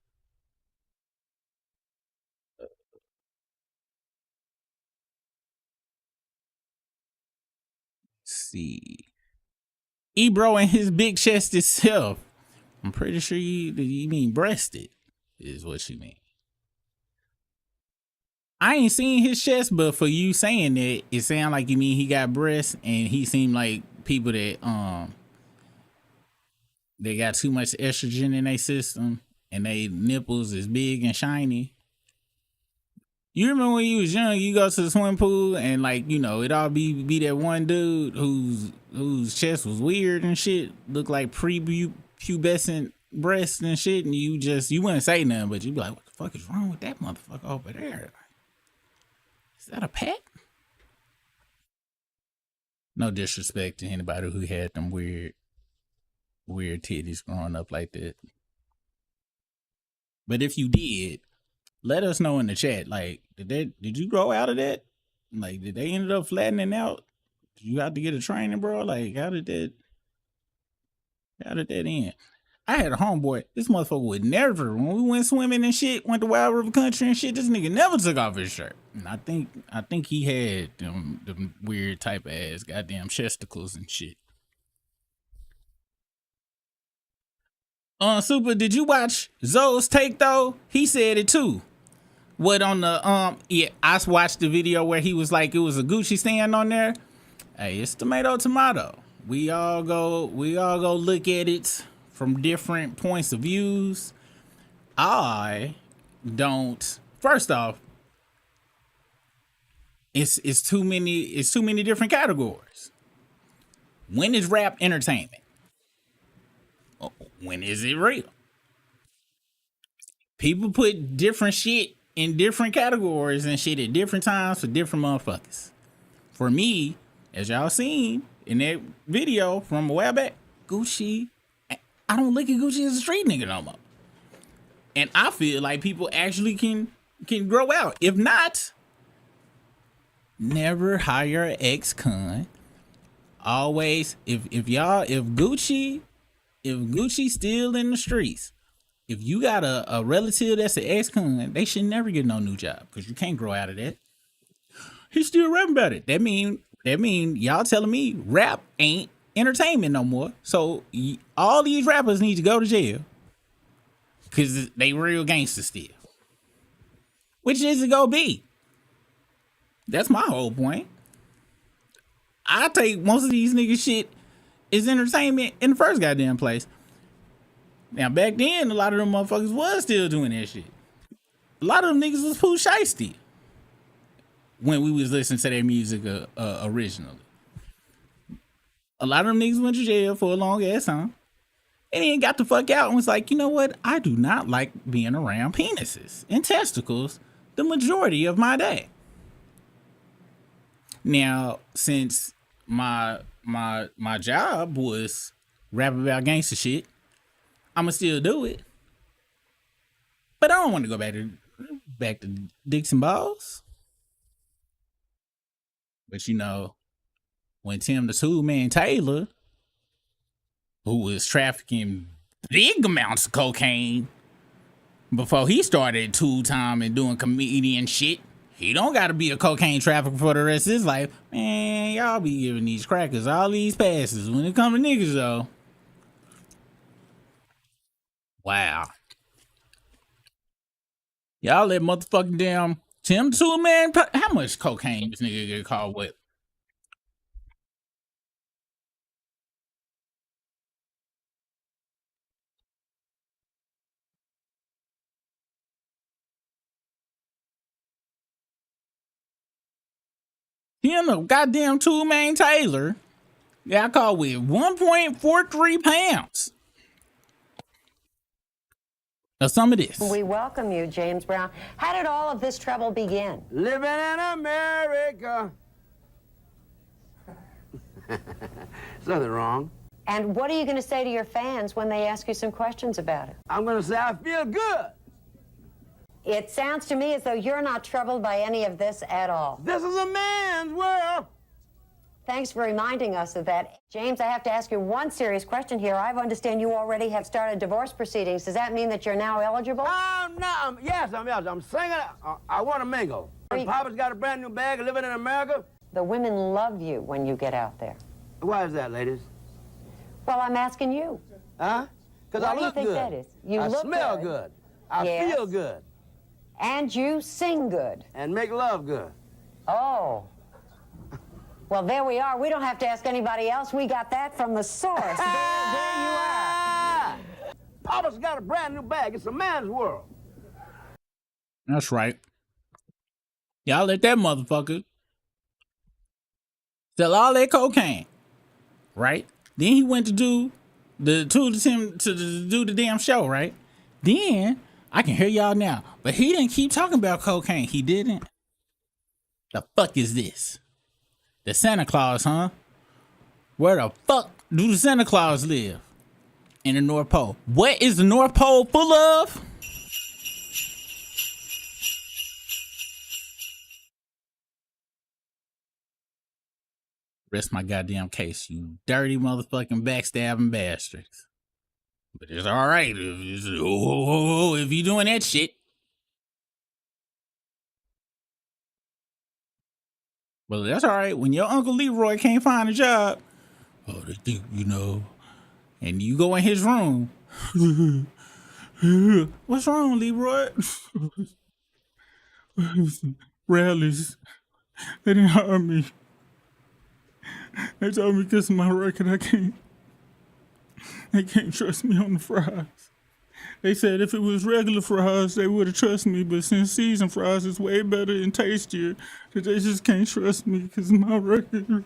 See. Ebro and his big chested self. I'm pretty sure you mean breasted, is what you mean. I ain't seen his chest, but for you saying that, it sound like you mean he got breasts, and he seemed like people that they got too much estrogen in their system, and they nipples is big and shiny. You remember when you was young, you go to the swimming pool and it all be that one dude whose chest was weird and shit, looked like prepubescent breasts and shit, and you wouldn't say nothing, but you'd be like, what the fuck is wrong with that motherfucker over there? Is that a pet? No disrespect to anybody who had them weird titties growing up like that. But if you did, let us know in the chat. Like, did you grow out of that? Like, did they end up flattening out? Did you have to get a training, bro? Like, how did that end? I had a homeboy. This motherfucker would never, when we went swimming and shit, went to Wild River Country and shit, this nigga never took off his shirt. And I think he had them weird type of ass goddamn chesticles and shit. Super, did you watch Zoe's take though? He said it too. What on the yeah, I watched the video where he was like, it was a Gucci stand on there. Hey, it's tomato. We all go look at it from different points of views. I don't. First off, it's too many different categories. When is rap entertainment? When is it real? People put different shit in different categories and shit at different times for different motherfuckers. For me, as y'all seen in that video from a while back, Gucci, I don't look at Gucci as a street nigga no more. And I feel like people actually can grow out. If not, never hire an ex-con. Always, if Gucci still in the streets, if you got a relative that's an ex-con, they should never get no new job because you can't grow out of that. He's still rapping about it. That mean y'all telling me rap ain't entertainment no more. So all these rappers need to go to jail because they real gangsters still. Which is it gonna be? That's my whole point. I take most of these niggas shit is entertainment in the first goddamn place. Now back then, a lot of them motherfuckers was still doing that shit. A lot of them niggas was Pooh Shiesty when we was listening to their music originally. A lot of them niggas went to jail for a long ass time and then got the fuck out and was like, you know what? I do not like being around penises and testicles the majority of my day. Now, since my job was rapping about gangster shit, I'ma still do it. But I don't want to go back to dicks and balls. But you know, when Tim the Tool Man Taylor, who was trafficking big amounts of cocaine before he started Tool Time and doing comedian shit, He don't got to be a cocaine trafficker for the rest of his life. Man, y'all be giving these crackers all these passes. When it come to niggas, though. Wow. Y'all let motherfucking damn Tim Tool, man. How much cocaine this nigga get caught with? Him, a goddamn Two-Man Taylor, got caught with 1.43 pounds of some of this. We welcome you, James Brown. How did all of this trouble begin? Living in America. There's nothing wrong. And what are you going to say to your fans when they ask you some questions about it? I'm going to say I feel good. It sounds to me as though you're not troubled by any of this at all. This is a man's world. Thanks for reminding us of that. James, I have to ask you one serious question here. I understand you already have started divorce proceedings. Does that mean that you're now eligible? Yes, I'm eligible. I'm singing. I want to mingle. Papa's got a brand new bag living in America. The women love you when you get out there. Why is that, ladies? Well, I'm asking you. Huh? Because I look good. Why do you think that is? You I look smell good. I feel good. And you sing good. And make love good. Oh. Well, there we are. We don't have to ask anybody else. We got that from the source. There you are. Papa's got a brand new bag. It's a man's world. That's right. Y'all let that motherfucker sell all that cocaine, right? Then he went to do the damn show, right? Then I can hear y'all now, but he didn't keep talking about cocaine. He didn't. The fuck is this? The Santa Claus, huh? Where the fuck do the Santa Claus live? In the North Pole. What is the North Pole full of? Rest my goddamn case, you dirty motherfucking backstabbing bastards. But it's all right if you doing that shit. Well, that's all right. When your Uncle Leroy can't find a job, oh, they think, and you go in his room. What's wrong, Leroy? Rallies. They didn't hire me. They told me because of my record, they can't trust me on the fries. They said if it was regular fries, they would have trusted me, but since seasoned fries is way better and tastier, that they just can't trust me because of my record.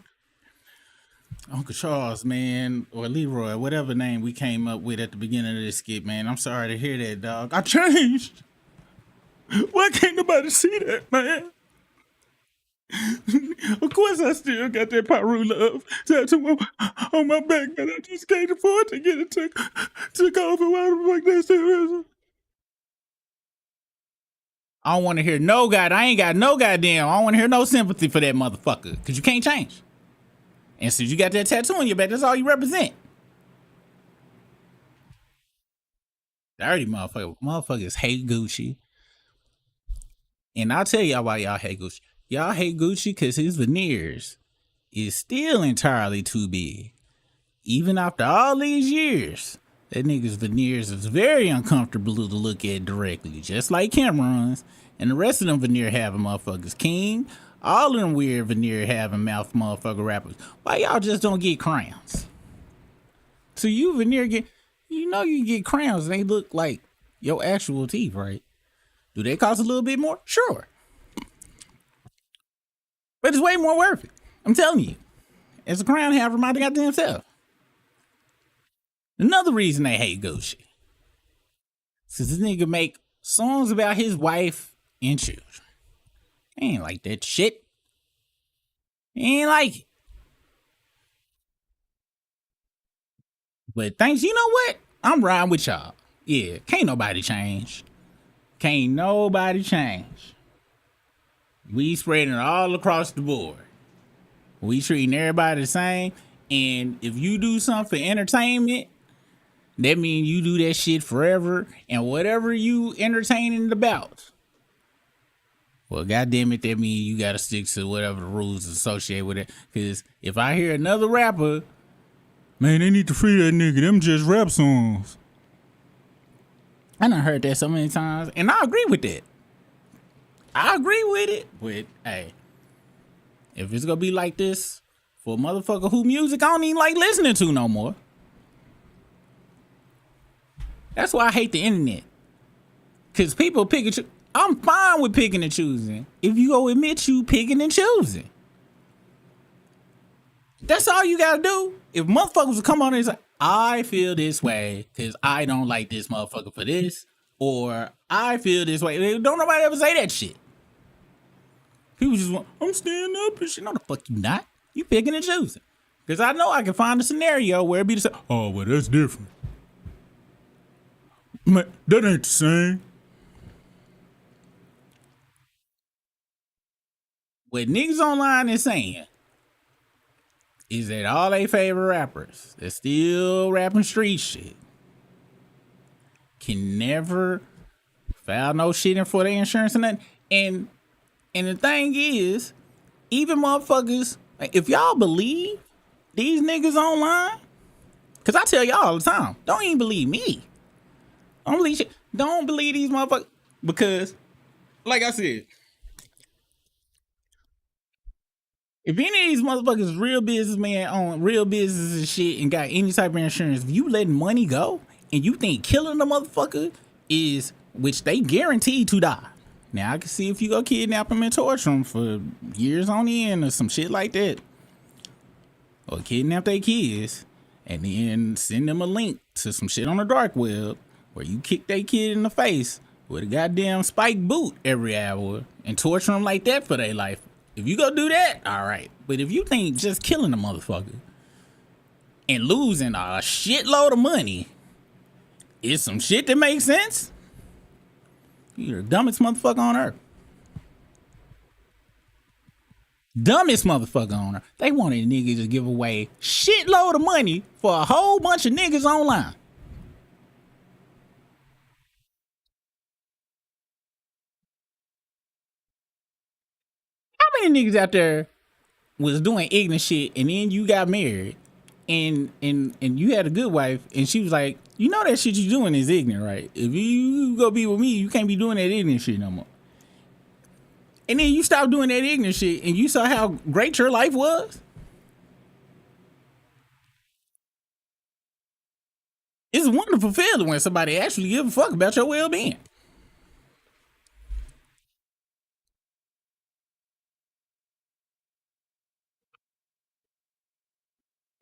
Uncle Charles, man, or Leroy, whatever name we came up with at the beginning of this skit, man, I'm sorry to hear that, dog. I changed. Why can't nobody see that, man? Of course, I still got that Pyru love tattoo on my back, but I just can't afford to get it took off. And why the fuck that still is? I don't want to hear no God. I ain't got no goddamn. I don't want to hear no sympathy for that motherfucker because you can't change. And since you got that tattoo on your back, that's all you represent. Dirty motherfucker. Motherfuckers hate Gucci. And I'll tell y'all why y'all hate Gucci. Y'all hate Gucci because his veneers is still entirely too big. Even after all these years, that nigga's veneers is very uncomfortable to look at directly, just like Cameron's and the rest of them veneer having motherfuckers. King, all of them weird veneer having mouth motherfucker rappers. Why y'all just don't get crowns? So you veneer get, you get crowns and they look like your actual teeth, right? Do they cost a little bit more? Sure. But it's way more worth it. I'm telling you. It's a crown haver my goddamn self. Another reason they hate Gucci. Cause this nigga make songs about his wife and children. He ain't like that shit. He ain't like it. But thanks, you know what? I'm riding with y'all. Yeah, can't nobody change. Can't nobody change. We spreading it all across the board. We treating everybody the same. And if you do something for entertainment, that means you do that shit forever. And whatever you entertaining about, Well, goddamn it, that means you gotta stick to whatever the rules associated with it. Because if I hear another rapper, man, they need to free that nigga. Them just rap songs. I done heard that so many times, and I agree with that. I agree with it, but hey, if it's gonna be like this for a motherfucker who music I don't even like listening to no more. That's why I hate the internet. Cause people pick and choose. I'm fine with picking and choosing. If you go admit you picking and choosing. That's all you gotta do. If motherfuckers will come on and say, I feel this way because I don't like this motherfucker for this, or I feel this way. Don't nobody ever say that shit. People just want, I'm standing up and shit. No, the fuck you not. You picking and choosing. Because I know I can find a scenario where it'd be the same. Oh, well, that's different. Man, that ain't the same. What niggas online is saying is that all they favorite rappers that still rapping street shit can never file no shit in for their insurance and nothing. And the thing is, even motherfuckers, like, if y'all believe these niggas online, cause I tell y'all all the time, don't even believe me. Don't believe shit. Don't believe these motherfuckers because, like I said, if any of these motherfuckers real businessmen own real business and shit and got any type of insurance, if you letting money go and you think killing the motherfucker is, which they guaranteed to die. Now I can see if you go kidnap them and torture them for years on end or some shit like that. Or kidnap their kids and then send them a link to some shit on the dark web where you kick their kid in the face with a goddamn spiked boot every hour and torture them like that for their life. If you go do that, all right. But if you think just killing a motherfucker and losing a shitload of money is some shit that makes sense, you're the dumbest motherfucker on earth. Dumbest motherfucker on earth. They wanted niggas to give away shitload of money for a whole bunch of niggas online. How many niggas out there was doing ignorant shit and then you got married and you had a good wife and she was like, you know that shit you doing is ignorant, right? If you go be with me, you can't be doing that ignorant shit no more. And then you stop doing that ignorant shit and you saw how great your life was. It's a wonderful feeling when somebody actually give a fuck about your well-being.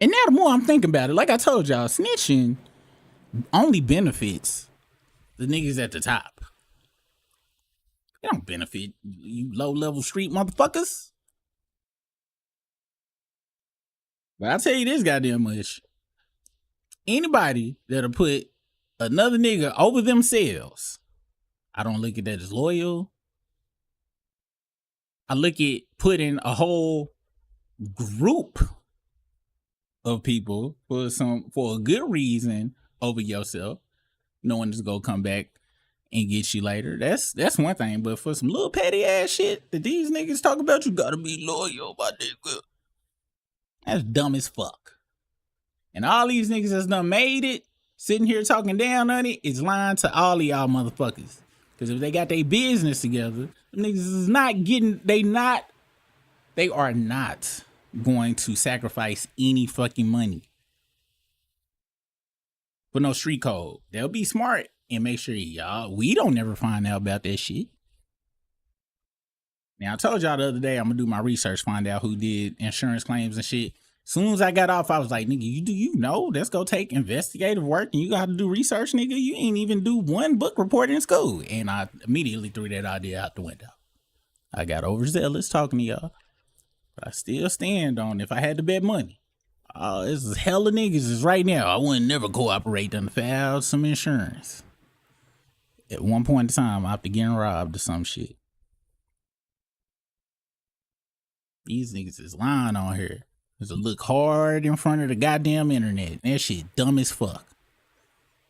And now the more I'm thinking about it, like I told y'all, snitching only benefits the niggas at the top. It don't benefit you low-level street motherfuckers. But I'll tell you this goddamn much. Anybody that'll put another nigga over themselves, I don't look at that as loyal. I look at putting a whole group of people for a good reason over yourself, knowing it's gonna come back and get you later. That's one thing. But for some little petty ass shit that these niggas talk about, you gotta be loyal, my nigga. That's dumb as fuck. And all these niggas that's done made it, sitting here talking down on it, is lying to all of y'all motherfuckers. Because if they got their business together, them niggas is not getting, they are not going to sacrifice any fucking money for no street code. They'll be smart and make sure we don't never find out about that shit. Now I told y'all the other day I'm gonna do my research, find out who did insurance claims and shit. Soon as I got off, I was like, nigga, you know that's go take investigative work and you got to do research, nigga. You ain't even do one book report in school. And I immediately threw that idea out the window. I got overzealous talking to y'all. But I still stand on if I had to bet money. This is hella niggas is right now. I wouldn't never cooperate to file some insurance. At one point in time, after getting robbed or some shit. These niggas is lying on here. There's a look hard in front of the goddamn internet. That shit dumb as fuck.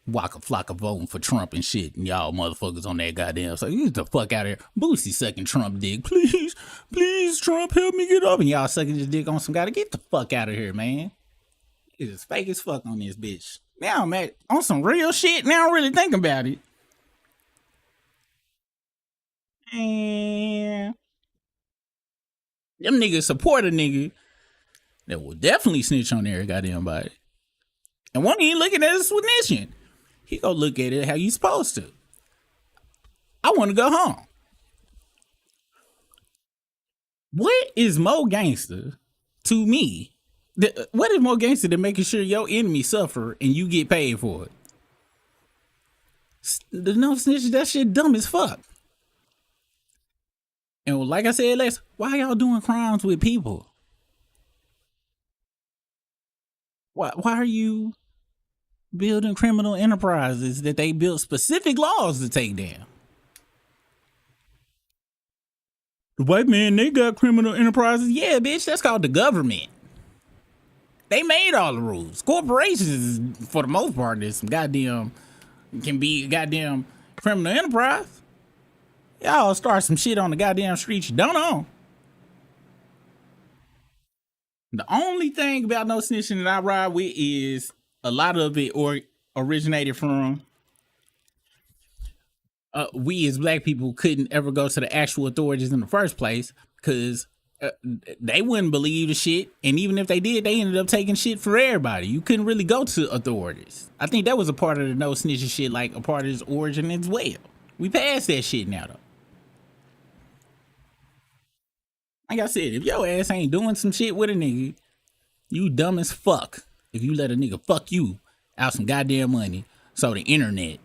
Waka Flocka voting for Trump and shit, and y'all motherfuckers on that goddamn. So get the fuck out of here. Boosie sucking Trump dick. Please, Trump, help me get up. And y'all sucking his dick on some guy. Get the fuck out of here, man. It's fake as fuck on this bitch. Now I'm on some real shit. Now I'm really thinking about it. And them niggas support a nigga that will definitely snitch on their goddamn body. And one ain't looking at it as snitching. He gonna look at it how you supposed to. I want to go home. What is more gangster to me? What is more gangster than making sure your enemy suffer and you get paid for it? The no snitching, that shit dumb as fuck. And like I said last, why y'all doing crimes with people? Why are you building criminal enterprises that they built specific laws to take down? The white man, they got criminal enterprises. Yeah, bitch, that's called the government. They made all the rules. Corporations, for the most part, there's some goddamn, can be goddamn criminal enterprise. Y'all start some shit on the goddamn streets you don't own. The only thing about no snitching that I ride with is a lot of it originated from we as black people couldn't ever go to the actual authorities in the first place because they wouldn't believe the shit. And even if they did, they ended up taking shit for everybody. You couldn't really go to authorities. I think that was a part of the no snitching shit, like a part of its origin as well. We passed that shit now, though. Like I said, if your ass ain't doing some shit with a nigga, you dumb as fuck if you let a nigga fuck you out some goddamn money. So the internet.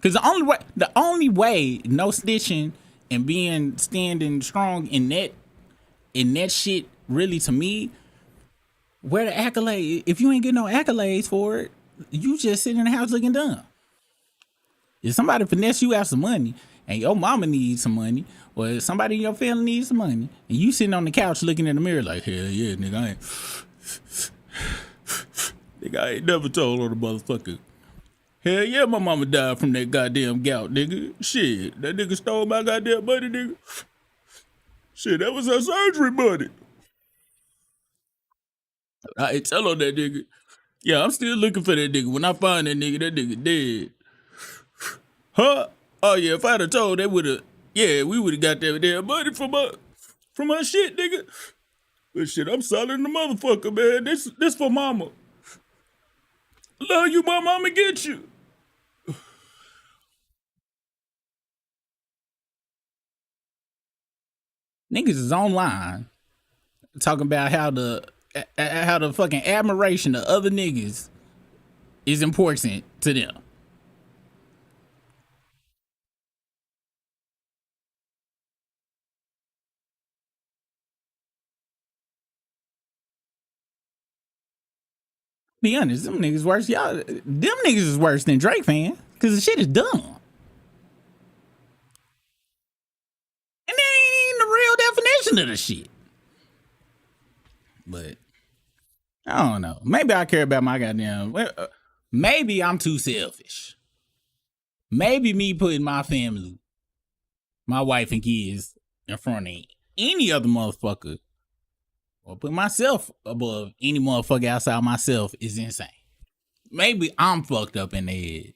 Because the only way no snitching and standing strong in that shit, really, to me, where the accolade, if you ain't getting no accolades for it, you just sitting in the house looking dumb. If somebody finesse you out some money and your mama needs some money, or if somebody in your family needs some money, and you sitting on the couch looking in the mirror like, hell yeah, nigga, I ain't never told on the motherfucker. Hell yeah, my mama died from that goddamn gout, nigga. Shit, that nigga stole my goddamn money, nigga. Shit, that was her surgery money. I ain't tell on that nigga. Yeah, I'm still looking for that nigga. When I find that nigga dead. Huh? Oh yeah, if I'd have told, they would've, yeah, we would've got that damn money from her shit, nigga. But shit, I'm solid in the motherfucker, man. This for mama. Love you, my mama get you. Niggas is online talking about how the fucking admiration of other niggas is important to them. Be honest, them niggas worse. Them niggas is worse than Drake fan, cause the shit is dumb. And that ain't even the real definition of the shit. But I don't know. Maybe I care about my goddamn. Maybe I'm too selfish. Maybe me putting my family, my wife and kids in front of any other motherfucker, or put myself above any motherfucker outside myself is insane. Maybe I'm fucked up in the head.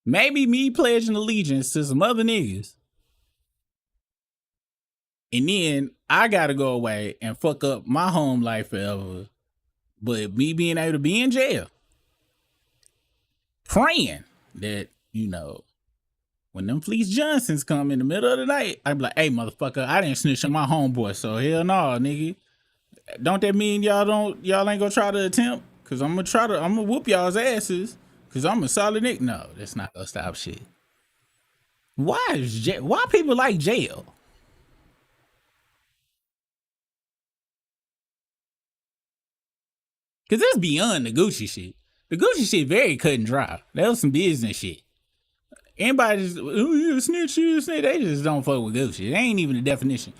Maybe me pledging allegiance to some other niggas, and then I gotta go away and fuck up my home life forever. But me being able to be in jail, praying that, you know, when them Fleece Johnsons come in the middle of the night, I be like, hey, motherfucker, I didn't snitch on my homeboy, so hell no, nigga. Don't that mean y'all ain't gonna try to attempt? Cause I'm gonna whoop y'all's asses, cause I'm a solid nigga. No, that's not gonna stop shit. Why people like jail? Cause it's beyond the Gucci shit. The Gucci shit very cut and dry. That was some business shit. Anybody just, oh, you a snitch, they just don't fuck with Gucci. It ain't even the definition.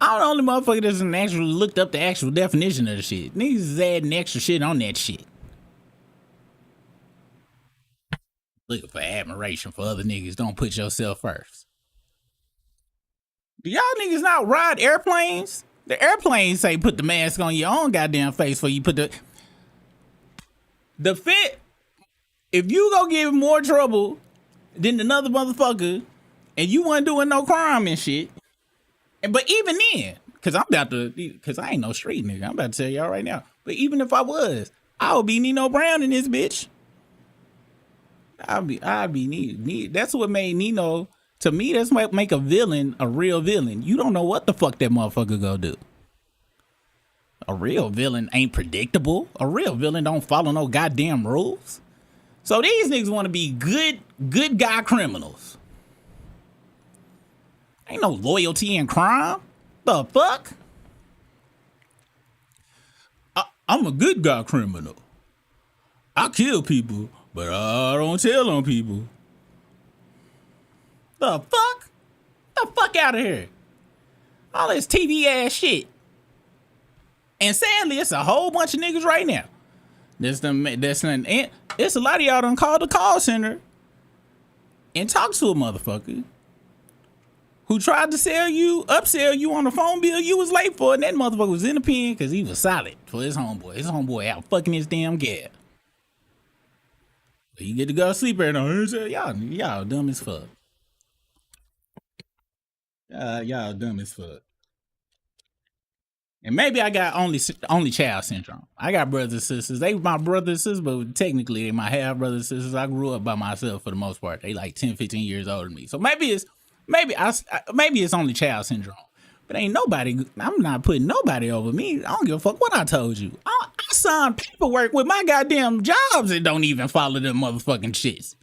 I'm the only motherfucker that's actually looked up the actual definition of the shit. Niggas is adding extra shit on that shit. looking for admiration for other niggas. Don't put yourself first. Do y'all niggas not ride airplanes? The airplanes say put the mask on your own goddamn face before you put the fit. If you go give more trouble than another motherfucker and you wasn't doing no crime and shit, but even then, cause I ain't no street nigga. I'm about to tell y'all right now. But even if I was, I would be Nino Brown in this bitch. I'd be Nino. That's what made Nino, to me, that's what make a villain a real villain. You don't know what the fuck that motherfucker gonna do. A real villain ain't predictable. A real villain don't follow no goddamn rules. So these niggas want to be good guy criminals. Ain't no loyalty in crime. The fuck? I'm a good guy criminal. I kill people, but I don't tell on people. The fuck? The fuck out of here. All this TV ass shit. And sadly, it's a whole bunch of niggas right now. It's a lot of y'all done called the call center and talked to a motherfucker who tried to upsell you on the phone bill you was late for, and that motherfucker was in the pen because he was solid for his homeboy. His homeboy out fucking his damn gas. But you get to go to sleep every night. Y'all dumb as fuck. Y'all dumb as fuck. And maybe I got only child syndrome. I got brothers and sisters. They my brothers and sisters, but technically they my half brothers and sisters. I grew up by myself for the most part. They like 10, 15 years older than me. So maybe it's only child syndrome. But ain't nobody, I'm not putting nobody over me. I don't give a fuck what I told you. I signed paperwork with my goddamn jobs that don't even follow them motherfucking shits.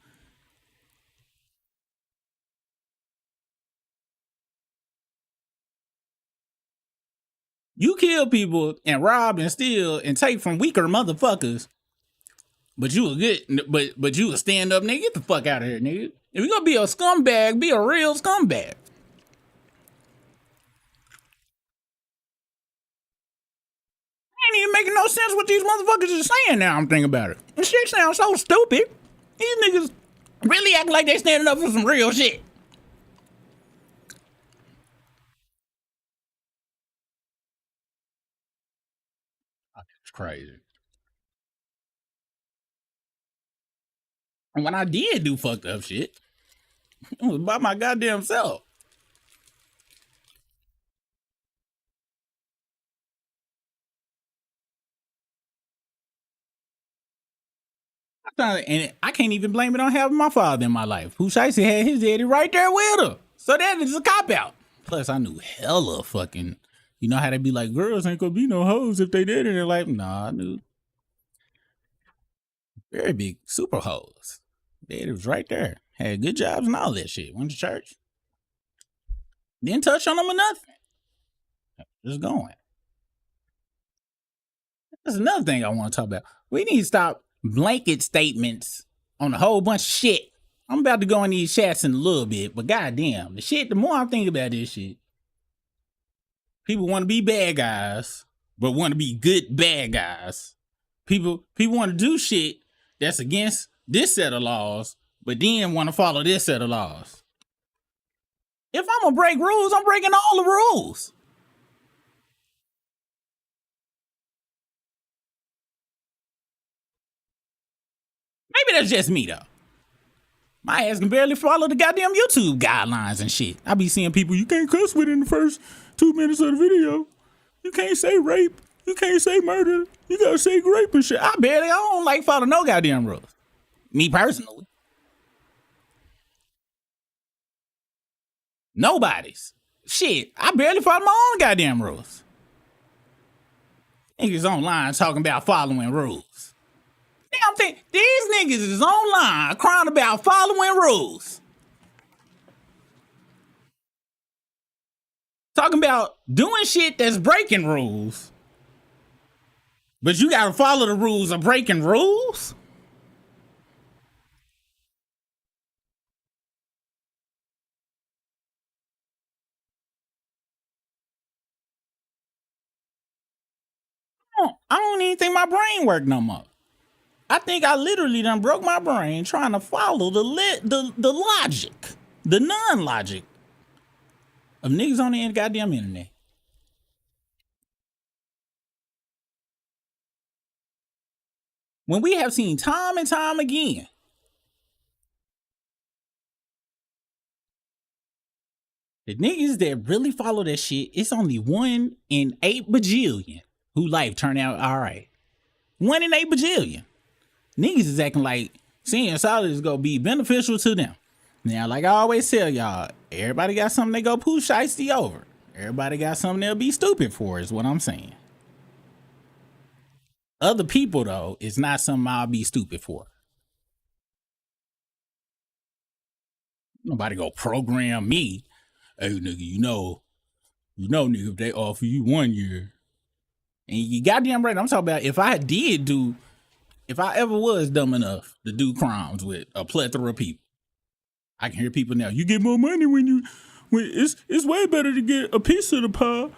You kill people and rob and steal and take from weaker motherfuckers, but you a good, but you a stand up nigga. Get the fuck out of here, nigga. If you gonna be a scumbag, be a real scumbag. Ain't even making no sense what these motherfuckers are saying now. I'm thinking about it. This shit sounds so stupid. These niggas really acting like they standing up for some real shit. It's crazy. And when I did do fucked up shit, it was by my goddamn self. And I can't even blame it on having my father in my life. Who Shicey had his daddy right there with her. So that is a cop-out. Plus, I knew hella fucking, you know how they be like, girls ain't gonna be no hoes if they did it. And they're like, nah, I knew. Very big super hoes. Daddy was right there. Had good jobs and all that shit. Went to church. Didn't touch on them or nothing. Just going. That's another thing I want to talk about. We need to stop blanket statements on a whole bunch of shit. I'm about to go in these chats in a little bit, but goddamn, the more I think about this shit, people want to be bad guys, but want to be good bad guys. People want to do shit that's against this set of laws, but then want to follow this set of laws. If I'm gonna break rules, I'm breaking all the rules. Maybe that's just me though. My ass can barely follow the goddamn YouTube guidelines and shit. I be seeing people, you can't cuss within the first 2 minutes of the video. You can't say rape. You can't say murder. You gotta say rape and shit. I don't like follow no goddamn rules. Me personally. Nobody's. Shit, I barely follow my own goddamn rules. Niggas online talking about following rules. Damn thing, these niggas is online crying about following rules. Talking about doing shit that's breaking rules. But you gotta follow the rules of breaking rules? I don't even think my brain work no more. I think I literally done broke my brain trying to follow the logic, the non-logic of niggas on the goddamn internet. When we have seen time and time again the niggas that really follow that shit, it's only 1 in 8 bajillion who life turn out all right. 1 in 8 bajillion. Niggas is acting like seeing solid is gonna be beneficial to them. Now, like I always tell y'all, everybody got something they go poo shiesty over. Everybody got something they'll be stupid for, is what I'm saying. Other people, though, is not something I'll be stupid for. Nobody go program me. Hey, nigga, you know, nigga, if they offer you 1 year. And you goddamn right, I'm talking about if I ever was dumb enough to do crimes with a plethora of people. I can hear people now, you get more money when it's way better to get a piece of the pie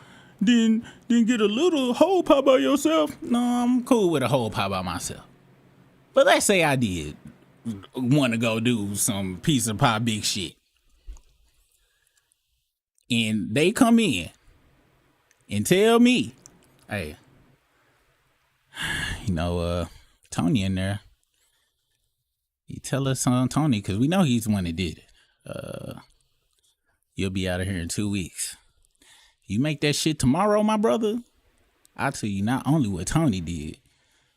than get a little whole pie by yourself. No, I'm cool with a whole pie by myself. But let's say I did want to go do some piece of pie big shit. And they come in and tell me, hey, you know, Tony in there. You tell us on Tony, because we know he's the one that did it. You'll be out of here in 2 weeks. You make that shit tomorrow, my brother, I'll tell you not only what Tony did,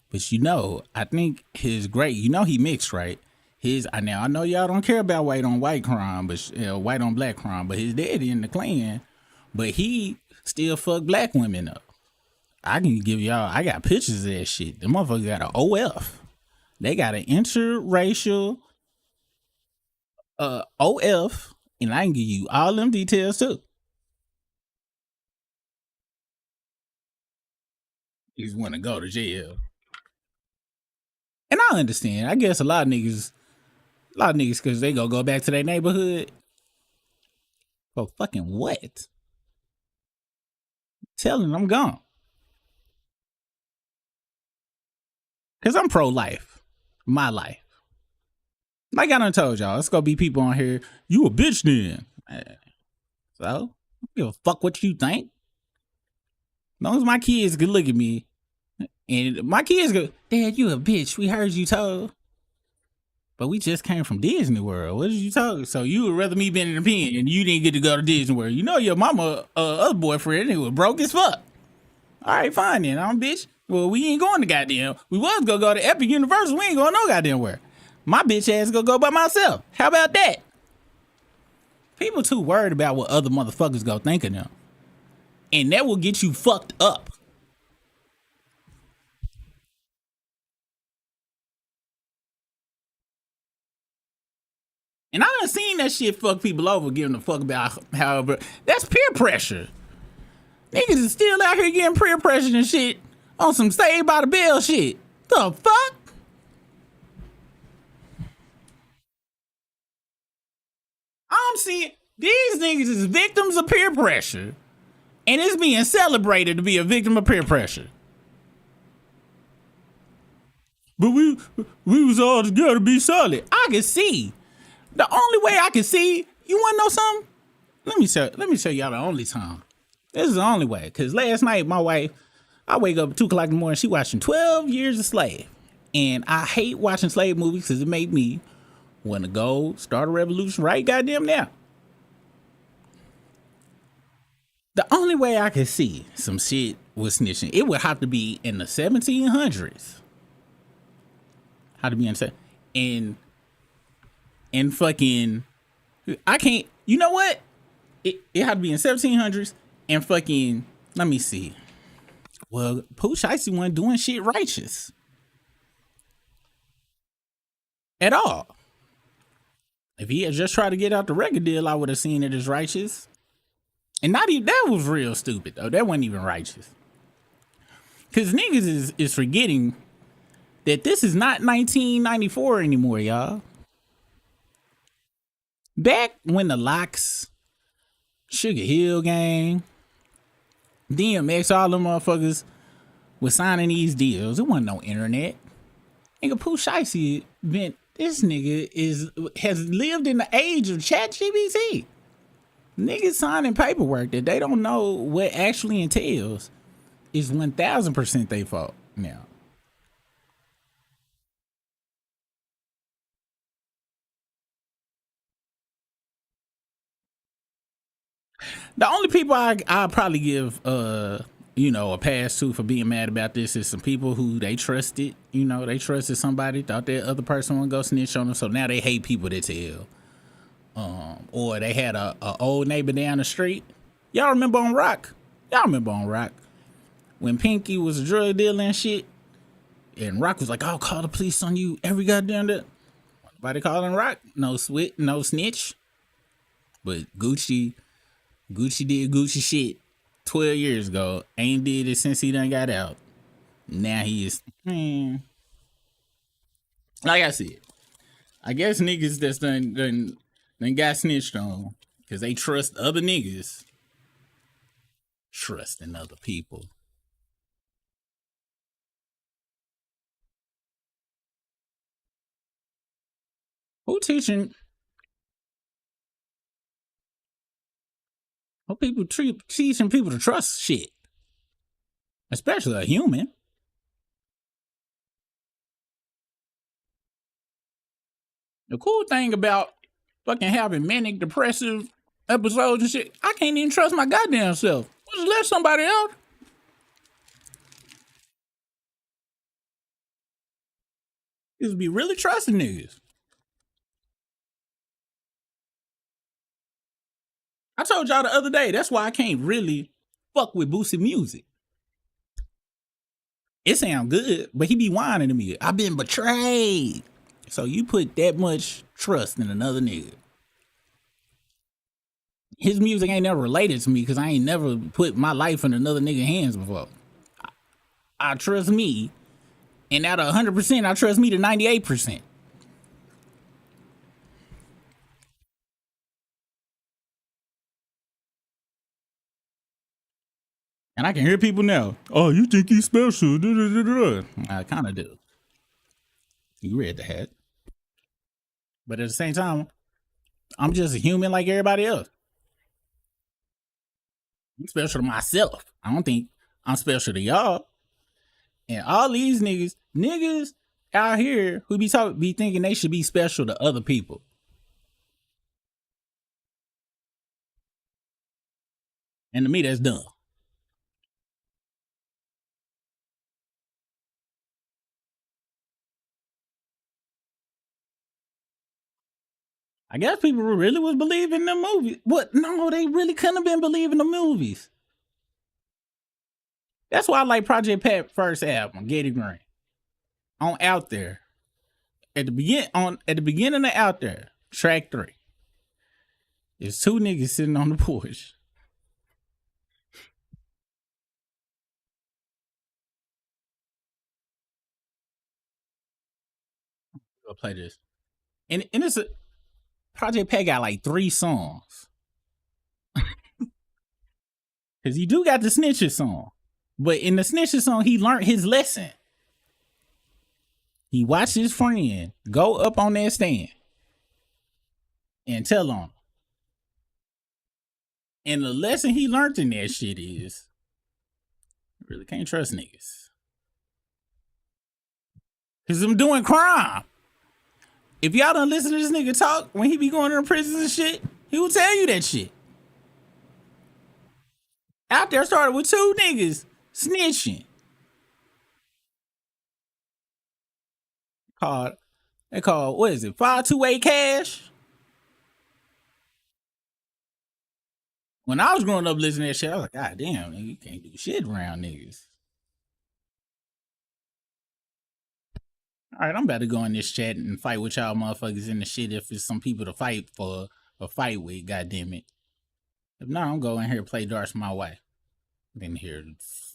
but you know, I think his great, you know he mixed, right? Now I know y'all don't care about white on white crime, but white on black crime, but his daddy in the Klan, but he still fuck black women up. I can give y'all, I got pictures of that shit. The motherfucker got an OF. They got an interracial OF, and I can give you all them details too. You just want to go to jail. And I understand. I guess a lot of niggas, because they go back to their neighborhood. For fucking what? Telling them I'm gone. Because I'm pro-life. My life. Like I done told y'all, it's gonna be people on here, you a bitch then. So, I don't give a fuck what you think. As long as my kids can look at me, and my kids go, Dad, you a bitch. We heard you told. But we just came from Disney World. What did you talk? So you would rather me be in the pen and you didn't get to go to Disney World. You know your mama other boyfriend, he was broke as fuck. All right, fine then. I'm bitch. Well, we ain't going to goddamn. We was gonna go to Epic Universal. We ain't going no goddamn where. My bitch ass gonna go by myself. How about that? People too worried about what other motherfuckers go think of them. And that will get you fucked up. And I done seen that shit fuck people over, giving a fuck about however. That's peer pressure. Niggas is still out here getting peer pressure and shit on some Saved by the Bell shit. The fuck? I'm seeing these niggas is victims of peer pressure. And it's being celebrated to be a victim of peer pressure. But we was all together to be solid. I can see. The only way I can see, you wanna know something? Let me show y'all the only time. This is the only way. Cause last night my wife, I wake up at 2 o'clock in the morning, she watching 12 Years a Slave. And I hate watching slave movies because it made me want to go start a revolution right goddamn now. The only way I could see some shit was snitching, it would have to be in the 1700s. How to be in fucking, I can't, you know what? It had to be in 1700s and fucking, let me see. Well, Pooh Shiesty wasn't doing shit righteous. At all. If he had just tried to get out the record deal, I would have seen it as righteous. And not even, that was real stupid though. That wasn't even righteous. Cause niggas is forgetting that this is not 1994 anymore, y'all. Back when the Locks, Sugar Hill Gang, DMX, all them motherfuckers was signing these deals, it wasn't no internet. Nigga, Pooh Shiesty been this nigga has lived in the age of ChatGPT. Niggas signing paperwork that they don't know what actually entails is 1000% their fault now. The only people I probably give a pass to for being mad about this is some people who they trusted. They trusted somebody, thought that other person would go snitch on them, so now they hate people that tell. Or they had a old neighbor down the street. Y'all remember on Rock? When Pinky was a drug dealer and shit, and Rock was like, "I'll call the police on you every goddamn day." Nobody calling Rock. No snitch. But Gucci did Gucci shit 12 years ago. Ain't did it since he done got out. Now he is, like I said, I guess niggas that's done got snitched on because they trust other niggas trusting other people. Who teaching people to trust shit, especially a human? The cool thing about fucking having manic depressive episodes and shit, I can't even trust my goddamn self. Just let somebody else. Just be really trusting niggas. I told y'all the other day, that's why I can't really fuck with Boosie music. It sound good, but he be whining to me. I've been betrayed. So you put that much trust in another nigga. His music ain't never related to me because I ain't never put my life in another nigga's hands before. I trust me, and out of 100%, I trust me to 98%. And I can hear people now. Oh, you think he's special? I kind of do. You read the hat. But at the same time, I'm just a human like everybody else. I'm special to myself. I don't think I'm special to y'all. And all these niggas out here who be thinking they should be special to other people. And to me, that's dumb. I guess people really was believing the movies. What? No, they really couldn't have been believing the movies. That's why I like Project Pat first album, Getty Green. On Out There. At the beginning of Out There, track 3. There's 2 niggas sitting on the porch. I'll play this. And it's a Project Pat got like 3 songs. Cause he do got the Snitches song. But in the Snitches song, he learned his lesson. He watched his friend go up on that stand and tell on him. And the lesson he learned in that shit is, you really can't trust niggas. Cause I'm doing crime. If y'all don't listen to this nigga talk when he be going to the prisons and shit, he will tell you that shit. Out There started with 2 niggas snitching. They called, what is it, 528 Cash? When I was growing up listening to that shit, I was like, God damn, nigga, you can't do shit around niggas. All right, I'm about to go in this chat and fight with y'all motherfuckers in the shit if it's some people to fight for a fight with, goddammit. If not, I'm going here to play darts my way. Been here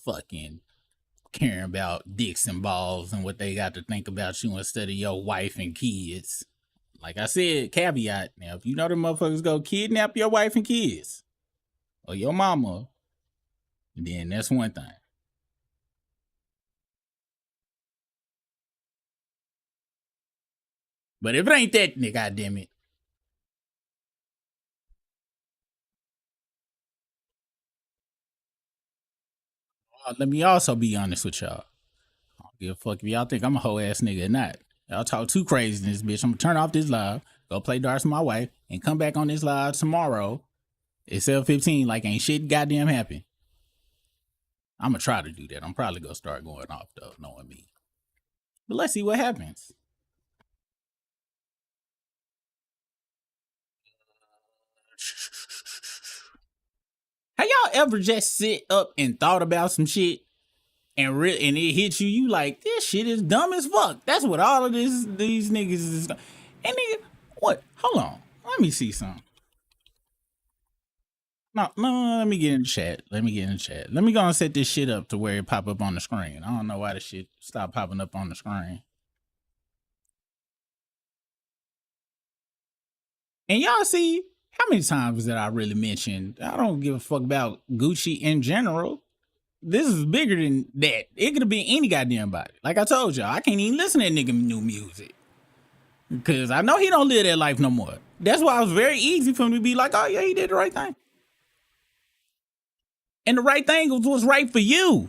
fucking caring about dicks and balls and what they got to think about you instead of your wife and kids. Like I said, caveat. Now, if you know the motherfuckers go kidnap your wife and kids or your mama, then that's one thing. But if it ain't that, nigga, goddamn it. Let me also be honest with y'all. I don't give a fuck if y'all think I'm a hoe ass nigga or not. Y'all talk too crazy in this bitch. I'm gonna turn off this live, go play darts with my wife, and come back on this live tomorrow at 7:15 like ain't shit goddamn happen. I'm gonna try to do that. I'm probably gonna start going off though, knowing me. But let's see what happens. Have y'all ever just sit up and thought about some shit and it hits you? You like, this shit is dumb as fuck. That's what all of these niggas is. And nigga, what? Hold on. Let me see something. No, let me get in the chat. Let me go and set this shit up to where it pop up on the screen. I don't know why this shit stopped popping up on the screen. And y'all see, how many times did I really mention, I don't give a fuck about Gucci in general. This is bigger than that. It could have been any goddamn body. Like I told y'all, I can't even listen to that nigga new music. Because I know he don't live that life no more. That's why it was very easy for him to be like, oh yeah, he did the right thing. And the right thing was what's right for you.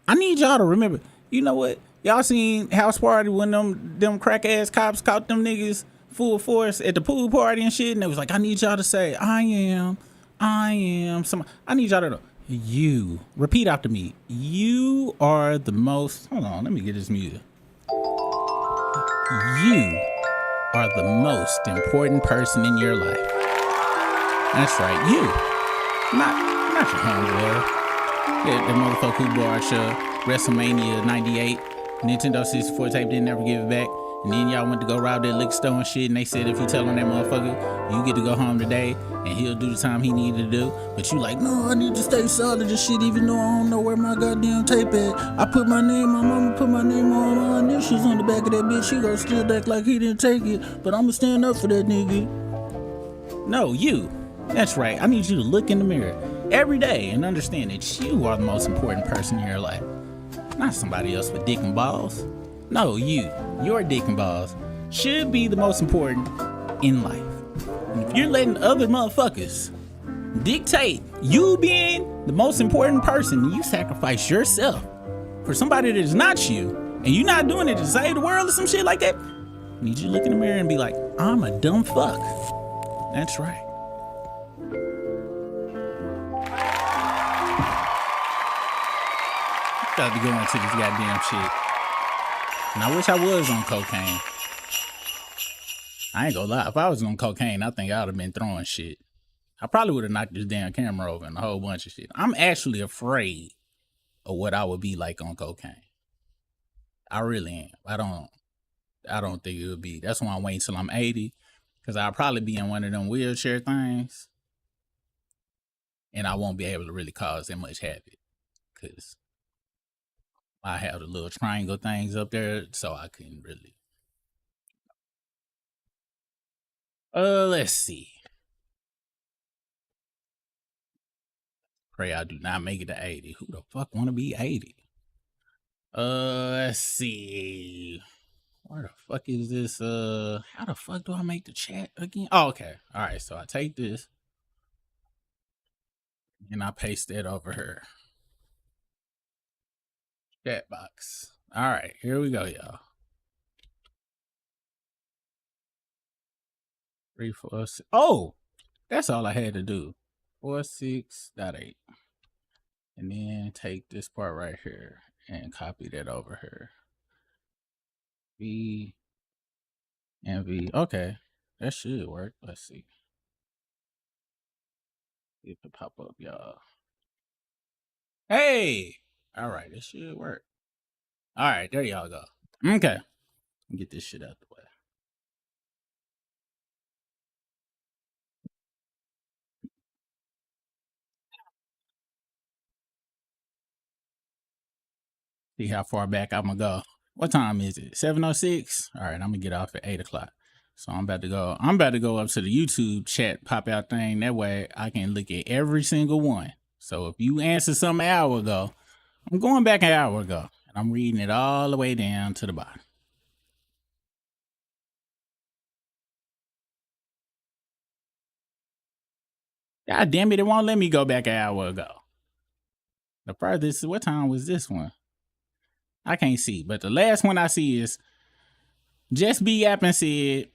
I need y'all to remember, you know what? Y'all seen House Party when them crack ass cops caught them niggas full force at the pool party and shit, and they was like, I need y'all to say, I am some. I need y'all to know, you, repeat after me, you are the most, hold on, let me get this music. You are the most important person in your life. That's right, you. Not your homeboy. Yeah, the motherfucker who bought WrestleMania 98, Nintendo 64 tape, didn't ever give it back. And then y'all went to go rob that liquor store and shit, and they said if you tell on that motherfucker, you get to go home today, and he'll do the time he needed to do. But you like, no, I need to stay solid and shit, even though I don't know where my goddamn tape at. I put my name, my mama put my name on my initials on the back of that bitch. She gonna still act like he didn't take it, but I'ma stand up for that nigga. No, you. That's right. I need you to look in the mirror every day and understand that you are the most important person in your life. Not somebody else with dick and balls. No, your dick and balls should be the most important in life. And if you're letting other motherfuckers dictate you being the most important person, you sacrifice yourself for somebody that is not you, and you're not doing it to save the world or some shit like that, I need you to look in the mirror and be like, I'm a dumb fuck. That's right. Got to go into this goddamn shit. And I wish I was on cocaine. I ain't gonna lie. If I was on cocaine, I think I would have been throwing shit. I probably would have knocked this damn camera over and a whole bunch of shit. I'm actually afraid of what I would be like on cocaine. I really am. I don't think it would be. That's why I'm waiting till I'm 80. Because I'll probably be in one of them wheelchair things. And I won't be able to really cause that much havoc. Because I have the little triangle things up there, so I couldn't really. Let's see. Pray I do not make it to 80. Who the fuck want to be 80? Let's see. Where the fuck is this? How the fuck do I make the chat again? Oh, okay. All right, so I take this and I paste that over here. Chat box. All right, here we go, y'all. 346. Oh, that's all I had to do. 46.8. And then take this part right here and copy that over here. V and V. Okay, that should work. Let's see. If it pop up, y'all. Hey! All right, this should work. All right, there y'all go. Okay. Get this shit out the way. See how far back I'm gonna go. What time is it? 7:06? All right, I'm gonna get off at 8 o'clock. So I'm about to go up to the YouTube chat pop out thing. That way I can look at every single one. So if you answered something an hour ago, I'm going back an hour ago and I'm reading it all the way down to the bottom. God damn it, it won't let me go back an hour ago. The furthest, what time was this one? I can't see, but the last one I see is Just Be Yapping said,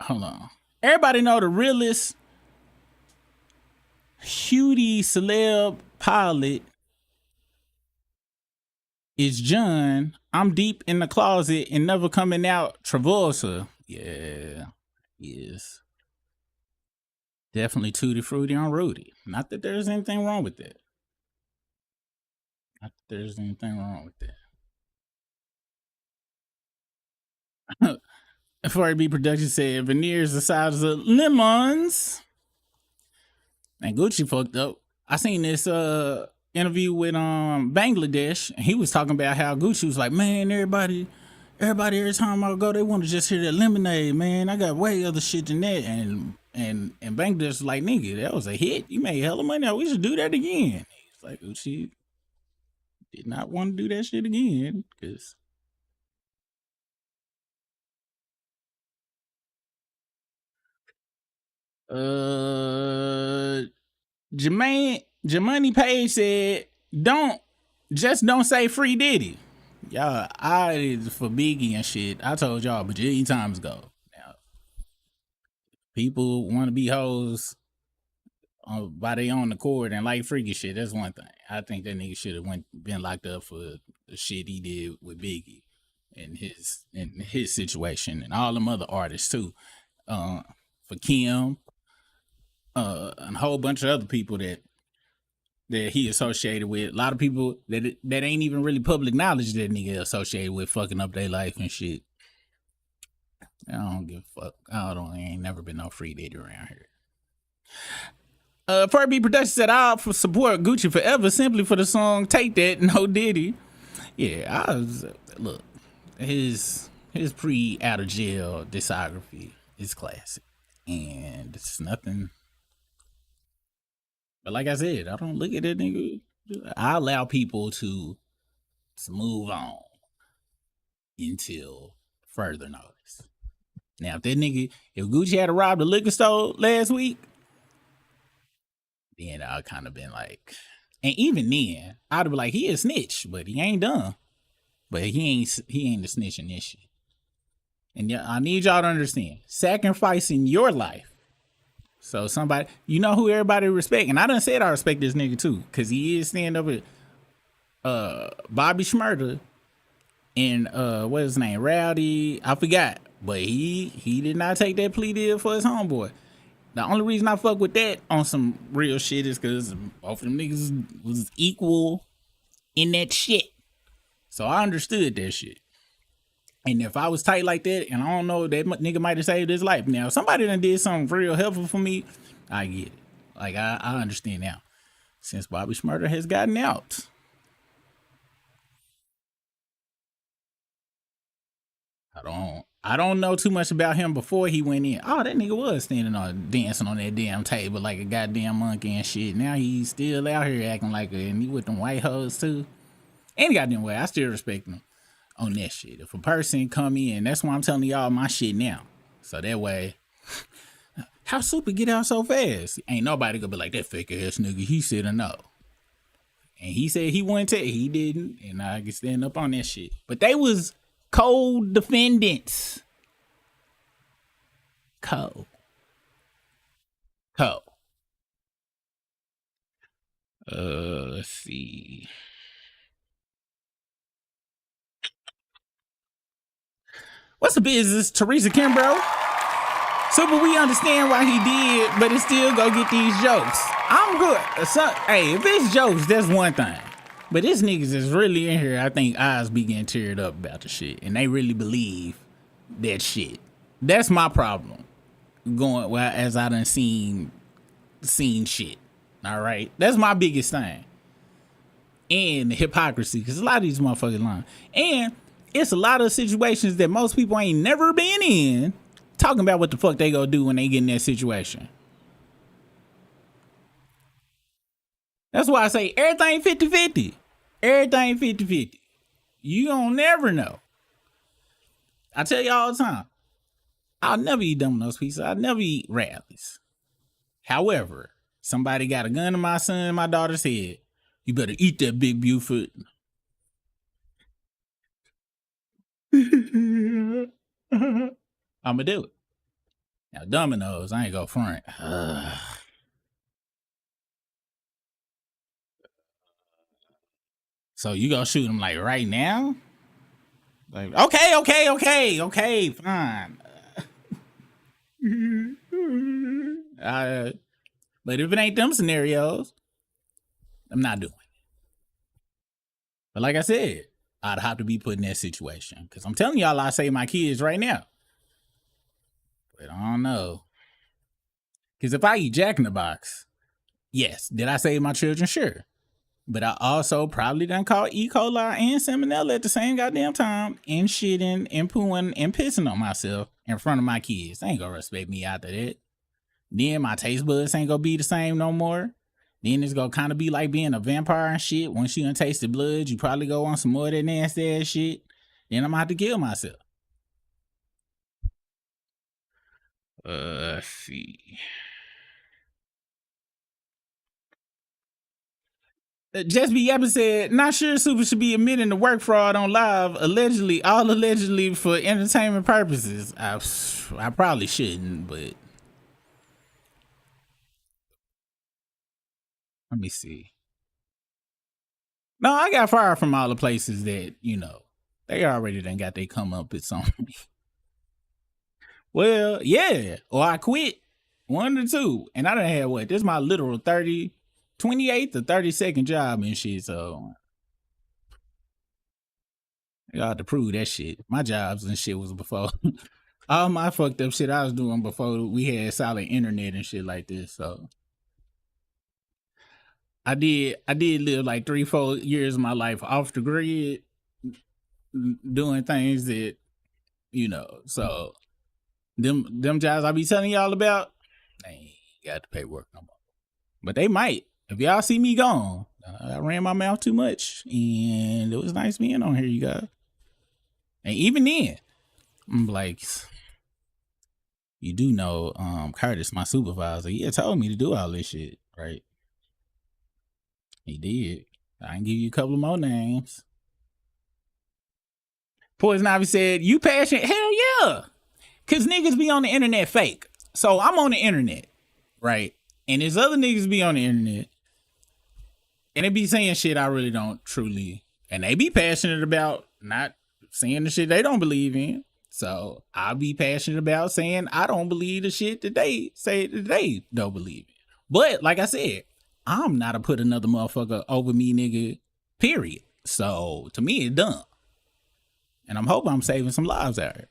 hold on. Everybody know the realest Hughie celeb pilot is John. I'm deep in the closet and never coming out. Travolta. Yeah, yes. Definitely Tutti Frutti on Rudy. Not that there's anything wrong with that. Not that there's anything wrong with that. 4AB Productions said veneers the size of lemons. And Gucci fucked up. I seen this interview with Bangladesh, and he was talking about how Gucci was like, man, everybody every time I go, they want to just hear that Lemonade, man. I got way other shit than that. And Bangladesh was like, nigga, that was a hit. You made hella money. We should do that again. He's like, Gucci did not want to do that shit again, because Jermaine Page said, don't say free Diddy. Y'all, I for Biggie and shit. I told y'all a bajillion times ago. Now, people want to be hoes by their own accord and like freaky shit. That's one thing. I think that nigga should have been locked up for the shit he did with Biggie and his situation, and all them other artists too. For Kim, and a whole bunch of other people that he associated with. A lot of people that ain't even really public knowledge that nigga associated with fucking up their life and shit. I don't give a fuck. Ain't never been no free Diddy around here. 4B Productions said, I'll support Gucci forever simply for the song Take That, No Diddy. Yeah, look, his pre out of jail discography is classic. And it's nothing. But like I said, I don't look at that nigga. I allow people to move on until further notice. Now, if Gucci had robbed a liquor store last week, then I'd kind of been like, and even then, I'd be like, he a snitch, but he ain't done. But he ain't the snitch in this shit. And I need y'all to understand, sacrificing your life. So somebody, you know who everybody respect, and I done said I respect this nigga too, cause he is stand up with Bobby Shmurda and what's his name, Rowdy, I forgot, but he did not take that plea deal for his homeboy. The only reason I fuck with that on some real shit is cause both of them niggas was equal in that shit, so I understood that shit. And if I was tight like that, and I don't know, that nigga might have saved his life. Now, if somebody done did something real helpful for me, I get it. Like, I understand now. Since Bobby Shmurda has gotten out. I don't know too much about him before he went in. Oh, that nigga was dancing on that damn table like a goddamn monkey and shit. Now he's still out here acting like and he with them white hoes too. Any goddamn way, I still respect him on that shit. If a person come in, that's why I'm telling y'all my shit now. So that way, how Super get out so fast? Ain't nobody gonna be like, that fake ass nigga, he said or no. And he said he wouldn't tell, he didn't, and I can stand up on that shit. But they was cold defendants. Cold. Let's see. What's the business, Teresa Kimbrough? Super, we understand why he did, but it still go get these jokes. I'm good. Hey, if it's jokes, that's one thing. But this niggas is really in here, I think eyes be getting teared up about the shit. And they really believe that shit. That's my problem. Going, well, as I done seen shit. All right? That's my biggest thing. And the hypocrisy, because a lot of these motherfuckers lying. And it's a lot of situations that most people ain't never been in, talking about what the fuck they gonna do when they get in that situation. That's why I say everything 50-50. Everything 50-50. You don't never know. I tell you all the time, I'll never eat Domino's pizza. I'll never eat Radley's. However, somebody got a gun to my son and my daughter's head. You better eat that, Big Buford. I'ma do it. Now, Domino's, I ain't go front. So you gonna shoot him like right now? Like, okay, fine. But if it ain't them scenarios, I'm not doing it. But like I said, I'd have to be put in that situation. Because I'm telling y'all, I save my kids right now. But I don't know. Because if I eat Jack in the Box, yes. Did I save my children? Sure. But I also probably done caught E. coli and salmonella at the same goddamn time, and shitting and pooing and pissing on myself in front of my kids. They ain't gonna respect me after that. Then my taste buds ain't gonna be the same no more. Then it's gonna kind of be like being a vampire and shit. Once you done tasted blood, you probably go on some more of that nasty ass shit. Then I'm gonna have to kill myself. Let's see. Just Be Yappa said, not sure Super should be admitting to work fraud on live, all allegedly for entertainment purposes. I probably shouldn't, but let me see. No, I got fired from all the places that, they already done got they come up with something. Well, yeah, or I quit. One or two. And I done had what? This is my literal 28th or 32nd job and shit, so I got to prove that shit. My jobs and shit was before all my fucked up shit I was doing before we had solid internet and shit like this. So I did live like 3-4 years of my life off the grid, doing things that, so them jobs I be telling y'all about, they ain't got the paperwork no more. But they might. If y'all see me gone, I ran my mouth too much, and it was nice being on here, you guys. And even then, I'm like, you do know Curtis, my supervisor, he had told me to do all this shit, right? He did. I can give you a couple of more names. Poison Ivy said, you passionate? Hell yeah. Because niggas be on the internet fake. So I'm on the internet, right? And there's other niggas be on the internet. And they be saying shit I really don't truly. And they be passionate about not saying the shit they don't believe in. So I'll be passionate about saying I don't believe the shit that they say that they don't believe in. But like I said, I'm not a put another motherfucker over me nigga, period. So to me, it's dumb. And I'm hoping I'm saving some lives out here.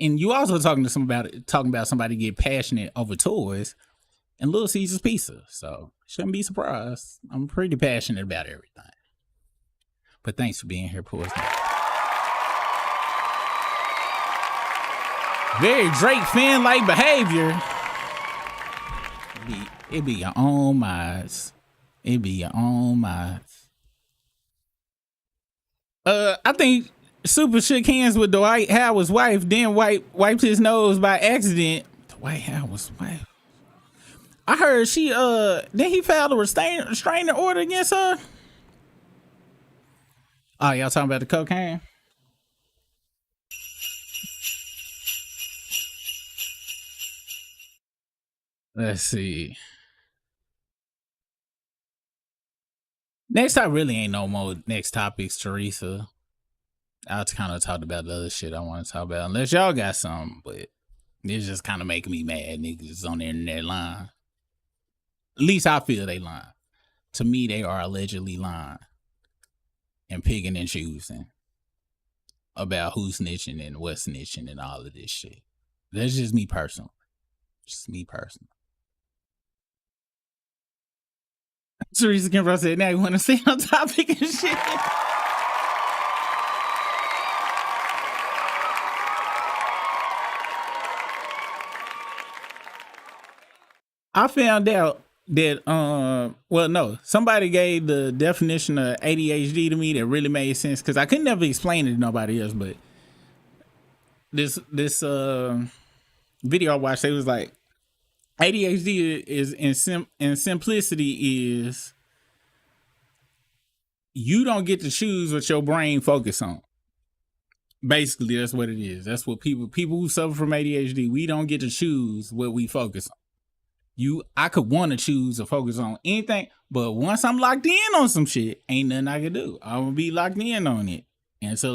And you also talking about somebody get passionate over toys and Little Caesars Pizza. So shouldn't be surprised. I'm pretty passionate about everything. But thanks for being here, Poison. Very Drake fan-like behavior. It be your own minds. It be your own minds. I think Super shook hands with Dwight Howard's wife, then wiped his nose by accident. Dwight Howard's wife. I heard she then he filed a restraining order against her. Oh, y'all talking about the cocaine? Let's see. Next, I really ain't no more next topics, Teresa. I kind of talked about the other shit I want to talk about. Unless y'all got something, but it's just kind of making me mad. Niggas on the internet lying. At least I feel they lying. To me, they are allegedly lying and picking and choosing about who's snitching and what's snitching and all of this shit. That's just me personally. Just me personally. Teresa Kimbrough said, now you want to stay on topic and shit. I found out that, somebody gave the definition of ADHD to me that really made sense because I could never explain it to nobody else, but this video I watched, they was like, ADHD is in simplicity is you don't get to choose what your brain focus on. Basically, that's what it is. That's what people who suffer from ADHD, we don't get to choose what we focus on. I could want to choose to focus on anything, but once I'm locked in on some shit, ain't nothing I can do. I'm gonna be locked in on it. And so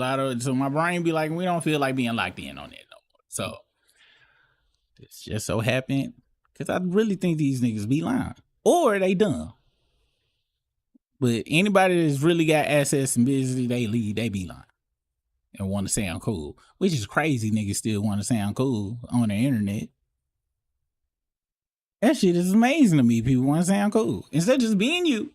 my brain be like, we don't feel like being locked in on it no more. So it's just so happened, because I really think these niggas be lying. Or they dumb. But anybody that's really got access and business, they be lying. And want to sound cool. Which is crazy niggas still want to sound cool on the internet. That shit is amazing to me. People want to sound cool. Instead of just being you.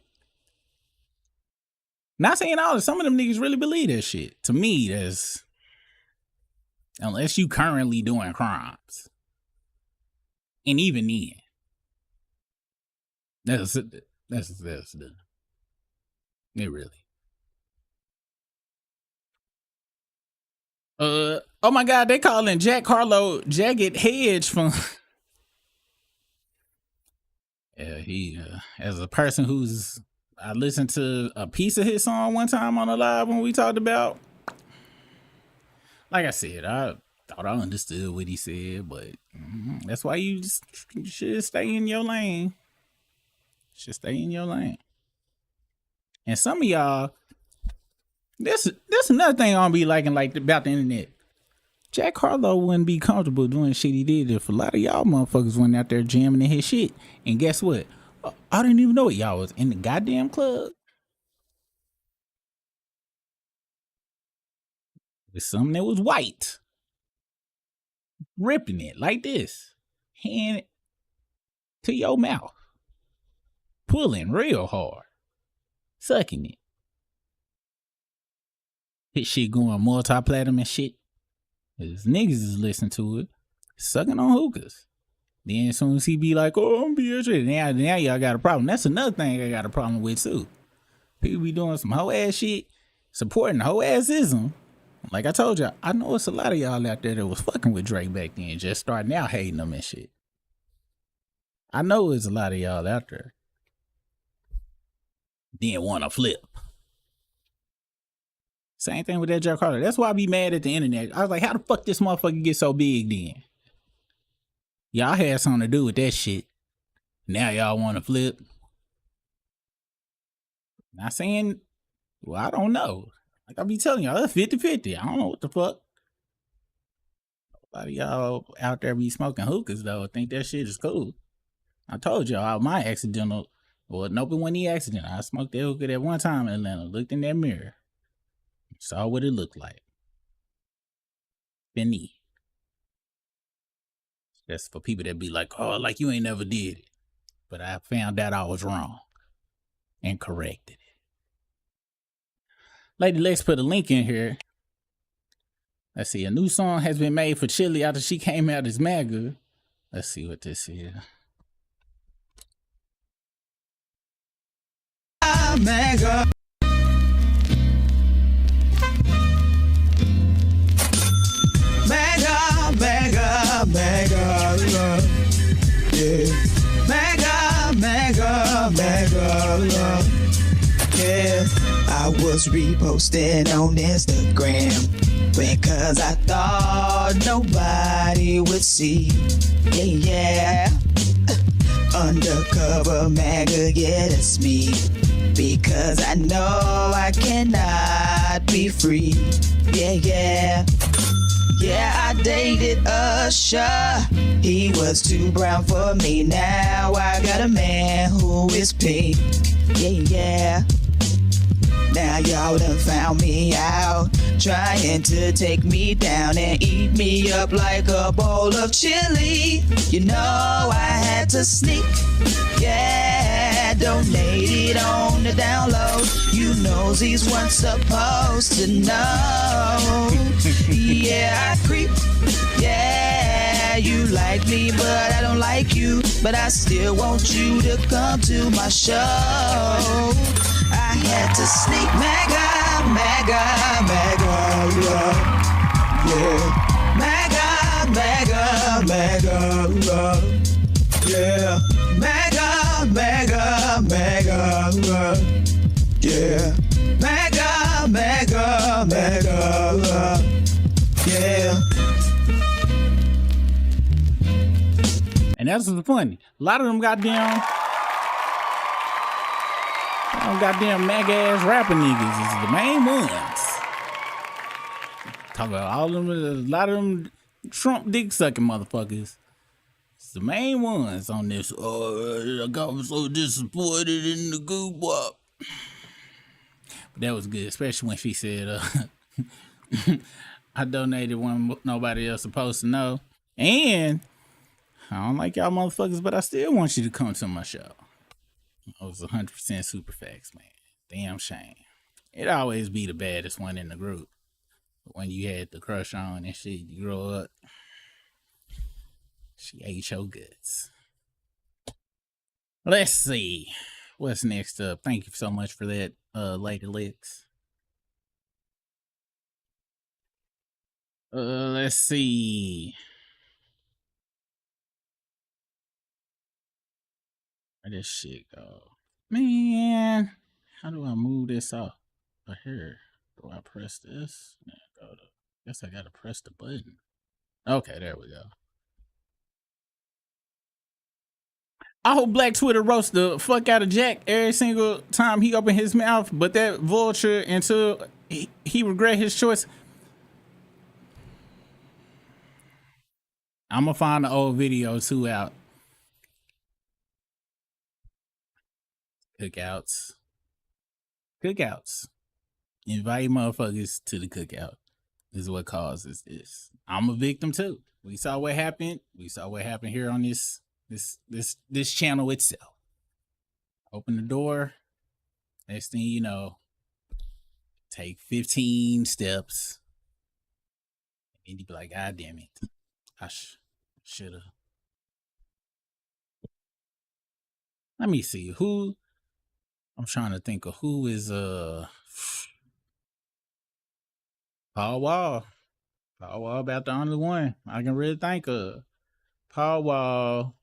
Not saying all this. Some of them niggas really believe that shit. To me, that's... Unless you currently doing crimes. And even then. That's it really. Oh my God, they calling Jack Harlow Jagged Hedge from... Yeah, he, as a person I listened to a piece of his song one time on a live when we talked about. Like I said, I thought I understood what he said, but that's why you should stay in your lane. And some of y'all, this another thing I'm gonna be liking about the internet. Jack Harlow wouldn't be comfortable doing shit he did if a lot of y'all motherfuckers went out there jamming in his shit. And guess what? I didn't even know it. Y'all was in the goddamn club with something that was white, ripping it like this, hand it to your mouth, pulling real hard, sucking it. His shit going multi-platinum and shit. Cause niggas is listening to it, sucking on hookahs. Then as soon as he be like, oh, I'm BS, now y'all got a problem. That's another thing I got a problem with too. People be doing some hoe ass shit, supporting hoe assism. Like I told y'all, I know it's a lot of y'all out there that was fucking with Drake back then, just starting out hating him and shit. I know there's a lot of y'all out there. Didn't want to flip. Same thing with that Jack Harlow. That's why I be mad at the internet. I was like, how the fuck this motherfucker get so big then? Y'all had something to do with that shit. Now y'all want to flip. Not saying, well, I don't know. Like I be telling y'all, it's 50-50. I don't know what the fuck. A lot of y'all out there be smoking hookahs though. I think that shit is cool. I told y'all my accidental, well, nope, it wasn't the accident. I smoked that hookah that one time in Atlanta, looked in that mirror. Saw what it looked like. Benny. That's for people that be like, oh, like you ain't never did it. But I found out I was wrong and corrected it. Lady Lex put a link in here. Let's see. A new song has been made for Chili after she came out as MAGA. Let's see what this is. MAGA. Mega love, yeah. Mega love, yeah. I was reposting on Instagram because I thought nobody would see, yeah. Undercover MAGA, yeah, that's me. Because I know I cannot be free, yeah. Yeah, I dated Usher. He was too brown for me. Now I got a man who is pink. Yeah. Now y'all done found me out, trying to take me down and eat me up like a bowl of chili. You know I had to sneak. Yeah, donated on the download. You nosy weren't supposed to know. Yeah, I creep. Yeah, you like me, but I don't like you. But I still want you to come to my show. I had to sneak. MAGA love. Yeah. MAGA love. Yeah. Mega, mega, mega. Yeah. Mega, mega, mega. Yeah. And that's what's funny. A lot of them goddamn mega ass rapper niggas is the main ones. Talk about all of them, a lot of them Trump dick sucking motherfuckers. It's the main ones on this. Oh, I got so disappointed in the Goo Wop. But that was good, especially when she said, I donated when nobody else supposed to know. And I don't like y'all motherfuckers, but I still want you to come to my show. I was 100% super facts, man. Damn shame. It always be the baddest one in the group. When you had the crush on and shit, you grow up, she ate your guts. Let's see. What's next up? Thank you so much for that, Lady Licks. Let's see. Where this shit go? Man, how do I move this off? Here. Do I press this? Yeah, guess I gotta press the button. Okay, there we go. I hope Black Twitter roasts the fuck out of Jack every single time he opened his mouth, but that vulture until he regret his choice. I'm gonna find the old video too out. Cookouts. Invite motherfuckers to the cookout is what causes this. I'm a victim too. We saw what happened. We saw what happened here on this channel itself. Open the door. Next thing you know, take 15 steps. And you be like, God damn it. I shoulda. Let me see who. I'm trying to think of who is Paul Wall. Paul Wall about the only one I can really think of. Paul Wall,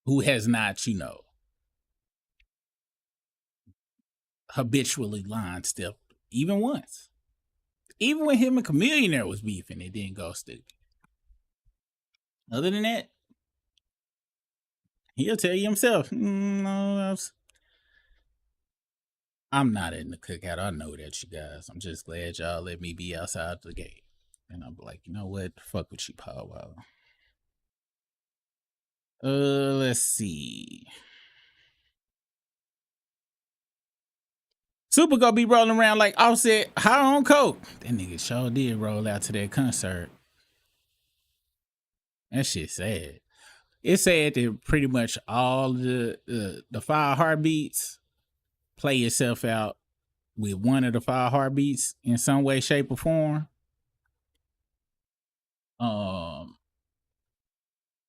who has not, habitually line stepped even once. Even when him and Chamillionaire was beefing, it didn't go stupid. Other than that, he'll tell you himself, no, I'm not in the cookout. I know that, you guys. I'm just glad y'all let me be outside the gate. And I'm like, you know what? Fuck with you, Paul Wall. Let's see. Super gonna be rolling around like Offset, high on coke. That nigga sure did roll out to that concert. That shit sad. It's sad that pretty much all the 5 heartbeats play itself out with one of the 5 heartbeats in some way, shape, or form.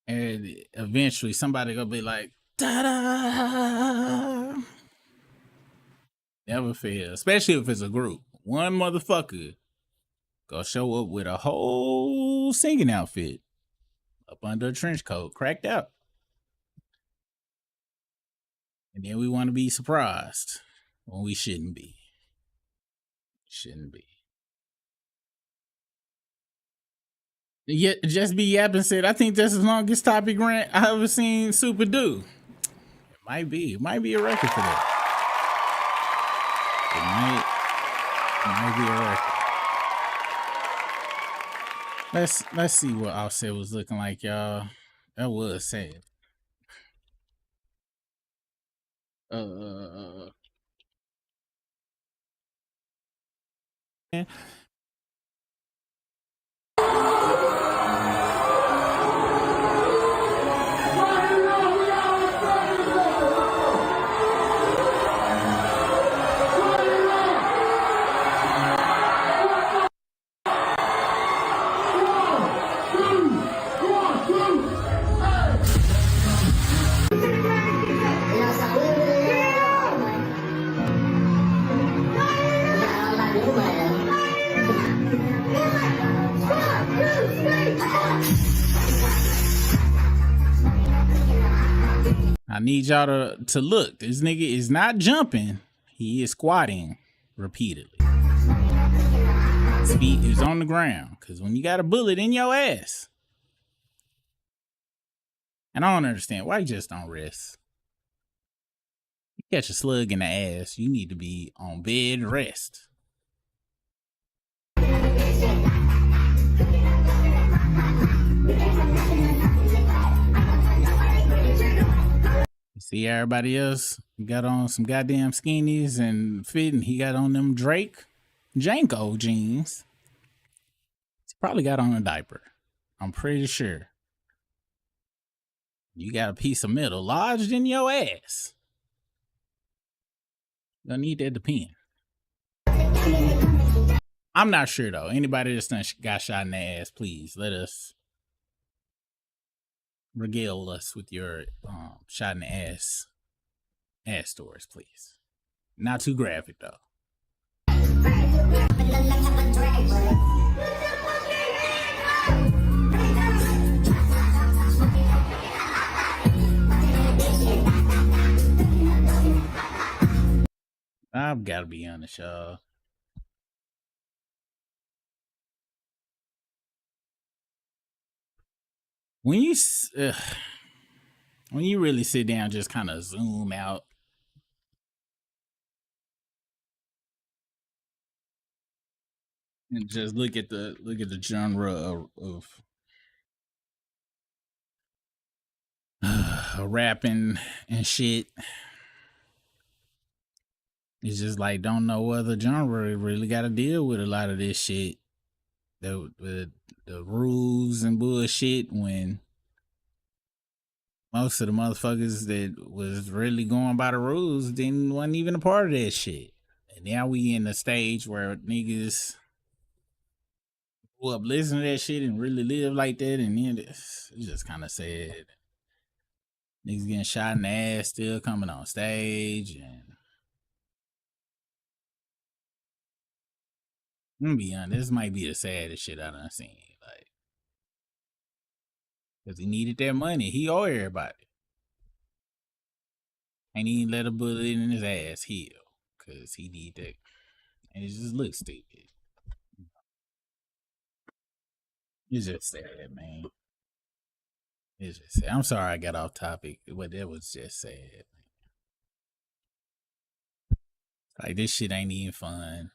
And eventually somebody gonna be like, ta-da! Never fail, especially if it's a group. One motherfucker gonna show up with a whole singing outfit up under a trench coat, cracked out. And then we want to be surprised when we shouldn't be. Shouldn't be. Yet, Just Be Yapping said, I think that's the longest topic rant I ever seen Super do. It might be. It might be a record for that. It might be a record. Let's see what Offset was looking like, y'all. That was sad. I need y'all to look. This nigga is not jumping. He is squatting repeatedly. His feet is on the ground. Because when you got a bullet in your ass. And I don't understand. Why you just don't rest? You catch a slug in the ass, you need to be on bed rest. See everybody else got on some goddamn skinnies and fit, and he got on them Janko jeans. He probably got on a diaper. I'm pretty sure. You got a piece of metal lodged in your ass. Gonna need that to pin. I'm not sure though. Anybody that's done got shot in the ass, please let us regale us with your shot in the ass stories, please. Not too graphic though. I've got to be honest, y'all. When you really sit down, just kind of zoom out, and just look at the genre of rapping and shit. It's just like don't know other genre really got to deal with a lot of this shit. The rules and bullshit when most of the motherfuckers that was really going by the rules wasn't even a part of that shit. And now we in the stage where niggas grew up listening to that shit and really live like that, and then it's just kind of sad. Niggas getting shot in the ass, still coming on stage, and I'm gonna be honest, this might be the saddest shit I done seen. Like, because he needed that money. He owe everybody. And he let a bullet in his ass heal. Because he need that. And it just looks stupid. It's just sad, man. It's just sad. I'm sorry I got off topic, but it was just sad. Like, this shit ain't even fun.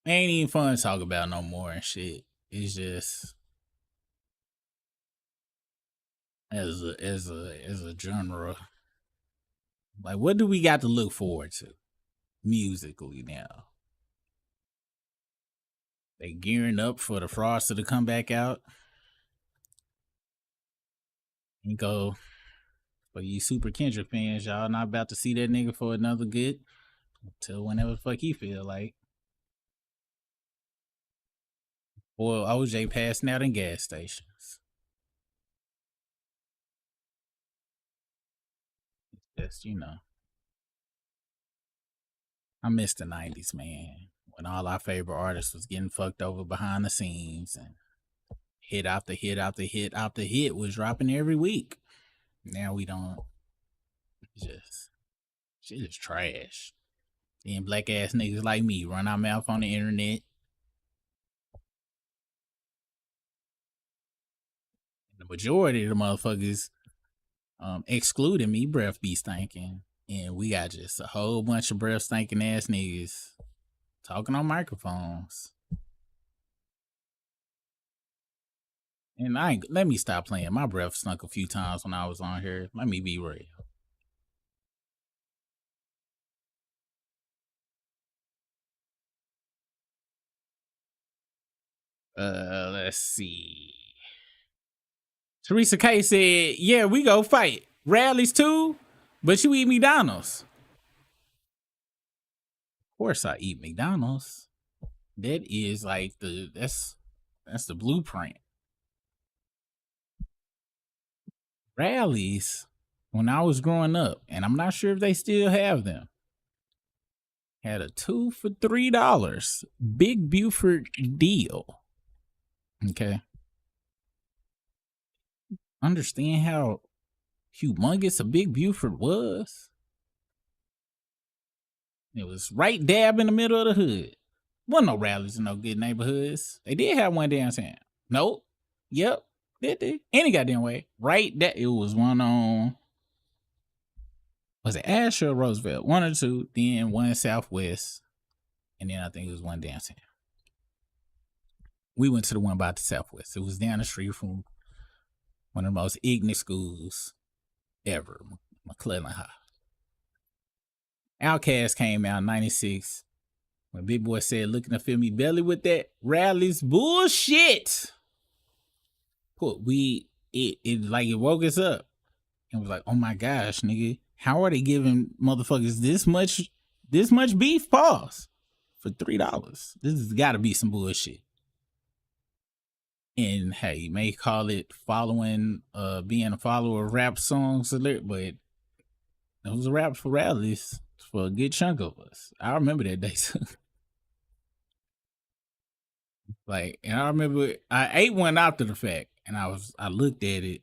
Ain't even fun to talk about no more and shit. It's just as a genre. Like, what do we got to look forward to musically now? They gearing up for the Froster to come back out. And go for you Super Kendrick fans, y'all not about to see that nigga for another good until whenever the fuck he feel like. Or OJ passing out in gas stations. It's just, I miss the 90s, man. When all our favorite artists was getting fucked over behind the scenes and hit after hit after hit after hit was dropping every week. Now we don't. Shit is trash. Then black ass niggas like me run our mouth on the internet. The majority of the motherfuckers, excluding me, breath be stinking. And we got just a whole bunch of breath stinking ass niggas talking on microphones. And let me stop playing. My breath stunk a few times when I was on here. Let me be real. Let's see. Teresa K said, yeah, we go fight. Rallies too, but you eat McDonald's. Of course I eat McDonald's. That is like that's the blueprint. Rallies, when I was growing up, and I'm not sure if they still have them, had a 2 for $3 Big Buford deal. Okay. Understand how humongous a Big Buford was. It was right dab in the middle of the hood. Wasn't no rallies in no good neighborhoods. They did have one downtown. Nope. Yep. Did they? Any goddamn way. Right that it was one on, was it Ash or Roosevelt? One or two, then one Southwest, and then I think it was one downtown. We went to the one by the Southwest. It was down the street from one of the most ignorant schools ever, McClellan High. Outkast came out in 96 when Big Boy said, looking to fill me belly with that rallies bullshit. It woke us up and was like, oh my gosh, nigga, how are they giving motherfuckers this much beef pause for $3? This has got to be some bullshit. And hey, you may call it following, being a follower of rap songs, but it was a rap for rallies for a good chunk of us. I remember that day too. And I remember I ate one after the fact, and I looked at it,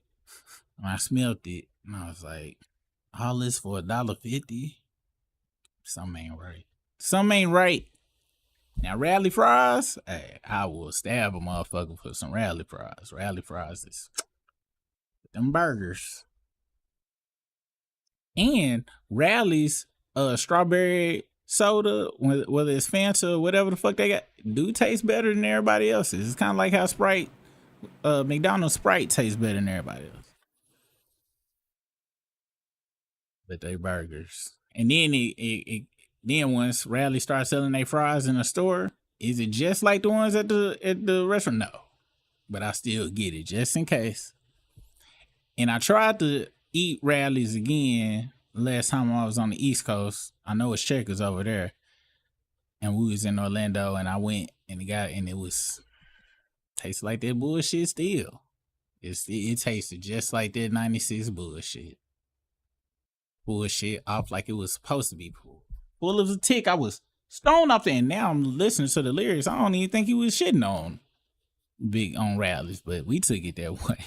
and I smelled it, and I was like, all this for $1.50? Something ain't right. Now, rally fries, hey, I will stab a motherfucker for some rally fries. Rally fries is them burgers. And Rally's strawberry soda, whether it's Fanta or whatever the fuck they got, do taste better than everybody else's. It's kind of like how Sprite, McDonald's Sprite tastes better than everybody else. But they burgers. And then then once Rally starts selling their fries in the store, is it just like the ones at the restaurant? No. But I still get it just in case. And I tried to eat Rally's again last time I was on the East Coast. I know it's Checkers over there. And we was in Orlando, and I went and it was tastes like that bullshit still. It tasted just like that 96 bullshit. Bullshit off like it was supposed to be full of a tick. I was stoned off there, and now I'm listening to the lyrics. I don't even think he was shitting on Rallies, but we took it that way.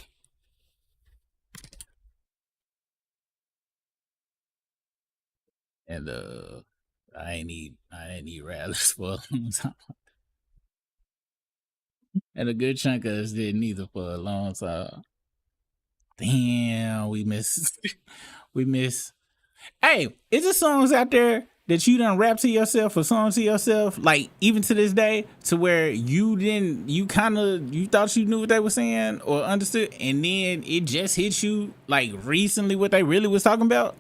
And I ain't eat Rallies for a long time. And a good chunk of us didn't either for a long time. Damn, we miss. Hey, is there songs out there that you done rap to yourself or song to yourself, like even to this day, to where you thought you knew what they were saying or understood, and then it just hit you like recently what they really was talking about?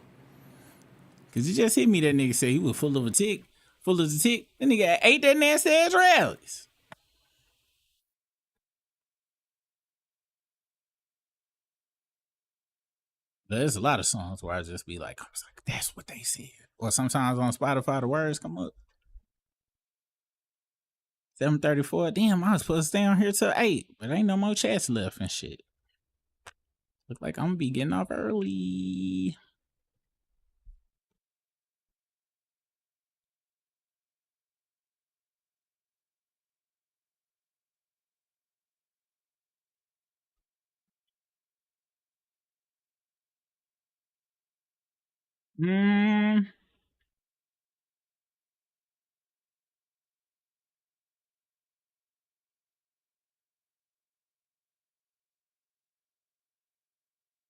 Cause it just hit me that nigga said he was full of a tick. That nigga ate that nasty ass Rallies. There's a lot of songs where I just be like, I was like, that's what they said. Or sometimes on Spotify, the words come up. 7:34. Damn, I was supposed to stay on here till 8, but ain't no more chats left and shit. Look like I'm gonna be getting off early.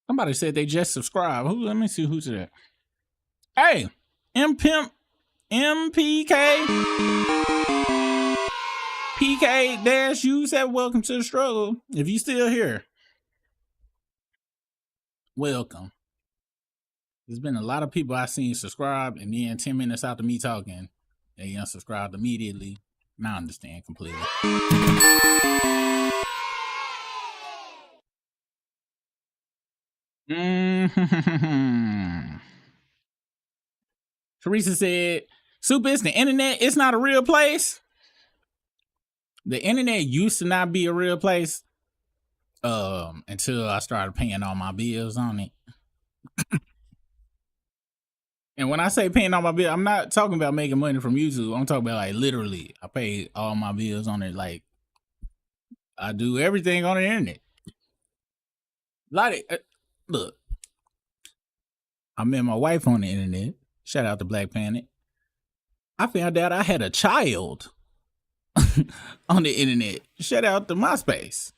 Somebody said they just subscribed. Let me see who's that. Hey, MPK, PK you said welcome to the struggle. If you still here, welcome. There's been a lot of people I seen subscribe, and then 10 minutes after me talking, they unsubscribed immediately. Now I understand completely. Teresa said, Soup, it's the internet. It's not a real place. The internet used to not be a real place until I started paying all my bills on it. And when I say paying all my bills, I'm not talking about making money from YouTube. I'm talking about like literally, I pay all my bills on it. Like I do everything on the internet. Look, I met my wife on the internet. Shout out to Black Planet. I found out I had a child on the internet. Shout out to MySpace.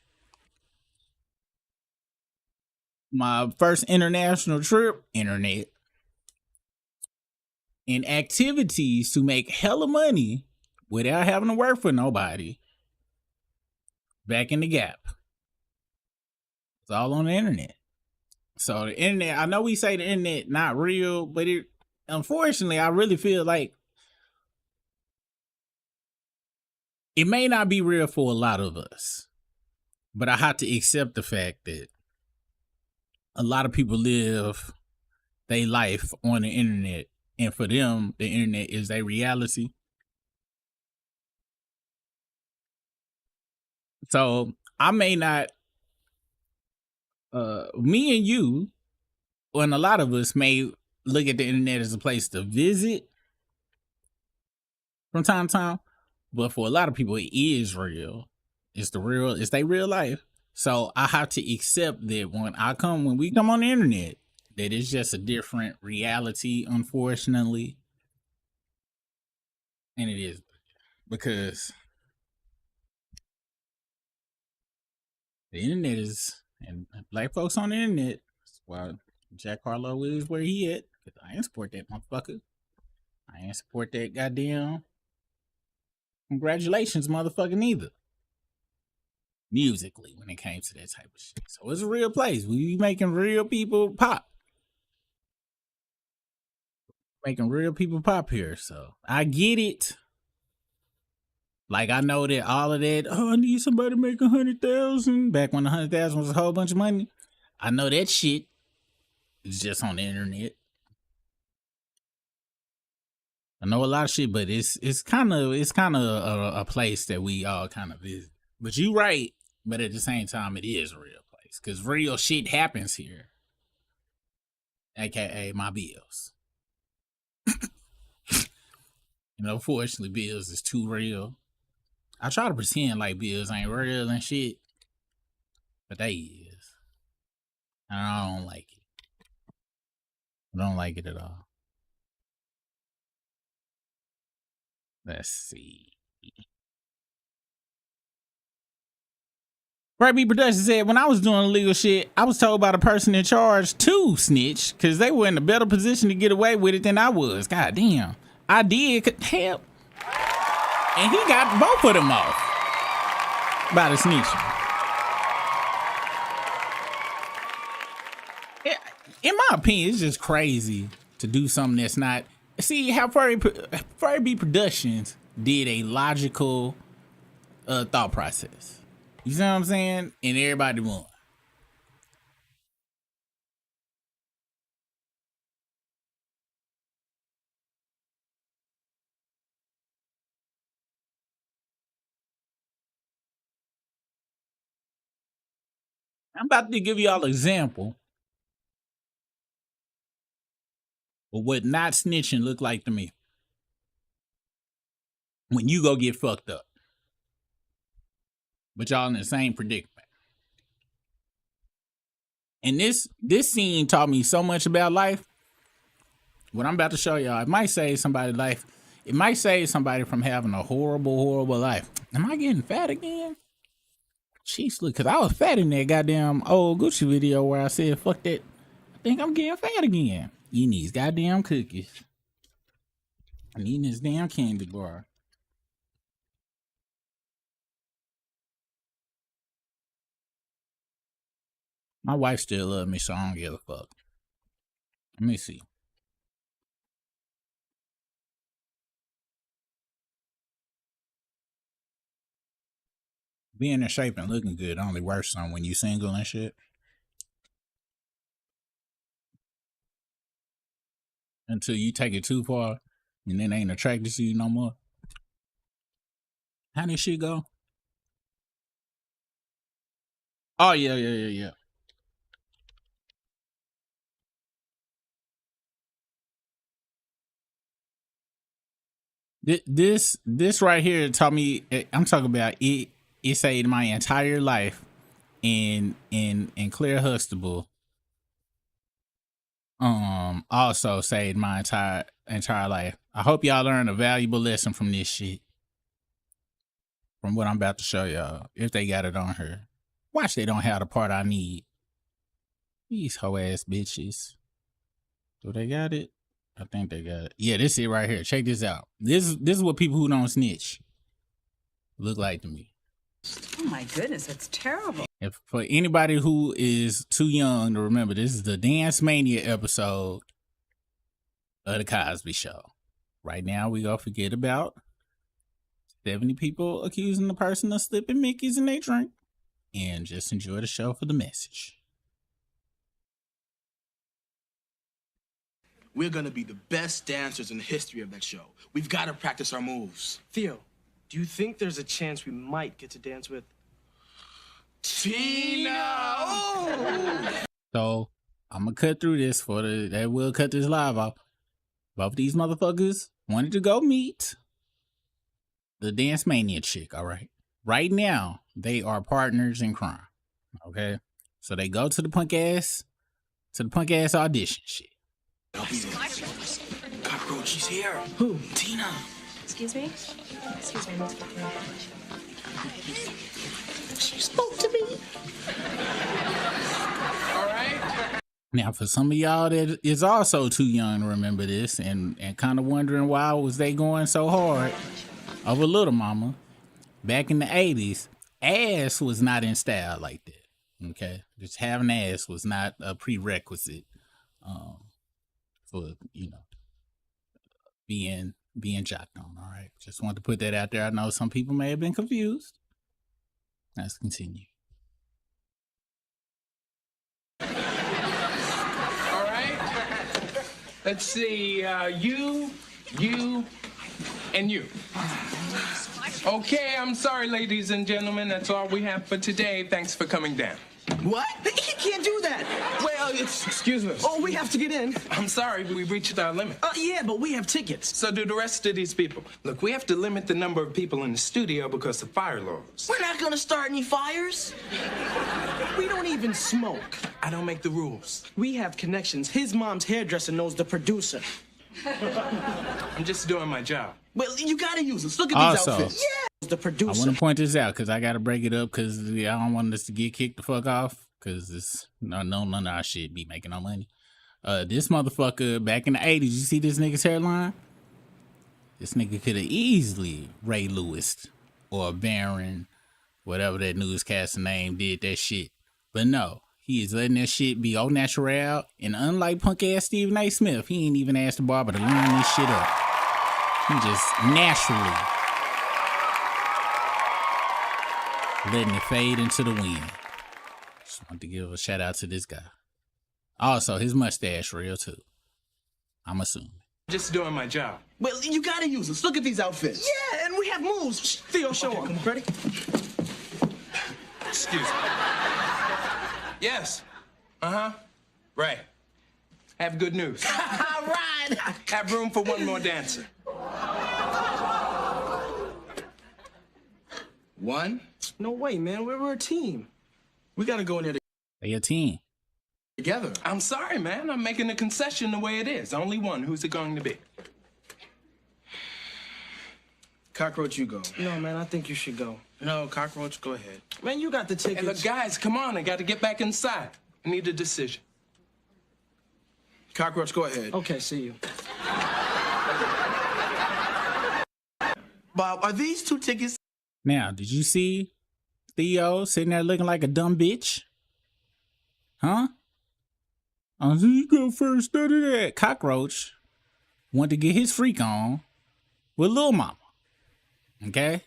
My first international trip, internet. And activities to make hella money without having to work for nobody. Back in the Gap. It's all on the internet. So the internet, I know we say the internet not real, but it, unfortunately, I really feel like it may not be real for a lot of us. But I have to accept the fact that a lot of people live their life on the internet. And for them, the internet is their reality. So I may not, me and you, and a lot of us may look at the internet as a place to visit from time to time. But for a lot of people, it is real. It's their real life. So I have to accept that when we come on the internet, that it's just a different reality, unfortunately. And it is because the internet is, and black folks on the internet, that's why Jack Harlow is where he at. Because I ain't support that motherfucker. I ain't support that goddamn congratulations motherfucker neither. Musically, when it came to that type of shit. So it's a real place. We be making real people pop. Making real people pop here. So I get it. Like I know that all of that, oh, I need somebody to make 100,000 back when 100,000 was a whole bunch of money. I know that shit is just on the internet. I know a lot of shit, but it's kind of a place that we all kind of visit. But you right, but at the same time, it is a real place because real shit happens here. AKA my bills. Fortunately, bills is too real. I try to pretend like bills ain't real and shit, but they is. And I don't like it. I don't like it at all. Let's see. Right B Productions said, when I was doing illegal shit, I was told by the person in charge to snitch because they were in a better position to get away with it than I was. God damn. I did help. And he got both of them off by the snitching. In my opinion, it's just crazy to do something that's not. See how Furry B Productions did a logical thought process. You see what I'm saying? And everybody won. I'm about to give y'all an example of what not snitching look like to me. When you go get fucked up. But y'all in the same predicament. And this scene taught me so much about life. What I'm about to show y'all, it might save somebody's life. It might save somebody from having a horrible, horrible life. Am I getting fat again? Jeez, look, because I was fat in that goddamn old Gucci video where I said, fuck that. I think I'm getting fat again. Eating these goddamn cookies. I'm eating this damn candy bar. My wife still loves me, so I don't give a fuck. Let me see. Being in shape and looking good only works on when you single and shit. Until you take it too far and then ain't attracted to you no more. How did shit go? Oh, yeah. This right here taught me, I'm talking about it. It saved my entire life in Claire Huxtable. also saved my entire life. I hope y'all learned a valuable lesson from this shit. From what I'm about to show y'all, if they got it on her. Watch, they don't have the part I need. These hoe ass bitches. Do they got it? I think they got it. Yeah, this it right here. Check this out. This is what people who don't snitch look like to me. Oh my goodness, that's terrible. If for anybody who is too young to remember, this is the Dance Mania episode of the Cosby Show. Right now, we gonna forget about 70 people accusing the person of slipping Mickeys in their drink, and just enjoy the show for the message. We're gonna be the best dancers in the history of that show. We've got to practice our moves. Theo, do you think there's a chance we might get to dance with Tina? Oh! So I'm gonna cut through this they will cut this live off. Both these motherfuckers wanted to go meet the Dance Mania chick, all right? Right now, they are partners in crime, okay? So they go to the punk ass audition shit. Cockroach, she's here. Who? Tina. Excuse me? Excuse me, She spoke to me. All right. Now, for some of y'all that is also too young to remember this and kind of wondering why was they going so hard over Little Mama, back in the 80s, ass was not in style like that, okay? Just having ass was not a prerequisite for, being jocked on, all right? Just wanted to put that out there. I know some people may have been confused. Let's continue. All right. Let's see, you, and you. Okay, I'm sorry, ladies and gentlemen. That's all we have for today. Thanks for coming down. What? He can't do that. Well, excuse us. Oh, we have to get in. I'm sorry, we reached our limit. Yeah, but we have tickets. So do the rest of these people. Look, we have to limit the number of people in the studio because of fire laws. We're not gonna start any fires. We don't even smoke. I don't make the rules. We have connections. His mom's hairdresser knows the producer. I'm just doing my job. Well, you gotta use us. Look at these outfits. Yeah. The producer. I want to point this out because I got to break it up because I don't want us to get kicked the fuck off because it's none of our shit be making no money. This motherfucker back in the 80s, you see this nigga's hairline? This nigga could have easily Ray Lewis or Baron, whatever that newscaster name did that shit. But no, he is letting that shit be au natural. And unlike punk ass Stephen A. Smith, he ain't even asked the barber to line this shit up. He just naturally letting it fade into the wind. Just want to give a shout out to this guy. Also, his mustache real too. I'm assuming. Just doing my job. Well, you gotta use us. Look at these outfits. Yeah, and we have moves. Theo, show them. Ready? Excuse me. Yes. Uh-huh. Right. Have good news. All right. Have room for one more dancer. One? No way, man. We're a team. We gotta go in there They a team. together. I'm sorry, man. I'm making a concession the way it is. Only one. Who's it going to be? Cockroach, you go. No, man. I think you should go. No, Cockroach, go ahead. Man, you got the tickets. Hey, look, guys, come on. I got to get back inside. I need a decision. Cockroach, go ahead. Okay, see you. Bob, are these 2 tickets? Now, did you see Theo sitting there looking like a dumb bitch? Huh? I said, you go first, that. Cockroach wanted to get his freak on with Lil Mama. Okay?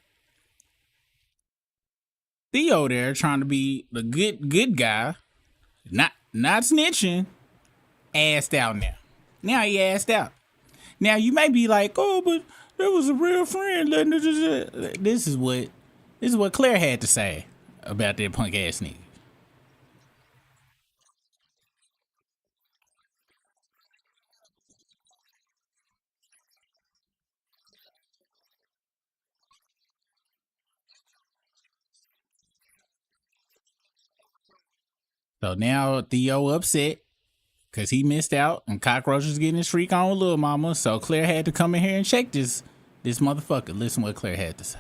Theo there trying to be the good guy, not snitching, assed out now. Now he assed out. Now you may be like, oh, but there was a real friend. This is what Claire had to say about that punk ass nigga. So now Theo upset because he missed out and Cockroach was getting his freak on with Lil Mama. So Claire had to come in here and check this motherfucker. Listen what Claire had to say.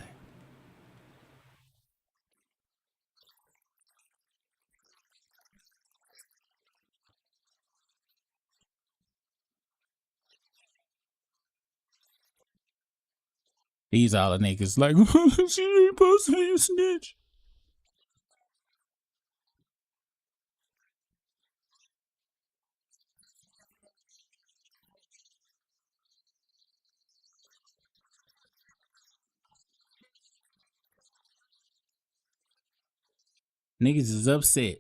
These all the niggas like, she ain't supposed to be a snitch. Niggas is upset.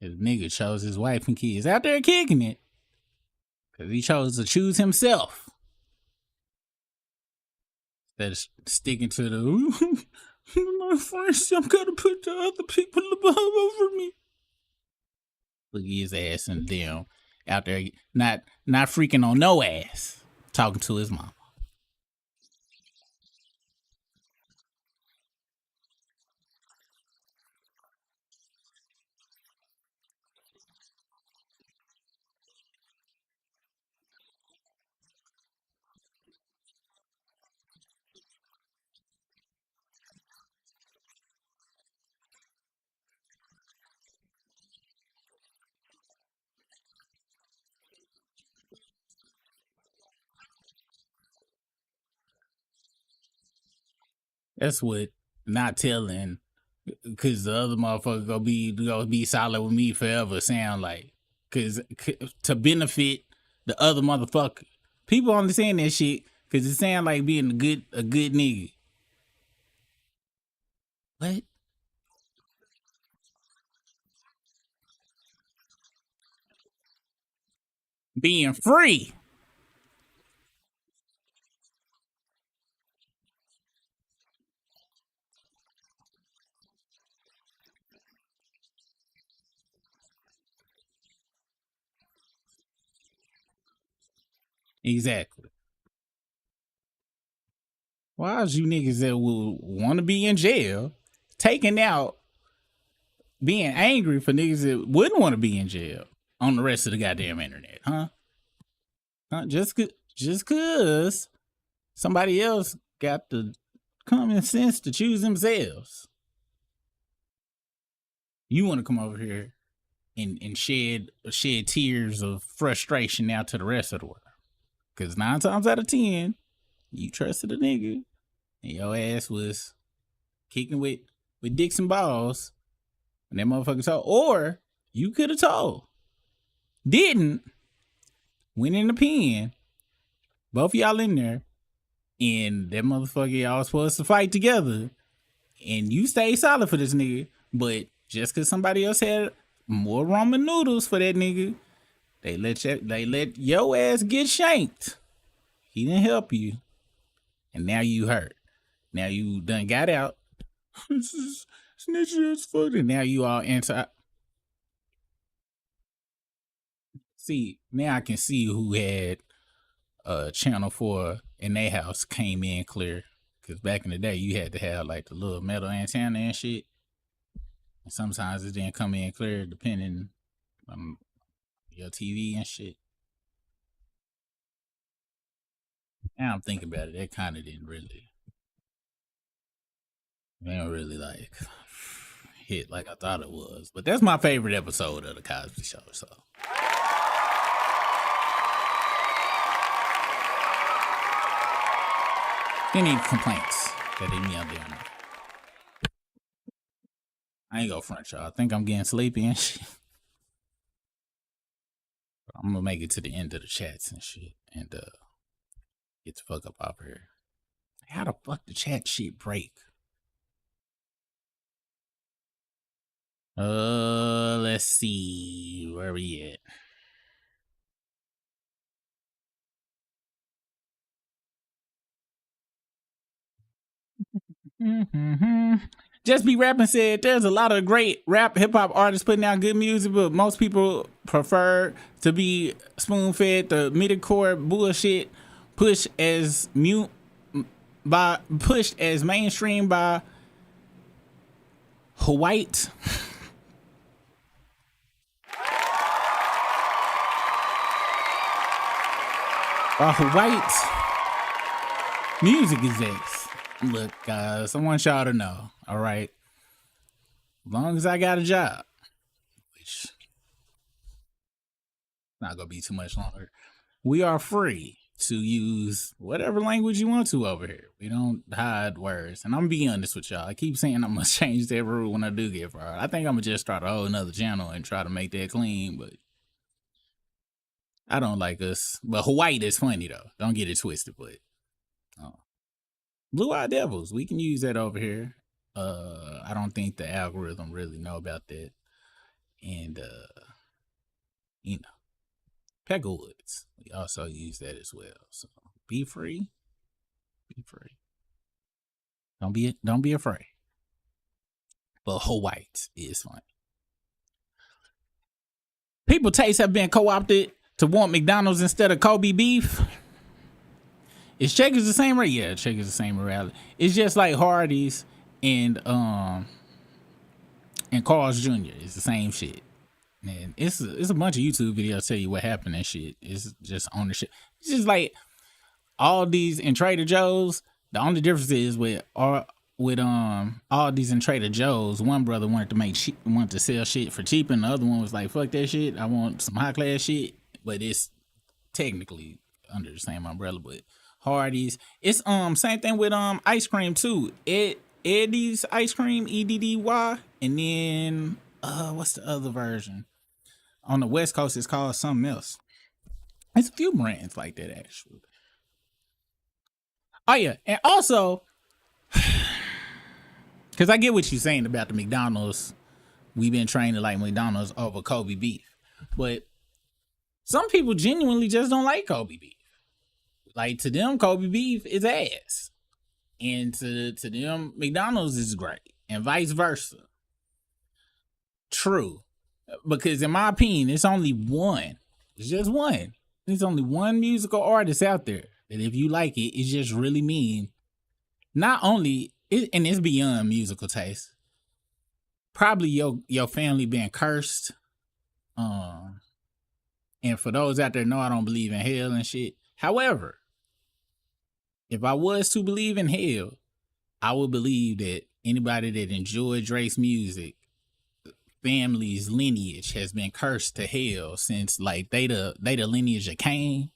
His nigga chose his wife and kids out there kicking it. Because he chose to choose himself. Instead of sticking to the, my friends, I'm going to put the other people above over me. Look at his ass and them out there not freaking on no ass. Talking to his mama. That's what not telling, because the other motherfucker gonna be solid with me forever sound like. Because to benefit the other motherfucker, people understand that shit because it sound like being a good nigga. What? Being free. Exactly. Why is you niggas that will want to be in jail taking out being angry for niggas that wouldn't want to be in jail on the rest of the goddamn internet, huh? Just cause somebody else got the common sense to choose themselves. You want to come over here and shed tears of frustration out to the rest of the world. Because 9 times out of 10, you trusted a nigga and your ass was kicking with dicks and balls and that motherfucker told. Or you could have told. Didn't. Went in the pen. Both y'all in there. And that motherfucker y'all supposed to fight together. And you stayed solid for this nigga. But just because somebody else had more ramen noodles for that nigga, they let your ass get shanked. He didn't help you. And now you hurt. Now you done got out. This is snitchy as fuck. And now you all anti. See, now I can see who had Channel 4 in their house came in clear. Because back in the day, you had to have like the little metal antenna and shit. And sometimes it didn't come in clear depending on your TV and shit. Now I'm thinking about it, that kind of didn't really like hit like I thought it was. But that's my favorite episode of the Cosby Show. So any complaints that hit me out there? I ain't gonna front y'all. I think I'm getting sleepy and shit. I'm gonna make it to the end of the chats and shit and get the fuck up out here. How the fuck the chat shit break? Let's see where we at. Just Be Rapping said there's a lot of great rap hip hop artists putting out good music, but most people prefer to be spoon fed the midcore bullshit pushed as mainstream by white White music is this. Look, guys, I want y'all to know, all right? As long as I got a job, which not gonna be too much longer, we are free to use whatever language you want to over here. We don't hide words. And I'm gonna be honest with y'all. I keep saying I'm gonna change that rule when I do get fired. I think I'm gonna just start a whole another channel and try to make that clean, but I don't like us. But Hawaii is funny though. Don't get it twisted, but Blue Eyed Devils, we can use that over here. I don't think the algorithm really know about that. And you know, Pegglewoods, we also use that as well. So be free. Be free. Don't be afraid. But Hawaii is funny. People tastes have been co-opted to want McDonald's instead of Kobe beef. Is Checkers the same? Right? Yeah, Checkers the same morality. It's just like Hardee's and Carl's Jr. It's the same shit. And it's a bunch of YouTube videos tell you what happened and shit. It's just ownership. It's just like Aldi's and Trader Joe's. The only difference is with Aldi's and Trader Joe's, one brother wanted to sell shit for cheap, and the other one was like, "Fuck that shit. I want some high class shit." But it's technically under the same umbrella. But Hardee's, it's same thing with ice cream too. Eddie's ice cream, EDDY, and then what's the other version? On the West Coast, it's called something else. There's a few brands like that actually. Oh yeah, and also, because I get what you're saying about the McDonald's. We've been trained to like McDonald's over Kobe beef, but some people genuinely just don't like Kobe beef. Like, to them, Kobe beef is ass. And to them, McDonald's is great. And vice versa. True. Because in my opinion, it's only one. It's just one. There's only one musical artist out there that if you like it, it just really mean not only, and it's beyond musical taste, probably your family being cursed. And for those out there know I don't believe in hell and shit. However, if I was to believe in hell, I would believe that anybody that enjoyed Drake's music, family's lineage has been cursed to hell since like they the lineage of Cain.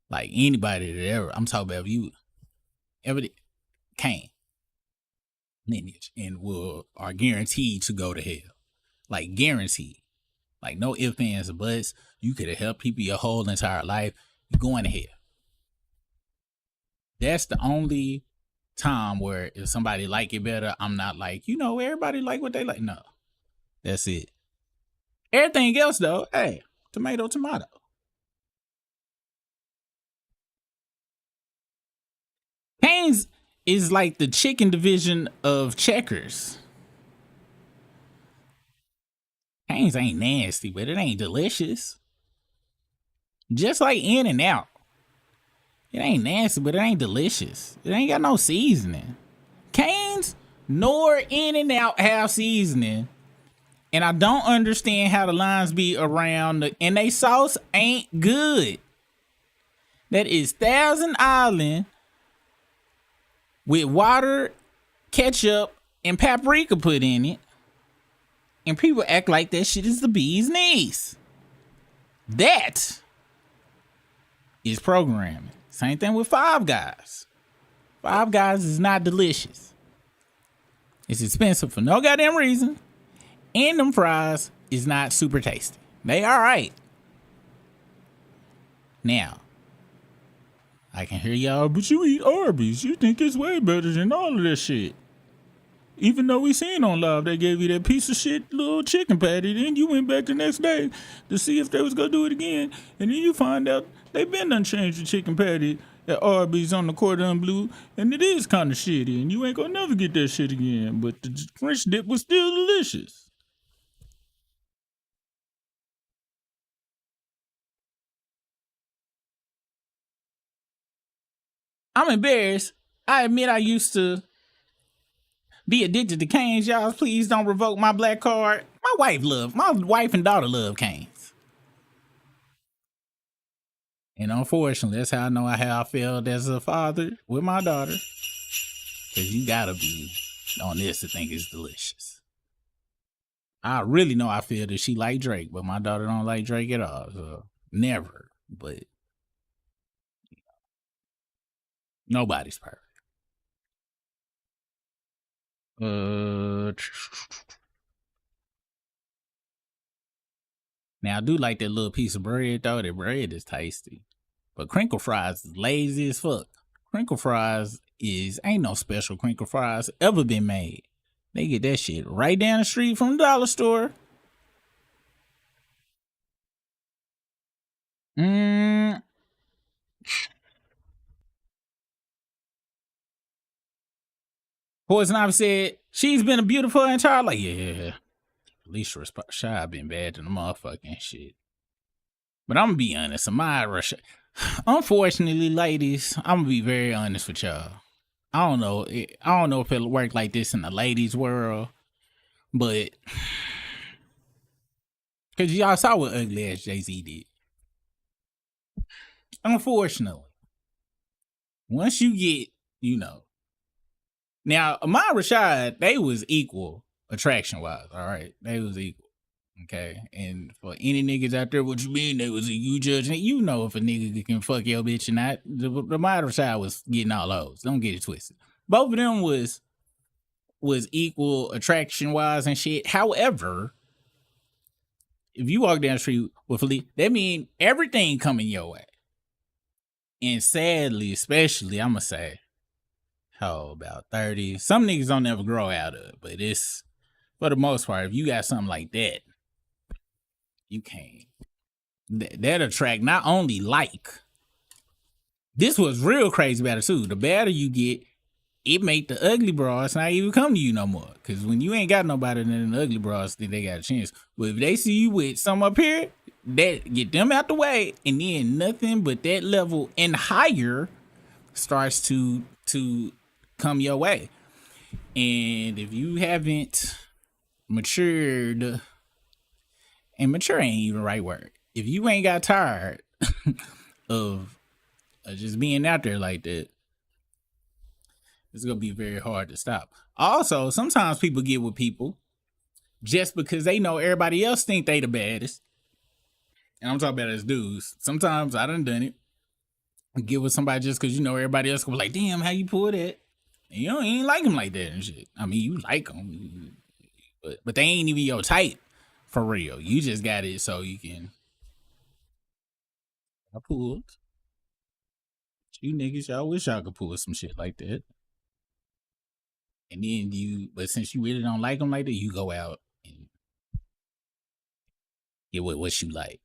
Like anybody that ever, I'm talking about you, Cain lineage, and are guaranteed to go to hell. Like guaranteed. Like no ifs, ands, or buts. You could have helped people your whole entire life. You're going to hell. That's the only time where if somebody like it better, I'm not like, everybody like what they like. No, that's it. Everything else though, hey, tomato, tomato. Cane's is like the chicken division of Checkers. Cane's ain't nasty, but it ain't delicious. Just like In-N-Out. It ain't nasty, but it ain't delicious. It ain't got no seasoning. Cane's nor In-N-Out have seasoning. And I don't understand how the lines be around and they sauce ain't good. That is Thousand Island with water, ketchup, and paprika put in it. And people act like that shit is the bee's knees. That is programming. Same thing with Five Guys. Five Guys is not delicious. It's expensive for no goddamn reason. And them fries is not super tasty. They all right. Now, I can hear y'all, but you eat Arby's. You think it's way better than all of that shit. Even though we seen on live, they gave you that piece of shit little chicken patty. Then you went back the next day to see if they was going to do it again. And then you find out they been done changed the chicken patty at Arby's on the cordon bleu. And it is kind of shitty. And you ain't going to never get that shit again. But the French dip was still delicious. I'm embarrassed. I admit I used to be addicted to Cane's. Y'all, please don't revoke my black card. My wife and daughter love Cane's. And unfortunately, that's how I know how I felt as a father with my daughter. Because you gotta be on this to think it's delicious. I really know I feel that she like Drake, but my daughter don't like Drake at all. So never. But nobody's perfect. Now I do like that little piece of bread though. That bread is tasty. But crinkle fries is lazy as fuck. Crinkle fries ain't no special crinkle fries ever been made. They get that shit right down the street from the dollar store. Poison Ivy said she's been a beautiful entire like yeah. Alicia Rashad been bad to the motherfucking shit. But I'm gonna be honest, Amaya Rashad. Unfortunately, ladies, I'm gonna be very honest with y'all. I don't know if it'll work like this in the ladies' world, but because y'all saw what ugly ass Jay-Z did. Unfortunately, once you get, now Amaya Rashad, they was equal attraction wise. All right, they was equal. Okay, and for any niggas out there, what you mean they was you judging? You know if a nigga can fuck your bitch or not. The Amaya Rashad was getting all those. Don't get it twisted. Both of them was equal attraction wise and shit. However, if you walk down the street with Felipe, that mean everything coming your way. And sadly, especially, I'm gonna say, about 30. Some niggas don't ever grow out of it, but it's for the most part, if you got something like that, you can't. That attract not only like. This was real crazy about it too. The better you get, it make the ugly bras not even come to you no more. Cause when you ain't got nobody, then the ugly bras think they got a chance. But if they see you with some up here, that get them out the way, and then nothing but that level and higher starts to come your way. And if you haven't matured, and mature ain't even the right word. If you ain't got tired of just being out there like that, it's gonna be very hard to stop. Also, sometimes people get with people just because they know everybody else think they the baddest. And I'm talking about as dudes. Sometimes I done it. Get with somebody just because you know everybody else gonna be like, damn, how you pull that? And you ain't like them like that and shit. I mean, you like them, but they ain't even your type for real. You just got it so you can. I pulled. You niggas, y'all wish y'all could pull some shit like that. And then but since you really don't like them like that, you go out and get what you like.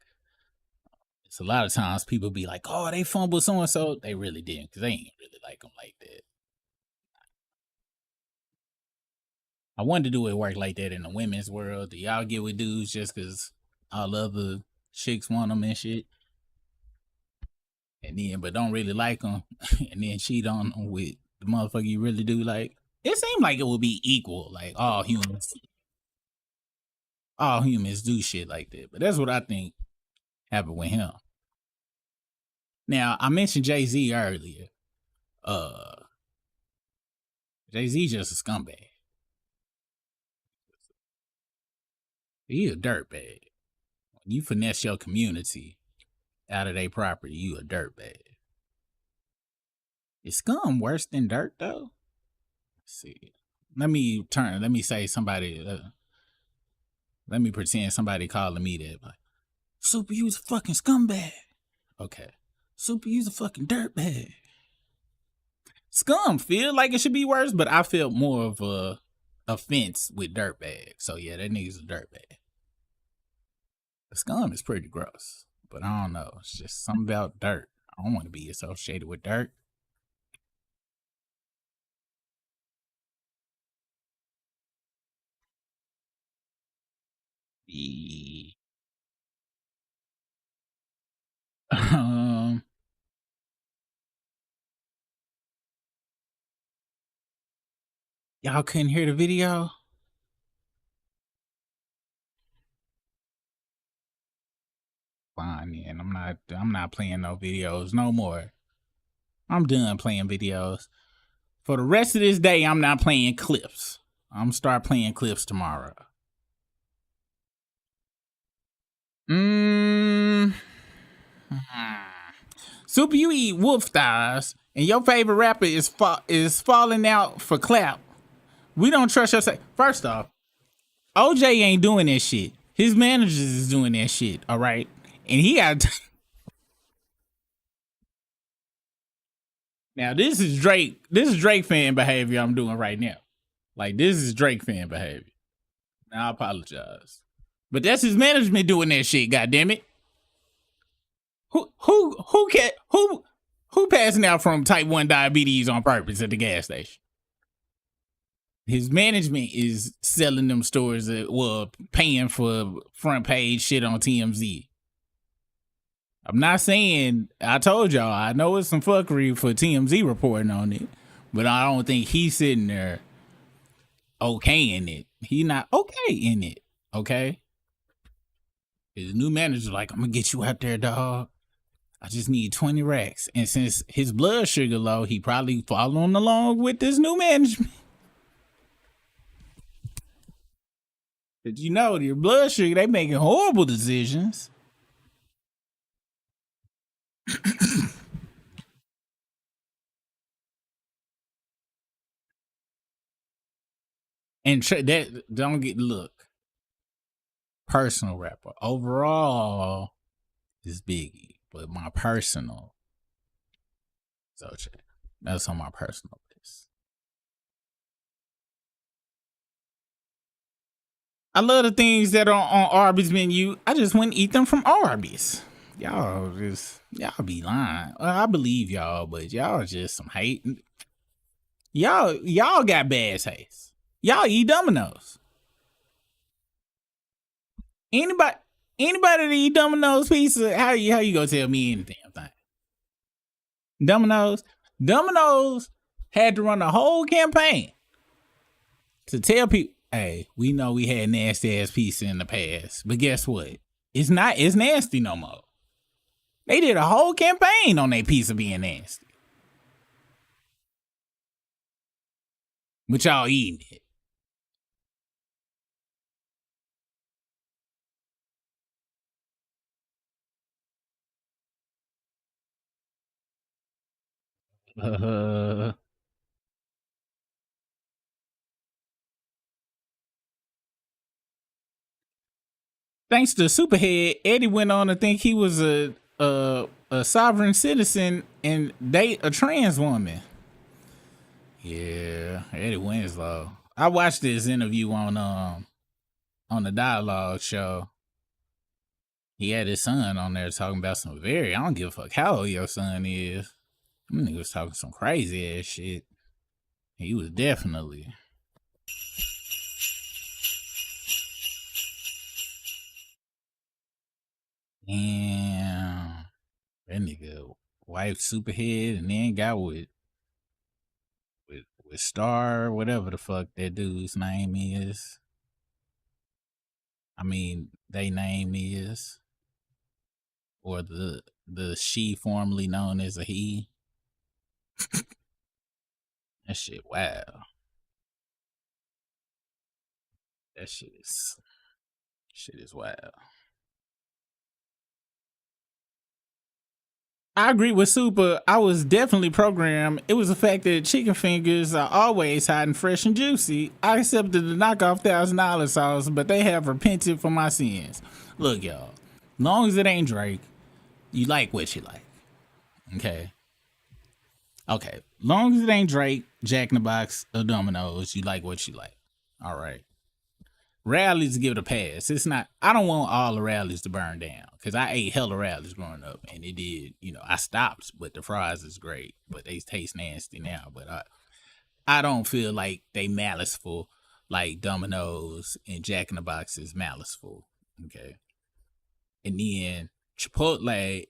It's a lot of times people be like, oh, they fumbled so-and-so. They really didn't, because they ain't really like them like that. I wanted to do it work like that in the women's world. Do y'all get with dudes just because all other chicks want them and shit? And then, but don't really like them, and then cheat on them with the motherfucker you really do like? It seemed like it would be equal, like all humans do shit like that. But that's what I think happened with him. Now, I mentioned Jay-Z earlier. Jay-Z just a scumbag. He a dirtbag. When you finesse your community out of their property, you a dirtbag. Is scum worse than dirt, though? Let's see. Let me say somebody, let me pretend somebody calling me that. Like, Super, you was a fucking scumbag. Okay. Super, you's a fucking dirtbag. Scum feel like it should be worse, but I feel more of a offense with dirtbag. So yeah, that nigga's a dirtbag. The scum is pretty gross, but I don't know. It's just something about dirt. I don't want to be associated with dirt. Y'all couldn't hear the video? fine, and I'm not playing no videos no more. I'm done playing videos. For the rest of this day, I'm not playing clips. I'm gonna start playing clips tomorrow. Super, you eat wolf thighs, and your favorite rapper is falling out for clap. We don't trust your First off, OJ ain't doing that shit. His managers is doing that shit, all right? And he got... Now, this is Drake fan behavior I'm doing right now. Like, this is Drake fan behavior. Now, I apologize. But that's his management doing that shit, goddammit. Who passing out from type 1 diabetes on purpose at the gas station? His management is selling them stores paying for front page shit on TMZ. I'm not saying, I told y'all, I know it's some fuckery for TMZ reporting on it, but I don't think he's sitting there okaying it. He not okay in it, okay? His new manager's like, I'm gonna get you out there, dog. I just need 20 racks. And since his blood sugar low, he probably following along with this new management. But you know, your blood sugar, they making horrible decisions. And that don't get personal rapper. Overall is Biggie, but my personal is OJ. That's on my personal list. I love the things that are on Arby's menu. I just wouldn't eat them from Arby's. Y'all be lying. Well, I believe y'all, but y'all just some hate. Y'all got bad taste. Y'all eat Domino's. Anybody that eat Domino's pizza, how you gonna tell me any damn thing? Domino's had to run a whole campaign to tell people, hey, we know we had nasty ass pizza in the past, but guess what? It's nasty no more. They did a whole campaign on their pizza being nasty. But y'all eating it. Thanks to Superhead, Eddie went on to think he was a sovereign citizen and date a trans woman. Yeah, Eddie Winslow. I watched this interview on the Dialogue show. He had his son on there talking about some I don't give a fuck how old your son is. Them niggas was talking some crazy ass shit. He was definitely. Damn. That nigga wife Superhead and then got with Star, whatever the fuck that dude's name is. I mean, they name is. Or the she formerly known as a he. That shit, wow. That shit is wild. I agree with Super. I was definitely programmed. It was the fact that chicken fingers are always hot and fresh and juicy. I accepted the knockoff $1,000 sauce, but they have repented for my sins. Look, y'all. Long as it ain't Drake, you like what you like. Okay. Long as it ain't Drake, Jack in the Box, or Domino's, you like what you like. All right. Rallies, give it a pass. It's not, I don't want all the rallies to burn down because I ate hella rallies growing up and it did, I stopped, but the fries is great, but they taste nasty now. But I don't feel like they maliceful like Domino's and Jack in the Box is maliceful. Okay. And then Chipotle,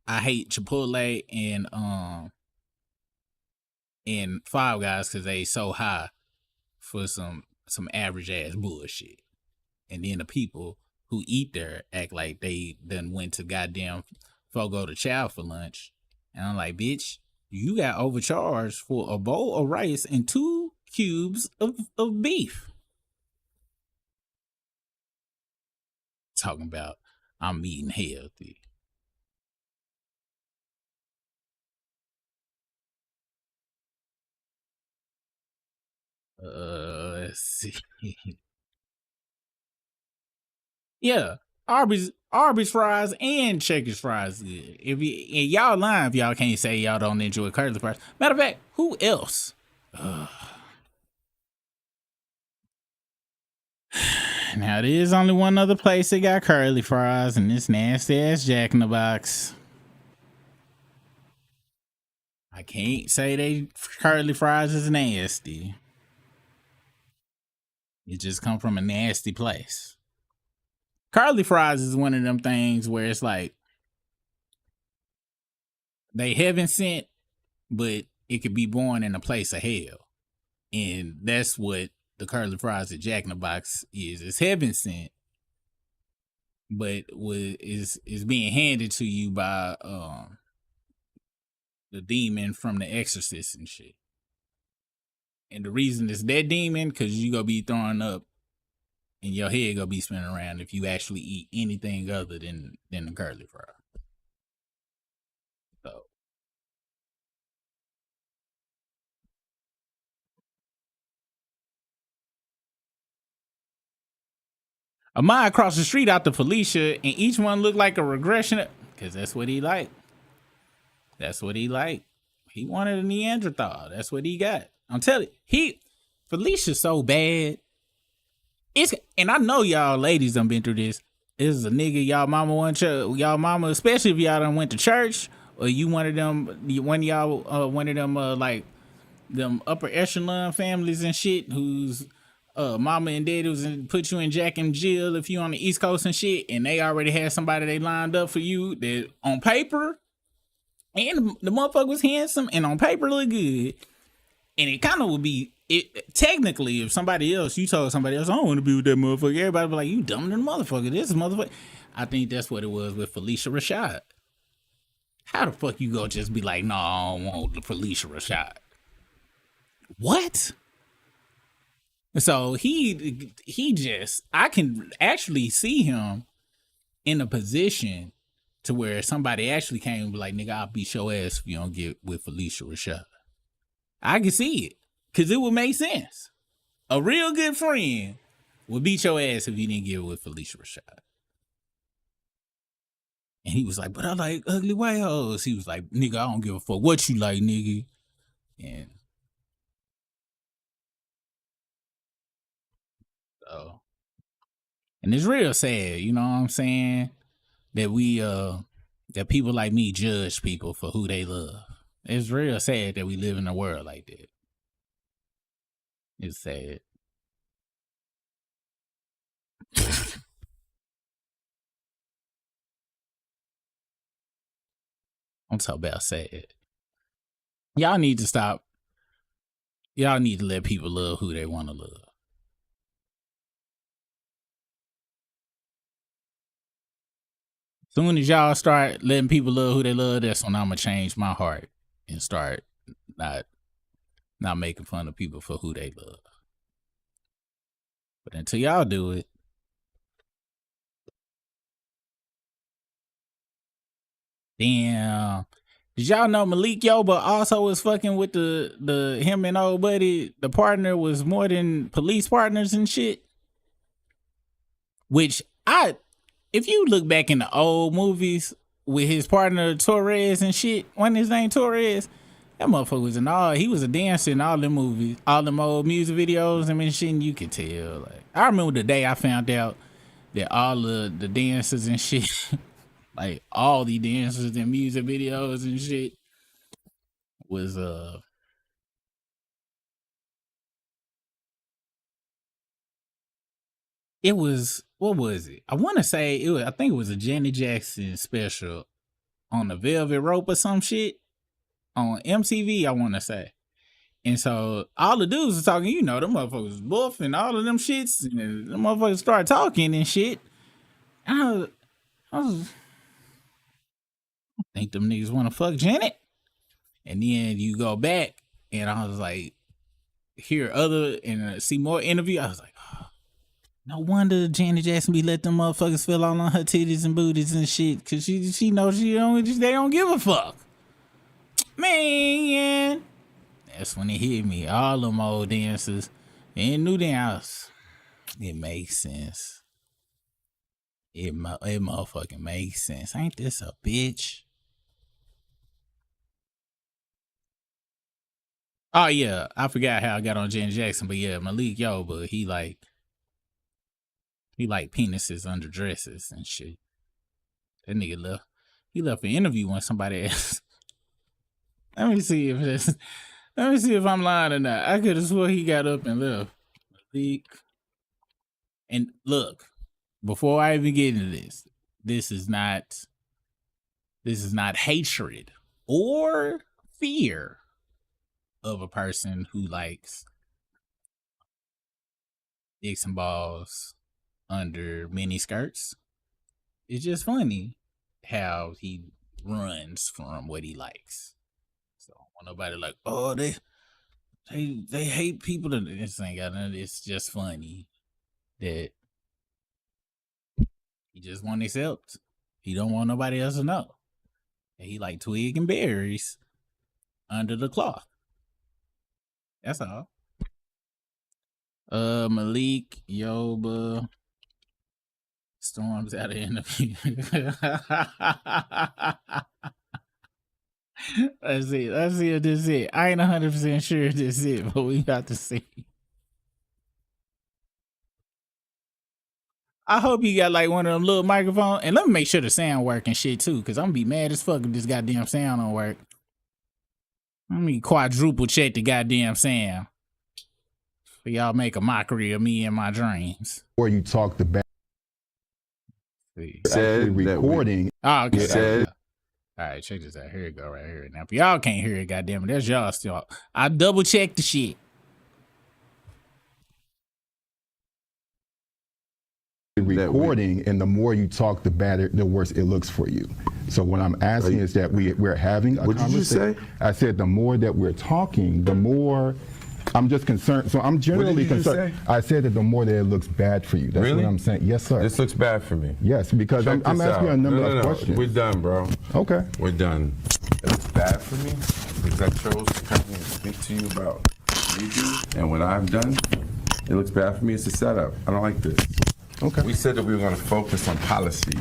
I hate Chipotle and Five Guys because they so high for some average ass bullshit. And then the people who eat there act like they done went to goddamn Fogo de Chao for lunch. And I'm like, bitch, you got overcharged for a bowl of rice and 2 cubes of beef. Talking about I'm eating healthy. Let's see. Yeah, Arby's fries and Checkers fries good. If y'all lying if y'all can't say y'all don't enjoy curly fries. Matter of fact, who else? Now there is only one other place that got curly fries, and this nasty ass Jack in the Box. I can't say they curly fries is nasty. It just come from a nasty place. Curly fries is one of them things where it's like they heaven sent, but it could be born in a place of hell. And that's what the curly fries at Jack in the Box is. It's heaven sent, but is being handed to you by the demon from The Exorcist and shit. And the reason it's that demon, because you gonna be throwing up and your head gonna be spinning around if you actually eat anything other than the curly fry. So a mile across the street out to Felicia, and each one looked like a regression, because that's what he liked. That's what he liked. He wanted a Neanderthal. That's what he got. I'm telling you, Felicia's so bad. And I know y'all ladies done been through this. This is a nigga y'all mama, especially if y'all done went to church, or you one of them like them upper echelon families and shit whose mama and daddy was put you in Jack and Jill if you on the East Coast and shit, and they already had somebody they lined up for you that on paper, and the motherfucker was handsome and on paper look good. And it kind of would be, technically, if you told somebody else, I don't want to be with that motherfucker, everybody would be like, you dumb than a motherfucker. This is motherfucker. I think that's what it was with Felicia Rashad. How the fuck you go just be like, no, I don't want Felicia Rashad? What? So I can actually see him in a position to where somebody actually came and be like, nigga, I'll beat your ass if you don't get with Felicia Rashad. I can see it, because it would make sense. A real good friend would beat your ass if you didn't get with Felicia Rashad. And he was like, but I like ugly white hoes. He was like, nigga, I don't give a fuck what you like, nigga. And so, and it's real sad, you know what I'm saying? That that people like me judge people for who they love. It's real sad that we live in a world like that. It's sad. I'm talking about sad. Y'all need to stop. Y'all need to let people love who they want to love. Soon as y'all start letting people love who they love, that's when I'm gonna change my heart and start not making fun of people for who they love. But until y'all do it, damn. Did y'all know Malik Yoba also was fucking with the him and old buddy? The partner was more than police partners and shit. Which if you look back in the old movies with his partner Torres and shit, wasn't his name Torres? That motherfucker was he was a dancer in all them movies, all them old music videos. I mean, shit, and you could tell. Like, I remember the day I found out that all of the dancers and shit, like all the dancers in music videos and shit, was it was, what was it? I want to say I think it was a Janet Jackson special on the Velvet Rope or some shit on MTV, I want to say. And so all the dudes was talking, you know, them motherfuckers buff and all of them shits, and them motherfuckers started talking and shit. I think them niggas want to fuck Janet. And then you go back, and I was like, hear other and see more interview. I was like, oh, no wonder Janet Jackson be let them motherfuckers feel all on her titties and booties and shit, cause she knows they don't give a fuck. Man, that's when it hit me. All them old dancers and new dance. It makes sense. It motherfucking makes sense. Ain't this a bitch? Oh yeah, I forgot how I got on Janet Jackson, but yeah, Malik Yoba, he like penises under dresses and shit. That nigga left. He left an interview when somebody asked. Let me see if I'm lying or not. I could have swore he got up and left. Malik. And look, before I even get into this, this is not hatred or fear of a person who likes dicks and balls under mini skirts. It's just funny how he runs from what he likes. So I want nobody like, oh, they hate people. This ain't got nothing. It's just funny that he just want accept. He don't want nobody else to know. And he like twig and berries under the cloth. That's all. Malik Yoba storms out of interview. Let's see if this is it. I ain't 100% sure if this is it, but we got to see. I hope you got like one of them little microphones. And let me make sure the sound work and shit too, because I'm gonna be mad as fuck if this goddamn sound don't work. Let me quadruple check the goddamn sound. For y'all make a mockery of me and my dreams. Or you talk the back. Said recording. Oh, okay. Said, all right, check this out. Here it go right here. Now, if y'all can't hear it, goddamn it, that's y'all still. I double checked the shit. Recording, and the more you talk, the better, the worse it looks for you. So what I'm asking is that we're having a conversation. What did you say? I said the more that we're talking, the more I'm just concerned. So I'm generally concerned. I said that the more that it looks bad for you. That's Really? what I'm saying. Yes, sir. This looks bad for me. Yes, because Check I'm this asking you out. a number No, of questions. We're done, bro. Okay. We're done. It looks bad for me because I chose to come here and speak to you about YouTube and what I've done. It looks bad for me. It's a setup. I don't like this. Okay. We said that we were going to focus on policy.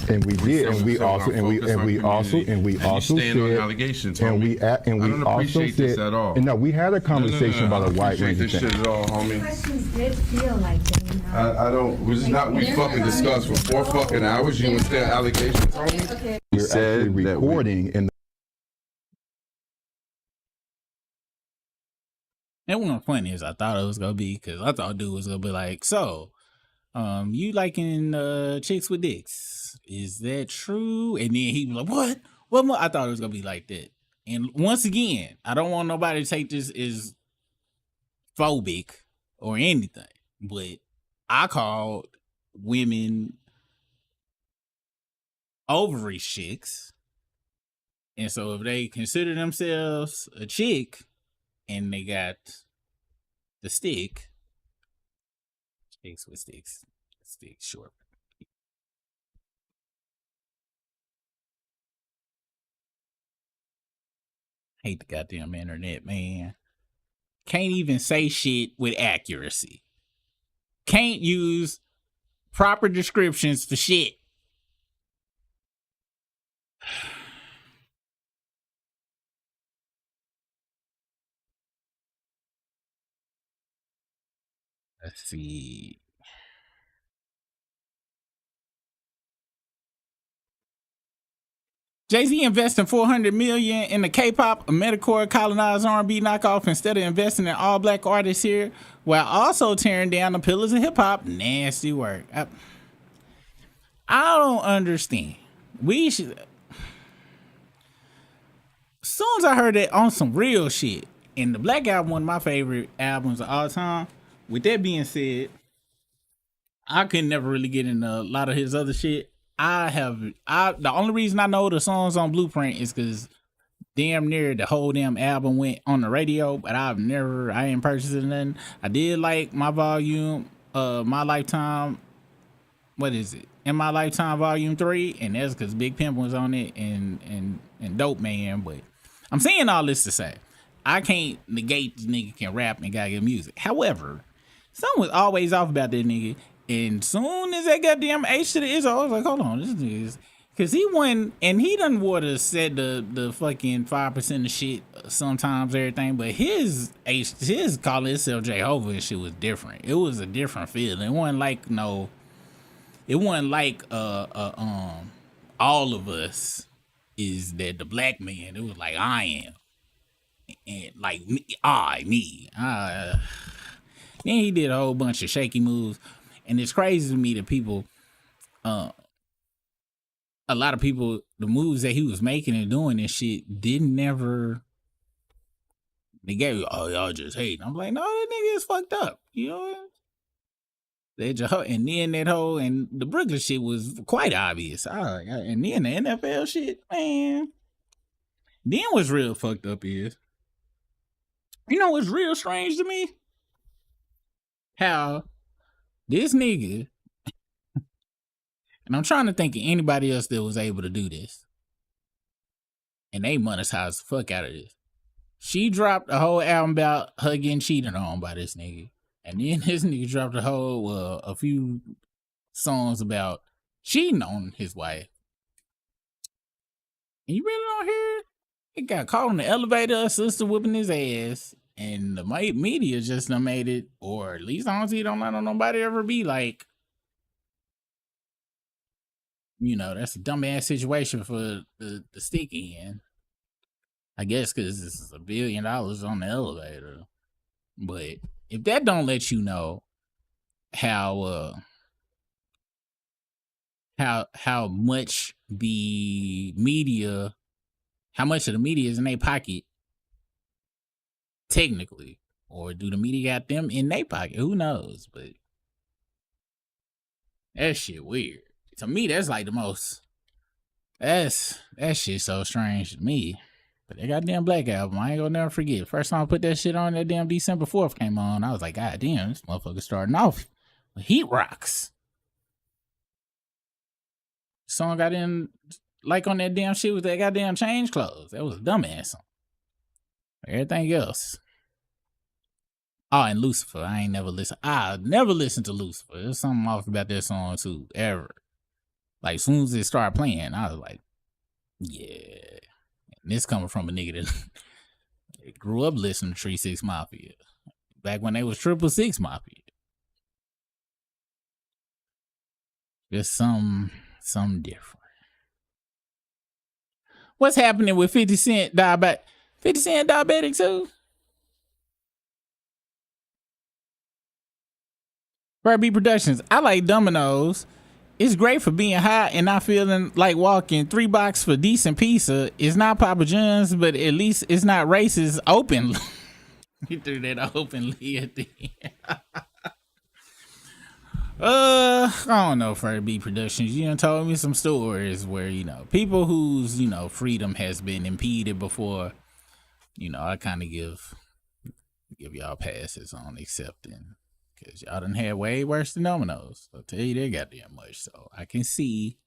And we did, and we also said, stand on allegations, and homie. we I don't also appreciate this said, at all. and no, we had a conversation about a wide range of this shit things. at all, homie. Questions did feel like they, I don't. This is not what we fucking discussed for 4 fucking hours. You understand allegations, homie? We're actually recording, and It wasn't funny as I thought it was gonna be, because I thought dude was gonna be like, so, you liking chicks with dicks? Is that true? And then he was like, what? What more? I thought it was gonna be like that. And once again, I don't want nobody to take this as phobic or anything, but I called women ovary chicks. And so if they consider themselves a chick and they got the stick, chicks with sticks, sticks short. Hate the goddamn internet, man. Can't even say shit with accuracy. Can't use proper descriptions for shit. Let's see. Jay-Z investing $400 million in the K-pop, a metalcore colonized R&B knockoff instead of investing in all black artists here, while also tearing down the pillars of hip-hop. Nasty work. I don't understand. We should. As soon as I heard that on some real shit, and the Black Album, one of my favorite albums of all time. With that being said, I could never really get into a lot of his other shit. The only reason I know the songs on Blueprint is because damn near the whole damn album went on the radio, but I ain't purchased nothing. I did like My Volume, My Lifetime, what is it? In My Lifetime Volume 3, and that's because Big Pimp was on it and Dope Man. But I'm saying all this to say, I can't negate this nigga can rap and got good music. However, something was always off about that nigga. And soon as that goddamn H to the Izzo, I was like, hold on, this nigga is, cause he won, and he done would've said the fucking 5% of shit sometimes, everything, but his calling himself Jehovah and shit was different. It was a different feeling. It wasn't like all of us is that the black man. It was like I am, and like me. Then he did a whole bunch of shaky moves. And it's crazy to me that people, a lot of people, the moves that he was making and doing and shit they gave, oh, y'all just hate. I'm like, no, that nigga is fucked up. You know? And then that whole, and the Brooklyn shit was quite obvious. And then the NFL shit, man. Then what's real fucked up is, you know what's real strange to me? How this nigga, and I'm trying to think of anybody else that was able to do this, and they monetized the fuck out of this. She dropped a whole album about her getting cheated on by this nigga, and then this nigga dropped a few songs about cheating on his wife. And you really don't hear it? He got caught on the elevator, a sister whipping his ass. And the media just done made it, or at least honestly, don't let nobody ever be like, you know, that's a dumbass situation for the sticky in. I guess because this is $1 billion on the elevator. But if that don't let you know how much the media, how much of the media is in their pocket, technically, or do the media got them in their pocket? Who knows? But that shit weird. To me, that's like the most. That shit so strange to me. But that goddamn Black Album, I ain't gonna never forget. First time I put that shit on, that damn December 4th came on. I was like, God damn, this motherfucker starting off with heat rocks. Song got in like on that damn shit with that goddamn change clothes. That was a dumbass song. Everything else. Oh, and Lucifer. I never listened to Lucifer. There's something off about that song too, ever. Like, as soon as it started playing, I was like, yeah. And this coming from a nigga that grew up listening to 3 6 Mafia. Back when they was 666 Mafia. Just something different. What's happening with 50 Cent diabetic? 50 Cent diabetic too? Brad B Productions. I like Domino's. It's great for being hot and not feeling like walking. $3 for decent pizza. It's not Papa John's, but at least it's not racist openly. He threw that openly at the end. I don't know, Fred B Productions. You done told me some stories where, you know, people whose, you know, freedom has been impeded before. You know, I kind of give y'all passes on accepting, because y'all done had way worse than Domino's. I'll tell you that goddamn much. So I can see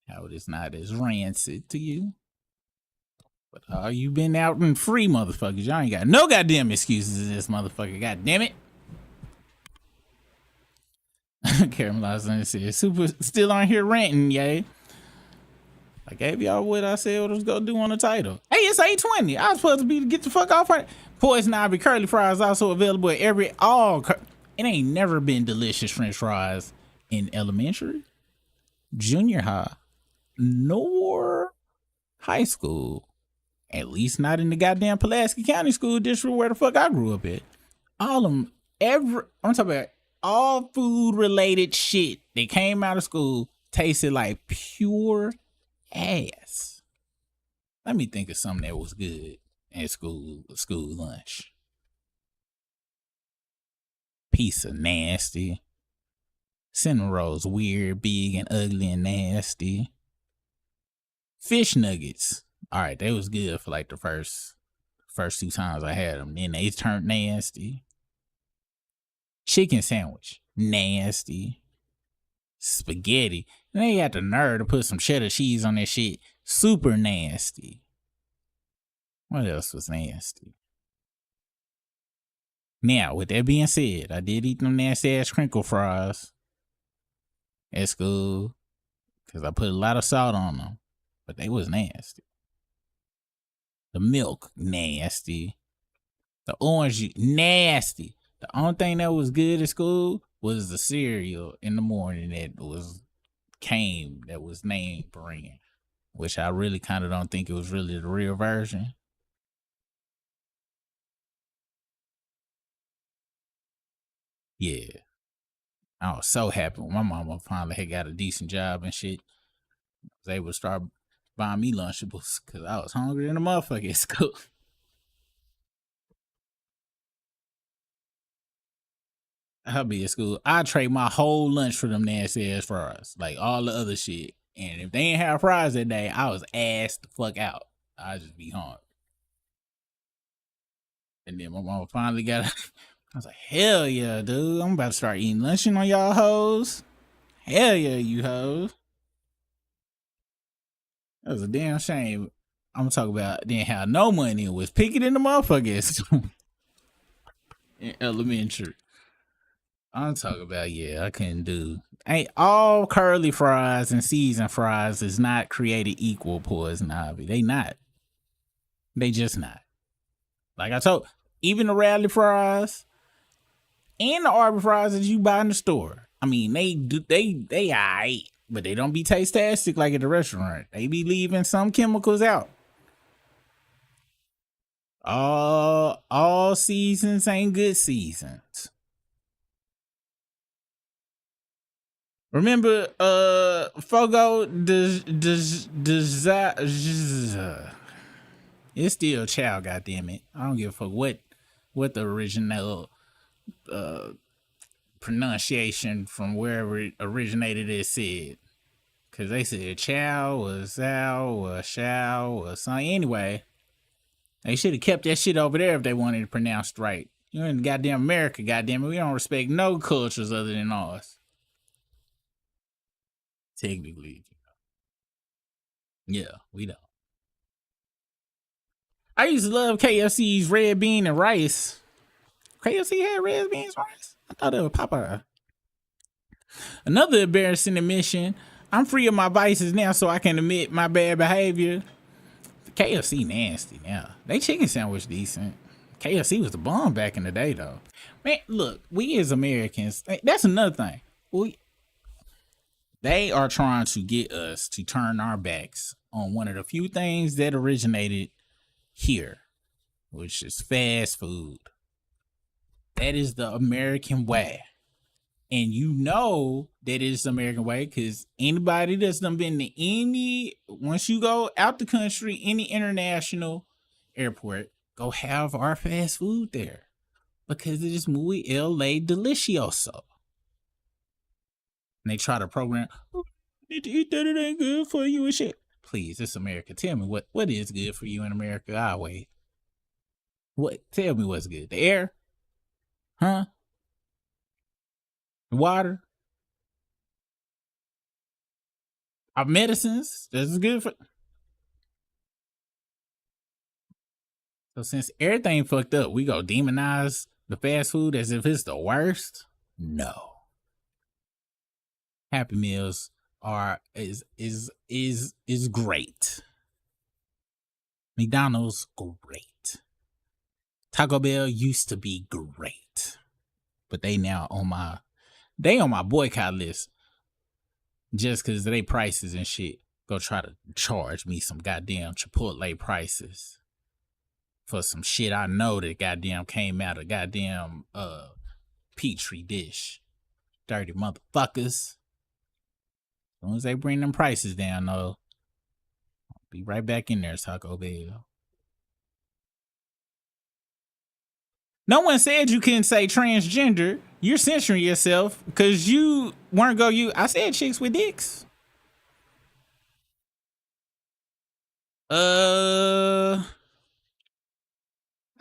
how it is not as rancid to you. But you been out and free, motherfuckers. Y'all ain't got no goddamn excuses in this motherfucker. God damn it. Karen Lawson said, Super still on here ranting, yay. I gave y'all what I said what I was gonna do on the title. Hey, it's 8:20. I was supposed to be to get the fuck off right. Poison Ivy curly fries also available at it ain't never been delicious French fries in elementary, junior high, nor high school. At least not in the goddamn Pulaski County School District where the fuck I grew up at. All of them, I'm talking about all food related shit that came out of school tasted like pure ass. Let me think of something that was good at school lunch. Piece of nasty. Cinnamon rolls, weird, big, and ugly and nasty. Fish nuggets. All right, they was good for like the first 2 times I had them. Then they turned nasty. Chicken sandwich, nasty. Spaghetti. And they got the nerve to put some cheddar cheese on that shit. Super nasty. What else was nasty? Now, with that being said, I did eat them nasty ass crinkle fries at school because I put a lot of salt on them, but they was nasty. The milk, nasty. The orange juice, nasty. The only thing that was good at school was the cereal in the morning that was named brand, which I really kind of don't think it was really the real version. Yeah. I was so happy when my mama finally had got a decent job and shit. I was able to start buying me Lunchables because I was hungry than a motherfucker at school. I'll be at school. I trade my whole lunch for them nasty ass fries, like all the other shit. And if they ain't have fries that day, I was assed the fuck out. I'd just be hungry. And then my mama finally got I was like, hell yeah, dude. I'm about to start eating luncheon on y'all hoes. Hell yeah, you hoes. That was a damn shame. I'm gonna talk about didn't have no money and was picking in the motherfuckers in elementary. I'm talking about, yeah, I couldn't do. Ain't all curly fries and seasoned fries is not created equal, Poison Ivy. They not. They just not. Like I told, even the Rally fries and the Arbor fries that you buy in the store. I mean, they alright, but they don't be taste-tastic like at the restaurant. They be leaving some chemicals out. All seasons ain't good seasons. Remember, Fogo it's still Chow, goddammit. I don't give a fuck what the original pronunciation from wherever it originated is said. Cause they said Chow or Zao or Shao or something. Anyway, they should have kept that shit over there if they wanted it pronounced right. You're in goddamn America, goddammit. We don't respect no cultures other than ours. Technically, yeah, we don't. I used to love KFC's red bean and rice. KFC had red beans and rice? I thought it was Popeye. Another embarrassing admission. I'm free of my vices now so I can admit my bad behavior. KFC nasty now. They chicken sandwich decent. KFC was the bomb back in the day though. Man, look, we as Americans, that's another thing. They are trying to get us to turn our backs on one of the few things that originated here, which is fast food. That is the American way. And you know that it's the American way because anybody that's done been to once you go out the country, any international airport, go have our fast food there because it is muy LA delicioso. And they try to program, oh, you need to eat that, it ain't good for you and shit. Please, it's America. Tell me what is good for you in America. I'll wait. Tell me what's good. The air? Huh? The water? Our medicines? This is good for. So since everything fucked up, we go demonize the fast food as if it's the worst? No. Happy Meals is great. McDonald's great. Taco Bell used to be great, but they now on my boycott list just because of their prices and shit. Go try to charge me some goddamn Chipotle prices for some shit I know that goddamn came out of goddamn Petri dish. Dirty motherfuckers. As soon as they bring them prices down, though, I'll be right back in there, Taco Bell. No one said you couldn't say transgender. You're censoring yourself because you weren't go you. I said chicks with dicks. I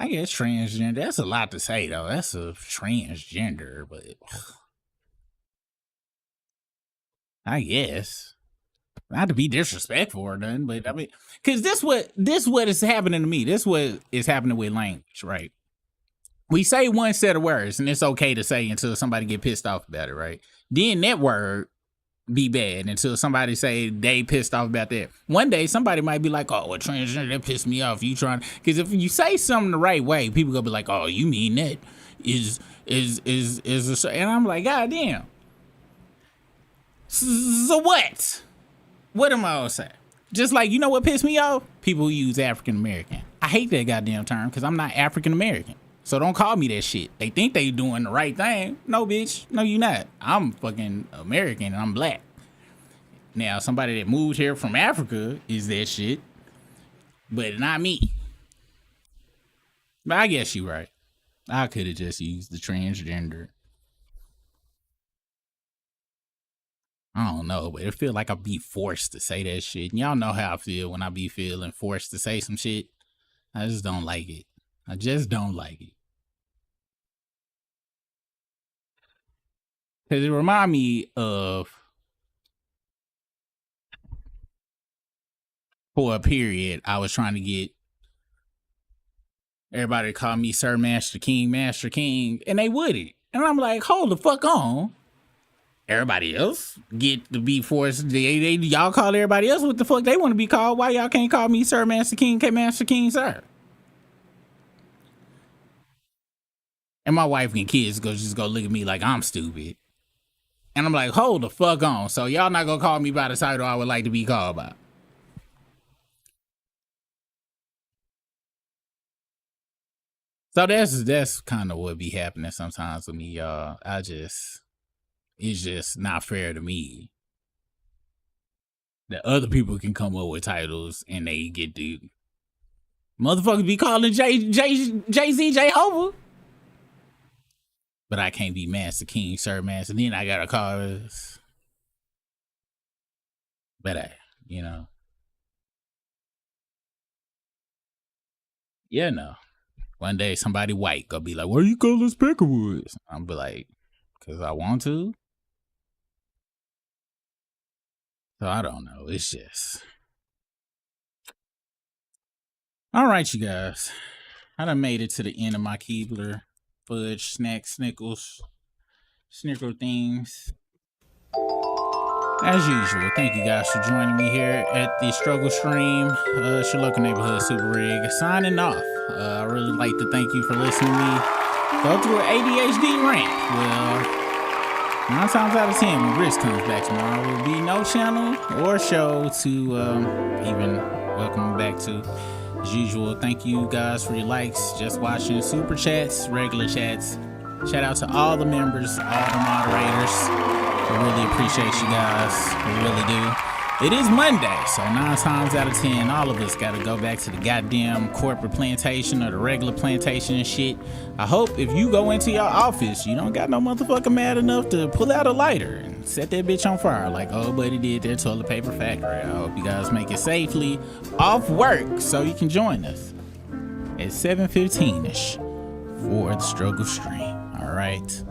guess transgender. That's a lot to say though. That's a transgender, but I guess not to be disrespectful or nothing, but I mean, because this what is happening to me. This what is happening with language, right? We say one set of words and it's okay to say until somebody get pissed off about it, right? Then that word be bad until somebody say they pissed off about that. One day somebody might be like, oh, well, transgender, that pissed me off. You trying, because if you say something the right way, people gonna be like, oh, you mean that is and I'm like, God damn. So what? What am I gonna say? Just like, you know what pissed me off? People who use African American. I hate that goddamn term because I'm not African American. So don't call me that shit. They think they doing the right thing. No, bitch. No, you not. I'm fucking American and I'm black. Now, somebody that moved here from Africa is that shit. But not me. But I guess you're right. I could have just used the transgender. I don't know, but it feel like I'll be forced to say that shit. And y'all know how I feel when I be feeling forced to say some shit. I just don't like it. I just don't like it. Because it remind me of, for a period, I was trying to get everybody to call me Sir Master King, and they wouldn't. And I'm like, hold the fuck on. Everybody else get to be forced. Y'all call everybody else what the fuck they want to be called. Why y'all can't call me Sir Master King, Master King, sir? And my wife and kids just go look at me like I'm stupid. And I'm like, hold the fuck on. So y'all not gonna call me by the title I would like to be called by. So that's kind of what be happening sometimes with me, y'all. It's just not fair to me that other people can come up with titles and they get to motherfuckers be calling Jay-Z Jehovah. But I can't be Master King, Sir Master. Then I gotta call us. But yeah, no. One day somebody white gonna be like, why you call us Peckerwoods? I'm be like, cause I want to. So I don't know. It's just. All right, you guys. I done made it to the end of my Keebler fudge snack snickle things. As usual, thank you guys for joining me here at the Struggle Stream. It's your local neighborhood Super Rig signing off. I really like to thank you for listening to me go through an ADHD rant. Well, 9 times out of 10, when Rich comes back tomorrow, there will be no channel or show to even welcome back to. As usual, thank you guys for your likes, just watching, super chats, regular chats. Shout out to all the members, all the moderators. I really appreciate you guys. I really do. It is Monday, so 9 times out of 10, all of us got to go back to the goddamn corporate plantation or the regular plantation and shit. I hope if you go into your office, you don't got no motherfucker mad enough to pull out a lighter and set that bitch on fire like old buddy did their toilet paper factory. I hope you guys make it safely off work so you can join us at 7:15ish for the Struggle Stream. All right.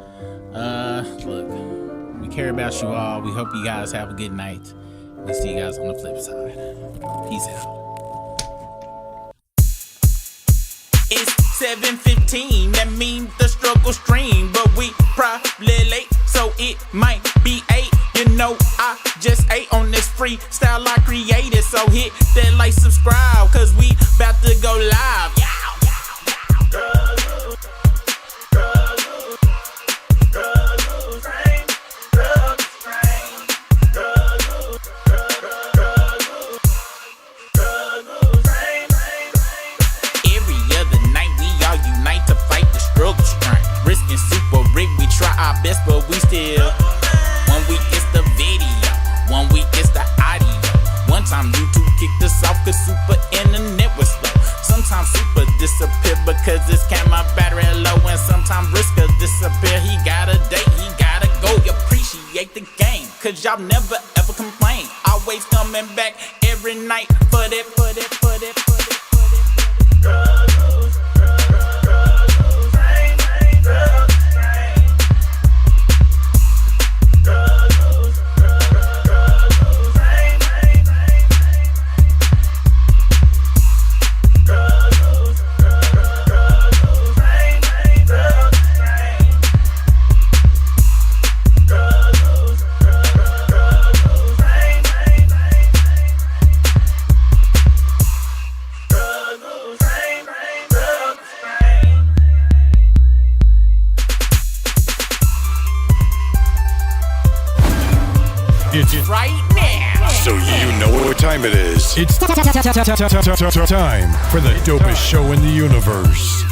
Look, we care about you all. We hope you guys have a good night. We'll see you guys on the flip side. Peace out. It's 7:15, that means the Struggle Stream, but we probably late, so it might be 8. You know, I just ate on this freestyle I created, so hit that like, subscribe, cause we about to go live. Best, but we still. 1 week it's the video, 1 week it's the audio. One time YouTube kicked us off cause Super Internet was cause y'all never ever complain. Always coming back every night for that. Right now. So you know what time it is. It's time for the dopest show in the universe.